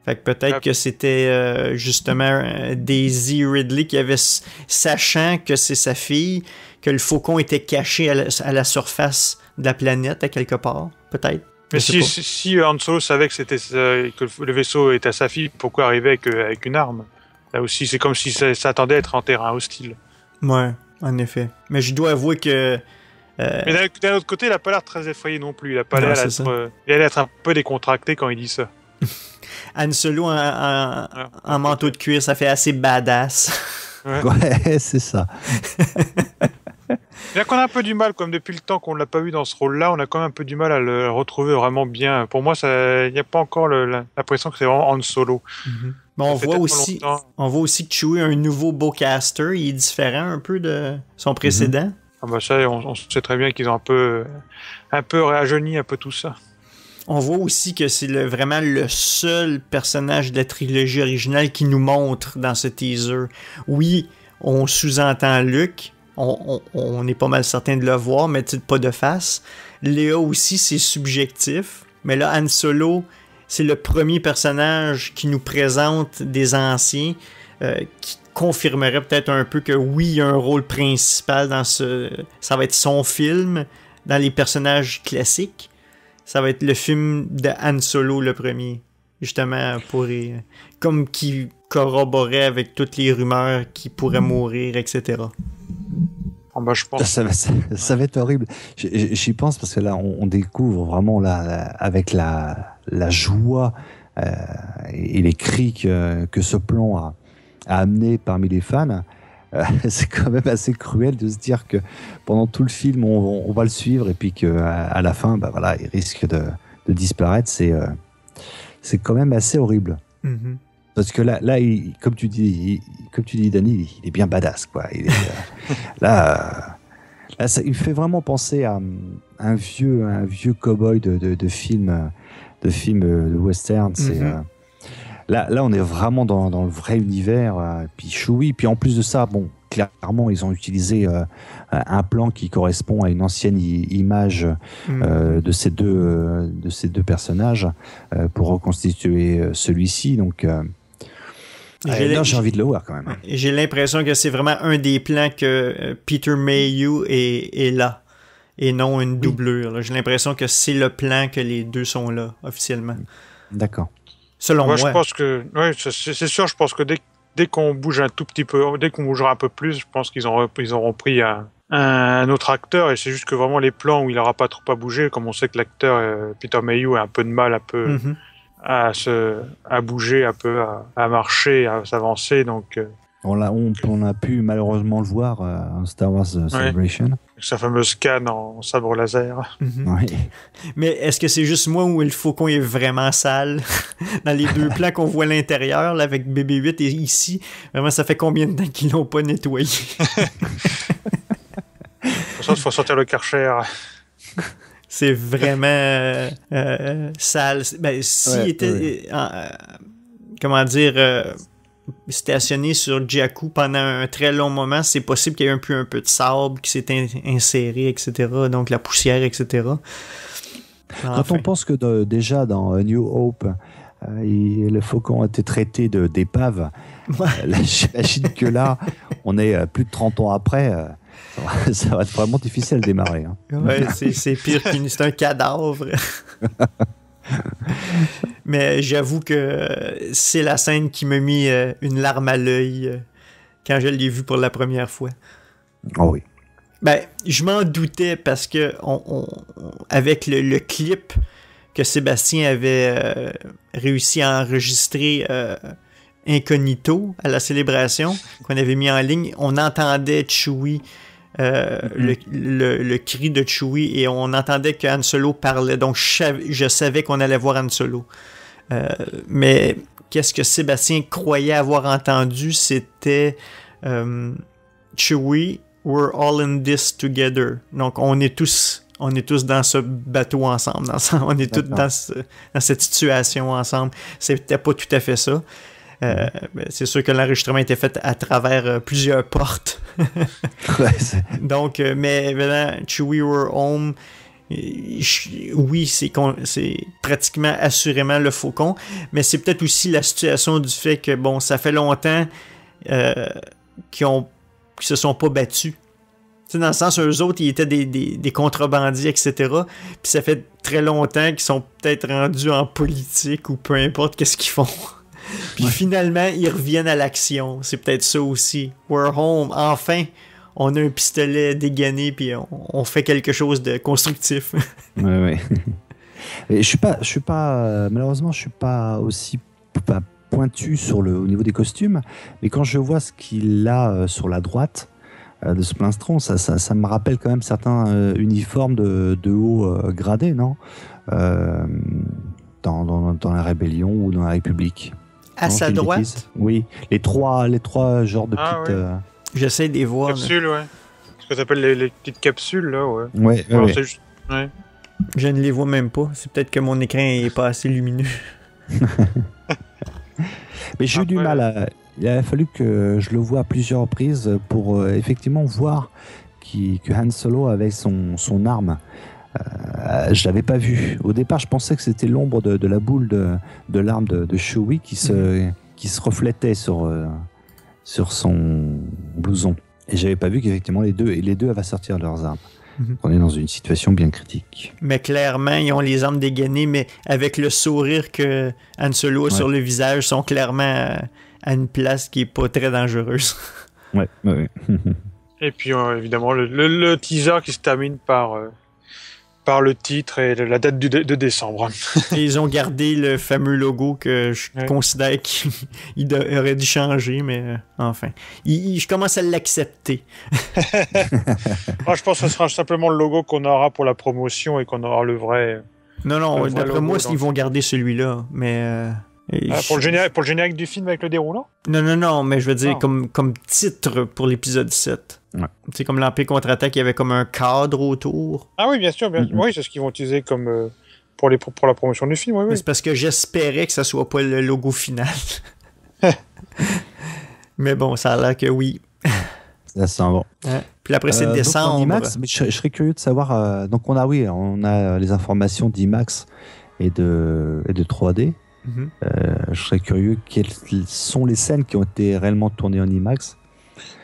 Fait que peut-être que c'était justement Daisy Ridley qui avait, sachant que c'est sa fille, que le Faucon était caché à la surface de la planète à quelque part, peut-être. Mais si Han Solo savait que le vaisseau était à sa fille, pourquoi arriver avec une arme? Là aussi, c'est comme si ça s'attendait à être en terrain hostile. Ouais, en effet. Mais je dois avouer que... Mais d'un autre côté, il n'a pas l'air très effrayé non plus. Il a pas l'air d'être un peu décontracté quand il dit ça. Han Solo en manteau de cuir, ça fait assez badass. Ouais, c'est ça. Bien qu'on a un peu du mal, comme depuis le temps qu'on ne l'a pas vu dans ce rôle-là, on a quand même un peu du mal à le retrouver vraiment bien. Pour moi, il n'y a pas encore l'impression que c'est vraiment Han Solo. Mm-hmm. Bon, on voit aussi que Chewie a un nouveau bowcaster. Il est différent un peu de son précédent. Ah bah ça, on sait très bien qu'ils ont un peu rajeuni un peu tout ça. on voit aussi que c'est vraiment le seul personnage de la trilogie originale qui nous montre dans ce teaser. Oui, on sous-entend Luke, on est pas mal certain de le voir, mais pas de face. Léa aussi, c'est subjectif, mais là, Han Solo, c'est le premier personnage qui nous présente des anciens, qui confirmerait peut-être un peu que oui, il y a un rôle principal dans ça va être son film, dans les personnages classiques. Ça va être le film de Han Solo, le premier. Justement, comme qui corroborait avec toutes les rumeurs qu'il pourrait mourir, etc. Oh ben, je pense. Ça va être horrible. J'y pense parce que là, on découvre vraiment là, avec la joie et les cris que ce plan a amené parmi les fans. C'est quand même assez cruel de se dire que pendant tout le film on va le suivre et puis qu'à la fin voilà, il risque de disparaître. C'est quand même assez horrible. Mm-hmm. Parce que là comme tu dis Danny, il est bien badass quoi. Là ça, il fait vraiment penser à un vieux cow-boy de film de western. C'est Là, on est vraiment dans le vrai univers. Puis Chewie, puis en plus de ça, bon, clairement, ils ont utilisé un plan qui correspond à une ancienne image de ces deux personnages pour reconstituer celui-ci. Donc, j'ai envie de le voir quand même. J'ai l'impression que c'est vraiment un des plans que Peter Mayhew est là, et non une doublure. Là. J'ai l'impression que c'est le plan que les deux sont là, officiellement. D'accord. Selon moi. Je pense que, c'est sûr, je pense que dès qu'on bouge un tout petit peu, dès qu'on bougera un peu plus, je pense qu'ils auront pris un autre acteur, et c'est juste que vraiment les plans où il n'aura pas trop à bouger, comme on sait que l'acteur Peter Mayhew a un peu de mal à bouger, un peu à marcher, à s'avancer, donc... On a pu malheureusement le voir en Star Wars Celebration. Sa fameuse canne en sabre laser. Mm-hmm. Oui. Mais est-ce que c'est juste moi où le faucon est vraiment sale? Dans les deux plans qu'on voit à l'intérieur, là, avec BB-8 et ici, vraiment, ça fait combien de temps qu'ils l'ont pas nettoyé? Pour ça, il faut sortir le Karcher. C'est vraiment sale. Ben, s'il était... comment dire... stationné sur Jakku pendant un très long moment, c'est possible qu'il y ait un peu de sable qui s'est inséré, etc. Donc la poussière, etc. Quand on pense que déjà dans New Hope, le faucon a été traité d'épave, j'imagine que là, on est plus de 30 ans après, ça va être vraiment difficile de démarrer. Hein. Ouais, c'est pire c'est un cadavre. Mais j'avoue que c'est la scène qui m'a mis une larme à l'œil quand je l'ai vu pour la première fois. Oh oui. Ben, je m'en doutais parce que avec le clip que Sébastien avait réussi à enregistrer incognito à la célébration qu'on avait mis en ligne, on entendait Chewie. Le cri de Chewie, et on entendait que Han Solo parlait, donc je savais qu'on allait voir Han Solo, mais qu'est-ce que Sébastien croyait avoir entendu, c'était Chewie, we're all in this together, donc on est tous dans ce bateau ensemble, on est tous dans cette situation ensemble. C'était pas tout à fait ça. C'est sûr que l'enregistrement était fait à travers plusieurs portes. Donc, mais vraiment, Chewie We're Home, oui, c'est pratiquement assurément le faucon, mais c'est peut-être aussi la situation du fait que, bon, ça fait longtemps qu'ils se sont pas battus. T'sais, dans le sens, eux autres, ils étaient des contrebandiers, etc. Puis ça fait très longtemps qu'ils sont peut-être rendus en politique ou peu importe qu'est-ce qu'ils font. Puis finalement, ils reviennent à l'action. C'est peut-être ça aussi. We're home. Enfin, on a un pistolet dégainé puis on fait quelque chose de constructif. Ouais. Et malheureusement, je suis pas aussi pointu au niveau des costumes. Mais quand je vois ce qu'il a sur la droite de ce plastron, ça me rappelle quand même certains uniformes de haut gradé, non dans la Rébellion ou dans la République. À sa droite? Oui, les trois genres de petites... Ouais. J'essaie de les voir. Capsules, ouais. Ce que tu appelles les petites capsules, là, ouais. Ouais. C'est juste... Ouais. Je ne les vois même pas. C'est peut-être que mon écran est pas assez lumineux. Mais j'ai eu du mal à... Il a fallu que je le voie à plusieurs reprises pour effectivement voir que Han Solo avait son arme. Je l'avais pas vu. Au départ, je pensais que c'était l'ombre de la boule de l'arme de Chewie qui se reflétait sur son blouson. Et j'avais pas vu qu'effectivement les deux avaient sortir leurs armes. On est dans une situation bien critique. Mais clairement, ils ont les armes dégainées, mais avec le sourire que Han Solo a sur le visage, sont clairement à une place qui est pas très dangereuse. Ouais. Et puis évidemment le teaser qui se termine par le titre et la date de décembre. Et ils ont gardé le fameux logo que je considère qu'il aurait dû changer, mais enfin. Je commence à l'accepter. Moi, je pense que ce sera simplement le logo qu'on aura pour la promotion et qu'on aura le vrai. Non, d'après moi, ils vont garder celui-là, mais... pour le générique du film avec le déroulant? Non, mais je veux dire comme titre pour l'épisode 7. Ouais. C'est comme l'Empire contre-attaque, il y avait comme un cadre autour. Ah oui, bien sûr. Oui, c'est ce qu'ils vont utiliser comme pour la promotion du film. Oui. C'est parce que j'espérais que ça soit pas le logo final. Mais bon, ça a l'air que oui. Ça sent bon. Ouais. Puis après, c'est décembre. IMAX, mais je serais curieux de savoir... donc on a les informations d'IMAX et de 3D. Je serais curieux quelles sont les scènes qui ont été réellement tournées en IMAX.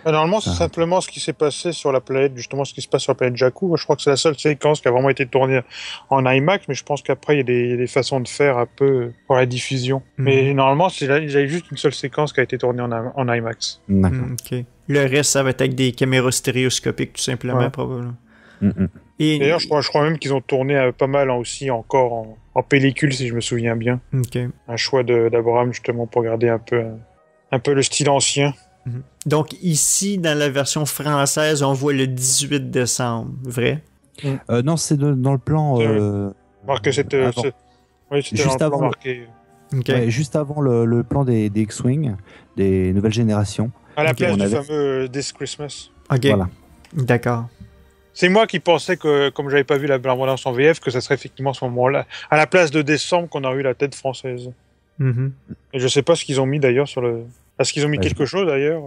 Normalement, c'est simplement ce qui s'est passé sur la planète, justement ce qui se passe sur la planète Jakku. Je crois que c'est la seule séquence qui a vraiment été tournée en IMAX, mais je pense qu'après, il y a des façons de faire un peu pour la diffusion. Mais normalement, il y a juste une seule séquence qui a été tournée en IMAX. D'accord. OK. Le reste, ça va être avec des caméras stéréoscopiques, tout simplement, probablement. Et d'ailleurs, je crois même qu'ils ont tourné pas mal aussi encore en pellicule, si je me souviens bien. Okay. Un choix d'Abraham, justement, pour garder un peu le style ancien. Donc ici, dans la version française, on voit le 18 décembre, vrai? Non, c'est dans le plan... Marqué, c'était juste dans le plan avant, marqué. Okay. Ouais, juste avant le plan des X-Wing, des nouvelles générations. À la place du fameux This Christmas. Ok, voilà. D'accord. C'est moi qui pensais que, comme j'avais pas vu la bande-annonce en VF, que ça serait effectivement à ce moment-là, à la place de décembre, qu'on aurait eu la tête française. Et je sais pas ce qu'ils ont mis d'ailleurs sur le... Est-ce qu'ils ont mis quelque chose d'ailleurs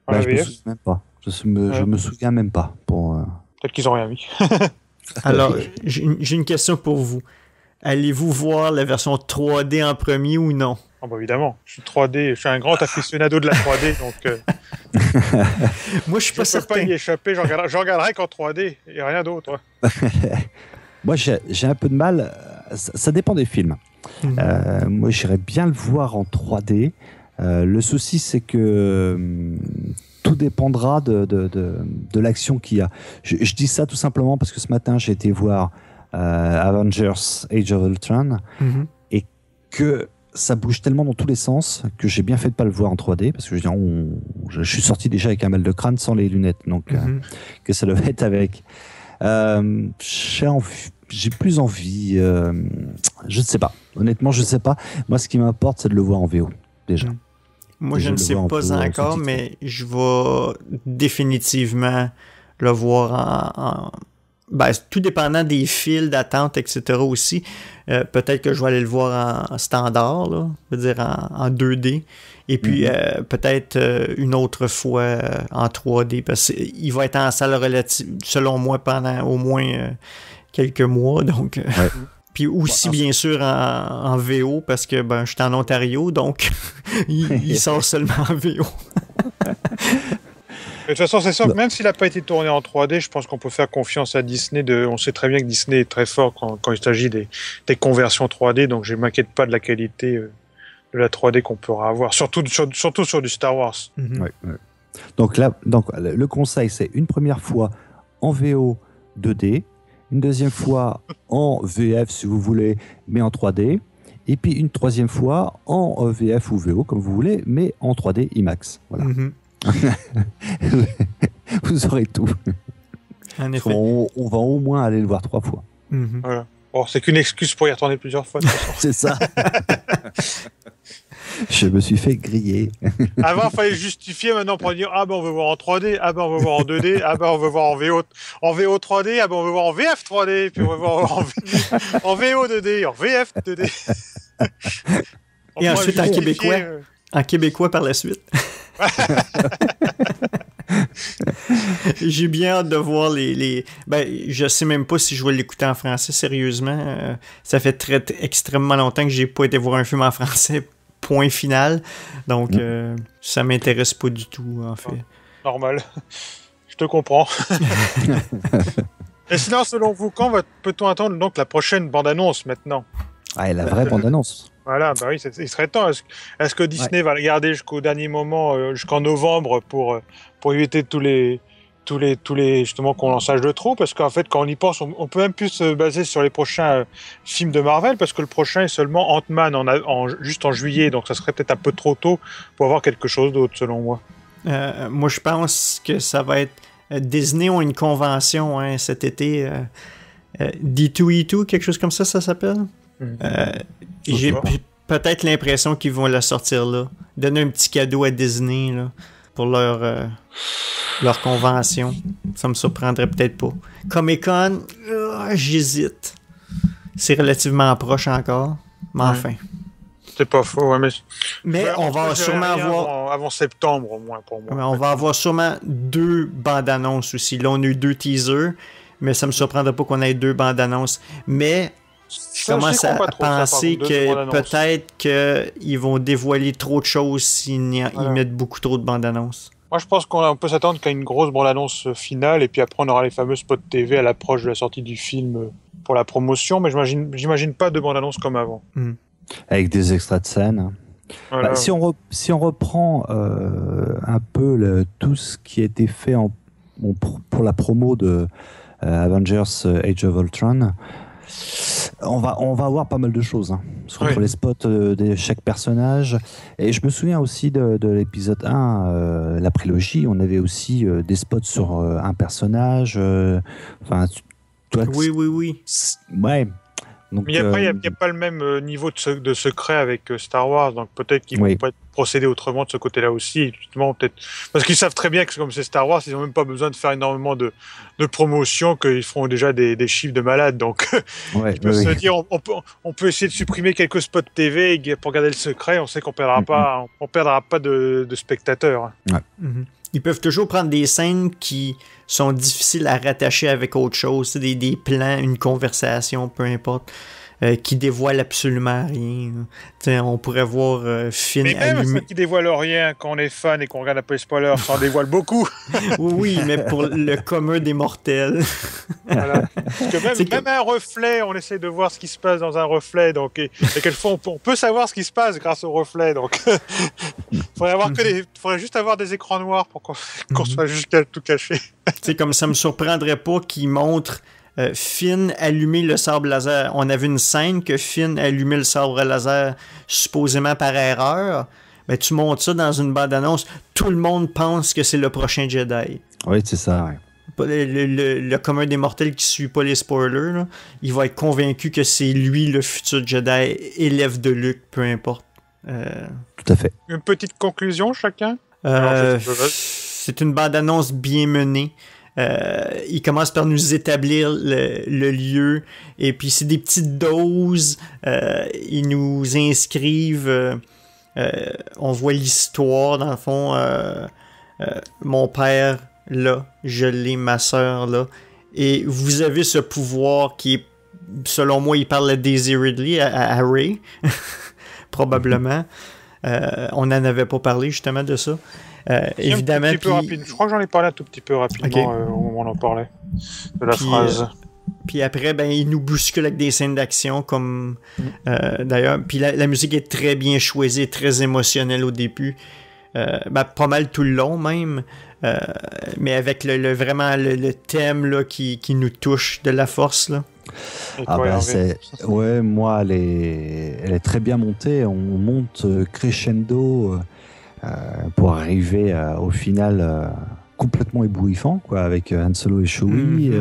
je me souviens même pas. Je me souviens même pas. Peut-être qu'ils ont rien mis. Alors, j'ai une question pour vous. Allez-vous voir la version 3D en premier ou non? Ah bah évidemment, je suis un grand aficionado de la 3D, donc moi je suis pas certain. Je peux pas y échapper, je regarderai qu'en 3D et rien d'autre. Moi j'ai un peu de mal, ça dépend des films. Moi j'irais bien le voir en 3D. Le souci c'est que tout dépendra de l'action qu'il y a. Je dis ça tout simplement parce que ce matin j'ai été voir Avengers Age of Ultron et que ça bouge tellement dans tous les sens que j'ai bien fait de pas le voir en 3D parce que je suis sorti déjà avec un mal de crâne sans les lunettes, donc que ça devait être avec. J'ai plus envie, je ne sais pas. Honnêtement, je ne sais pas. Moi, ce qui m'importe, c'est de le voir en VO déjà. Moi, je ne sais pas encore, mais je vais définitivement le voir tout dépendant des files d'attente, etc. aussi. Peut-être que je vais aller le voir en standard, là, je veux dire en 2D. Et puis, peut-être une autre fois en 3D, parce qu'il va être en salle relative, selon moi, pendant au moins quelques mois. Donc, puis aussi, bien sûr, en VO, parce que je suis en Ontario, donc il sort seulement en VO. De toute façon, c'est sûr que même s'il n'a pas été tourné en 3D, je pense qu'on peut faire confiance à Disney. On sait très bien que Disney est très fort quand il s'agit des conversions 3D, donc je ne m'inquiète pas de la qualité de la 3D qu'on pourra avoir, surtout sur du Star Wars. Donc là, le conseil, c'est une première fois en VO 2D, une deuxième fois en VF si vous voulez, mais en 3D, et puis une troisième fois en VF ou VO comme vous voulez, mais en 3D IMAX. Voilà. Vous aurez tout. En effet. On va au moins aller le voir 3 fois. Voilà. Bon, c'est qu'une excuse pour y retourner plusieurs fois. C'est ça. Je me suis fait griller. Avant, il fallait justifier, maintenant pour dire on veut voir en 3D, on veut voir en 2D, on veut voir en VO 3D, on veut voir en VF 3D, puis on veut voir en VO 2D, en VF 2D. Et ensuite en québécois. En québécois par la suite. J'ai bien hâte de voir les... Ben, je sais même pas si je vais l'écouter en français, sérieusement. Ça fait extrêmement longtemps que j'ai pas été voir un film en français, point final. Donc, ça m'intéresse pas du tout, en fait. Normal. Je te comprends. Et sinon, selon vous, quand peut-on attendre donc la prochaine bande-annonce maintenant? Ah, la vraie bande-annonce. Voilà, bah oui, il serait temps. Est-ce que Disney va le garder jusqu'au dernier moment, jusqu'en novembre, pour éviter tous les justement qu'on en sache de trop? Parce qu'en fait, quand on y pense, on peut même plus se baser sur les prochains films de Marvel, parce que le prochain est seulement Ant-Man juste en juillet, donc ça serait peut-être un peu trop tôt pour avoir quelque chose d'autre, selon moi. Moi, je pense que ça va être... Disney ont une convention cet été, D2E2, quelque chose comme ça s'appelle. J'ai peut-être l'impression qu'ils vont la sortir là. Donner un petit cadeau à Disney là, pour leur convention. Ça me surprendrait peut-être pas. Comic-Con, j'hésite. C'est relativement proche encore. Mais enfin. C'est pas faux, mais on va sûrement avoir... Avant septembre, au moins, pour moi. On va avoir sûrement 2 bandes-annonces aussi. Là, on a eu 2 teasers, mais ça me surprendrait pas qu'on ait 2 bandes-annonces. Mais... Je commence à penser que peut-être qu'ils vont dévoiler trop de choses s'ils mettent beaucoup trop de bandes annonces. Moi, je pense qu'on peut s'attendre qu'à une grosse bande annonce finale, et puis après, on aura les fameux spots TV à l'approche de la sortie du film pour la promotion, mais j'imagine pas de bande annonce comme avant. Avec des extraits de scène. Voilà. Bah, si on reprend un peu tout ce qui a été fait pour la promo de Avengers Age of Ultron, on va avoir pas mal de choses, sur les spots de chaque personnage. Et je me souviens aussi de l'épisode 1, la prélogie, on avait aussi des spots sur un personnage. Oui. Ouais. Donc, mais après, il n'y a pas le même niveau de secret avec Star Wars, donc peut-être qu'ils vont procéder autrement de ce côté-là aussi, justement, peut-être parce qu'ils savent très bien que comme c'est Star Wars, ils n'ont même pas besoin de faire énormément de promotion, qu'ils feront déjà des chiffres de malades, donc ils peuvent se dire, on peut essayer de supprimer quelques spots TV pour garder le secret, on sait qu'on perdra pas de spectateurs. Ils peuvent toujours prendre des scènes qui sont difficiles à rattacher avec autre chose, des plans, une conversation, peu importe, qui dévoilent absolument rien. On pourrait voir Finn mais même allumer... ceux qui dévoilent rien, quand on est fan et qu'on regarde un peu les spoilers, ça en dévoile beaucoup. Oui, mais pour le commun des mortels. Voilà. Parce que même un reflet, on essaie de voir ce qui se passe dans un reflet, donc et quelquefois on peut savoir ce qui se passe grâce au reflet, donc faudrait juste avoir des écrans noirs pour qu'on soit juste tout caché. C'est comme ça me surprendrait pas qu'ils montrent Finn allumer le sabre laser. On avait une scène que Finn allumait le sabre laser supposément par erreur. Mais tu montres ça dans une bande-annonce, tout le monde pense que c'est le prochain Jedi. Oui, c'est ça. Ouais. Le commun des mortels qui suit pas les spoilers, là, il va être convaincu que c'est lui le futur Jedi, élève de Luke, peu importe. Tout à fait. Une petite conclusion chacun? C'est une bande-annonce bien menée. Ils commencent par nous établir le lieu, et puis c'est des petites doses. Ils nous inscrivent. On voit l'histoire, dans le fond. Mon père, là, je l'ai, ma soeur, là. Et vous avez ce pouvoir qui est, selon moi, il parle à Daisy Ridley, à Rey, probablement. On n'en avait pas parlé, justement, de ça. Évidemment. Un petit peu rapide. Je crois que j'en ai parlé un tout petit peu rapidement au moment où on en parlait de la phrase. Puis après, il nous bouscule avec des scènes d'action, comme d'ailleurs. Puis la musique est très bien choisie, très émotionnelle au début. Pas mal tout le long même. Mais avec vraiment le thème là, qui nous touche de la force. Là. Moi, elle est très bien montée. On monte crescendo pour arriver au final complètement éblouissant, quoi, avec Han Solo et Chewie.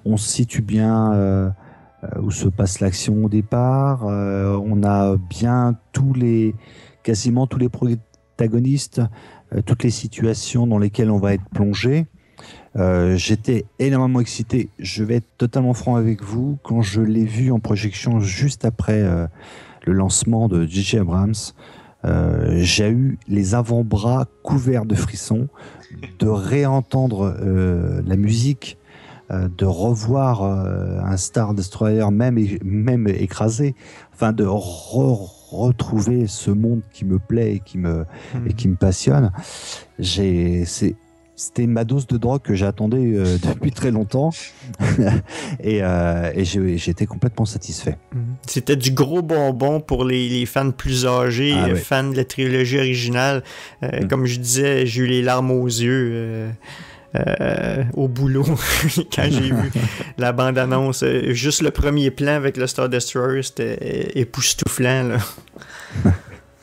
On se situe bien où se passe l'action au départ. On a bien tous les quasiment tous les protagonistes, toutes les situations dans lesquelles on va être plongé. J'étais énormément excité. Je vais être totalement franc avec vous. Quand je l'ai vu en projection juste après le lancement de J.J. Abrams, j'ai eu les avant-bras couverts de frissons, de réentendre la musique, de revoir un Star Destroyer même écrasé, enfin de retrouver ce monde qui me plaît et qui me passionne. C'était ma dose de drogue que j'attendais depuis très longtemps et j'ai été complètement satisfait. C'était du gros bonbon pour les fans plus âgés, fans de la trilogie originale. Comme je disais, j'ai eu les larmes aux yeux au boulot quand j'ai vu la bande-annonce. Juste le premier plan avec le Star Destroyer, c'était époustouflant. Là.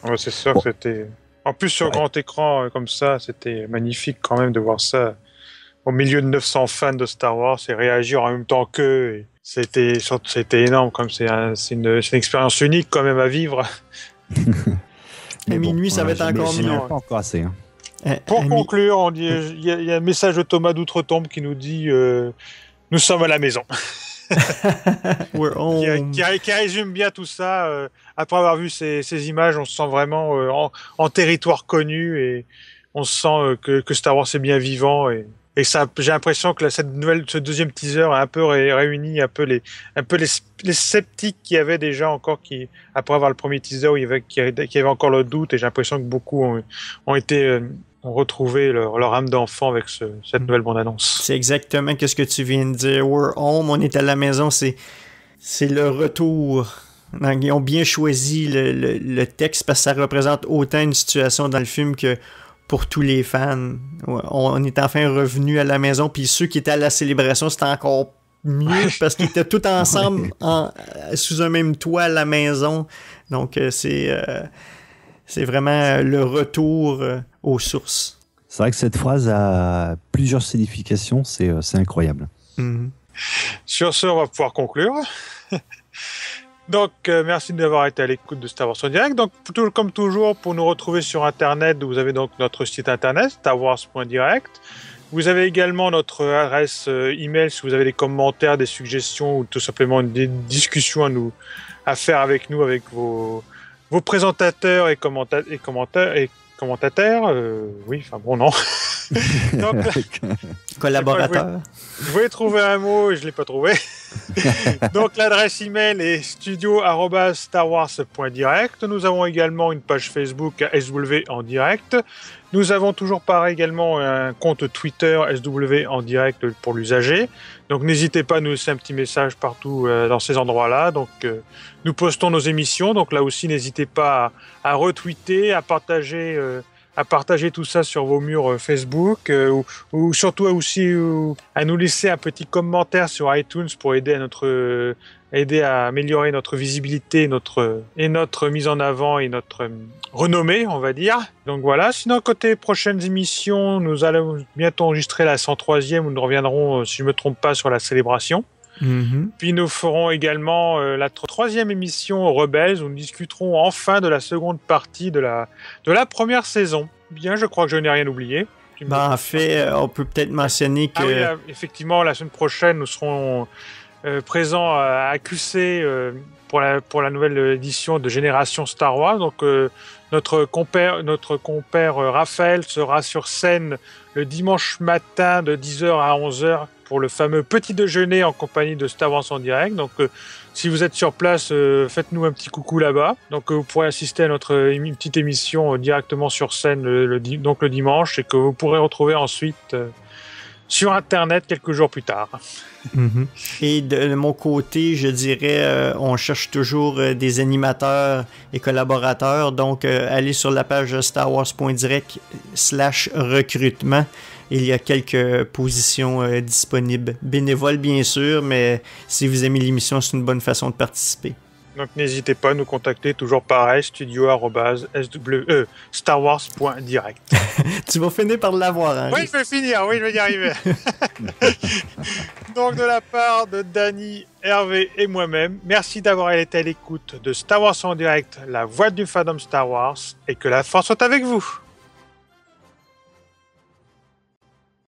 Ouais, c'est sûr que c'était... En plus, sur grand écran, comme ça, c'était magnifique quand même de voir ça au milieu de 900 fans de Star Wars et réagir en même temps qu'eux. C'était énorme, comme c'est une expérience unique quand même à vivre. À minuit, ça va être encore mieux. Pas encore assez. Hein. Pour conclure, il y a un message de Thomas d'Outre-Tombe qui nous dit « Nous sommes à la maison ». qui résume bien tout ça. Après avoir vu ces images, on se sent vraiment en territoire connu et on sent que Star Wars est bien vivant et ça, j'ai l'impression que ce deuxième teaser a un peu réuni un peu les sceptiques qu'il y avait déjà encore après avoir le premier teaser où il y avait encore le doute, et j'ai l'impression que beaucoup ont retrouvé leur âme d'enfant avec cette nouvelle bande-annonce. C'est exactement ce que tu viens de dire. We're home, on est à la maison, c'est le retour. Donc, ils ont bien choisi le texte parce que ça représente autant une situation dans le film que pour tous les fans. On est enfin revenu à la maison, puis ceux qui étaient à la célébration, c'était encore mieux parce qu'ils étaient tous ensemble sous un même toit à la maison. Donc, c'est vraiment le retour aux sources. C'est vrai que cette phrase a plusieurs significations, c'est incroyable. Mm-hmm. Sur ce, on va pouvoir conclure. Donc, merci d'avoir été à l'écoute de Star Wars en direct. Donc, comme toujours, pour nous retrouver sur Internet, vous avez donc notre site Internet, starwars.direct. Vous avez également notre adresse email si vous avez des commentaires, des suggestions ou tout simplement des discussions à faire avec nous, avec vos présentateurs et commentateurs. Oui, enfin bon, non. Donc, collaborateurs. Vous pouvez trouver un mot et je ne l'ai pas trouvé. Donc l'adresse email est studio@starwars.direct. Nous avons également une page Facebook SW en direct. Nous avons toujours pareil également un compte Twitter SW en direct pour l'usager. Donc n'hésitez pas à nous laisser un petit message partout dans ces endroits-là. Donc nous postons nos émissions. Donc là aussi n'hésitez pas à retweeter, à partager tout ça sur vos murs Facebook ou surtout aussi à nous laisser un petit commentaire sur iTunes pour aider à améliorer notre visibilité, notre mise en avant et notre renommée, on va dire. Donc voilà. Sinon, côté prochaines émissions, nous allons bientôt enregistrer la 103e où nous reviendrons, si je ne me trompe pas, sur la célébration. Mm-hmm. Puis nous ferons également la 3e émission Rebels où nous discuterons enfin de la seconde partie de la première saison. Bien, je crois que je n'ai rien oublié. En fait, on peut peut-être mentionner que... Ah oui, effectivement, la semaine prochaine, nous serons présents à QC pour la nouvelle édition de Génération Star Wars. Donc, notre compère Raphaël sera sur scène le dimanche matin de 10h à 11h pour le fameux petit déjeuner en compagnie de Star Wars en direct. Donc, si vous êtes sur place, faites-nous un petit coucou là-bas. Donc, vous pourrez assister à notre petite émission directement sur scène le dimanche et que vous pourrez retrouver ensuite sur Internet quelques jours plus tard. Mm-hmm. Et de mon côté, je dirais, on cherche toujours des animateurs et collaborateurs. Donc, allez sur la page starwars.direct/recrutement. Il y a quelques positions disponibles. Bénévoles, bien sûr, mais si vous aimez l'émission, c'est une bonne façon de participer. Donc, n'hésitez pas à nous contacter, toujours pareil, studio@starwars.direct. Tu vas finir par l'avoir, hein? Oui, je vais finir, oui, je vais y arriver. Donc de la part de Dany, Hervé et moi-même, merci d'avoir été à l'écoute de Star Wars en direct, la voix du fandom Star Wars, et que la force soit avec vous.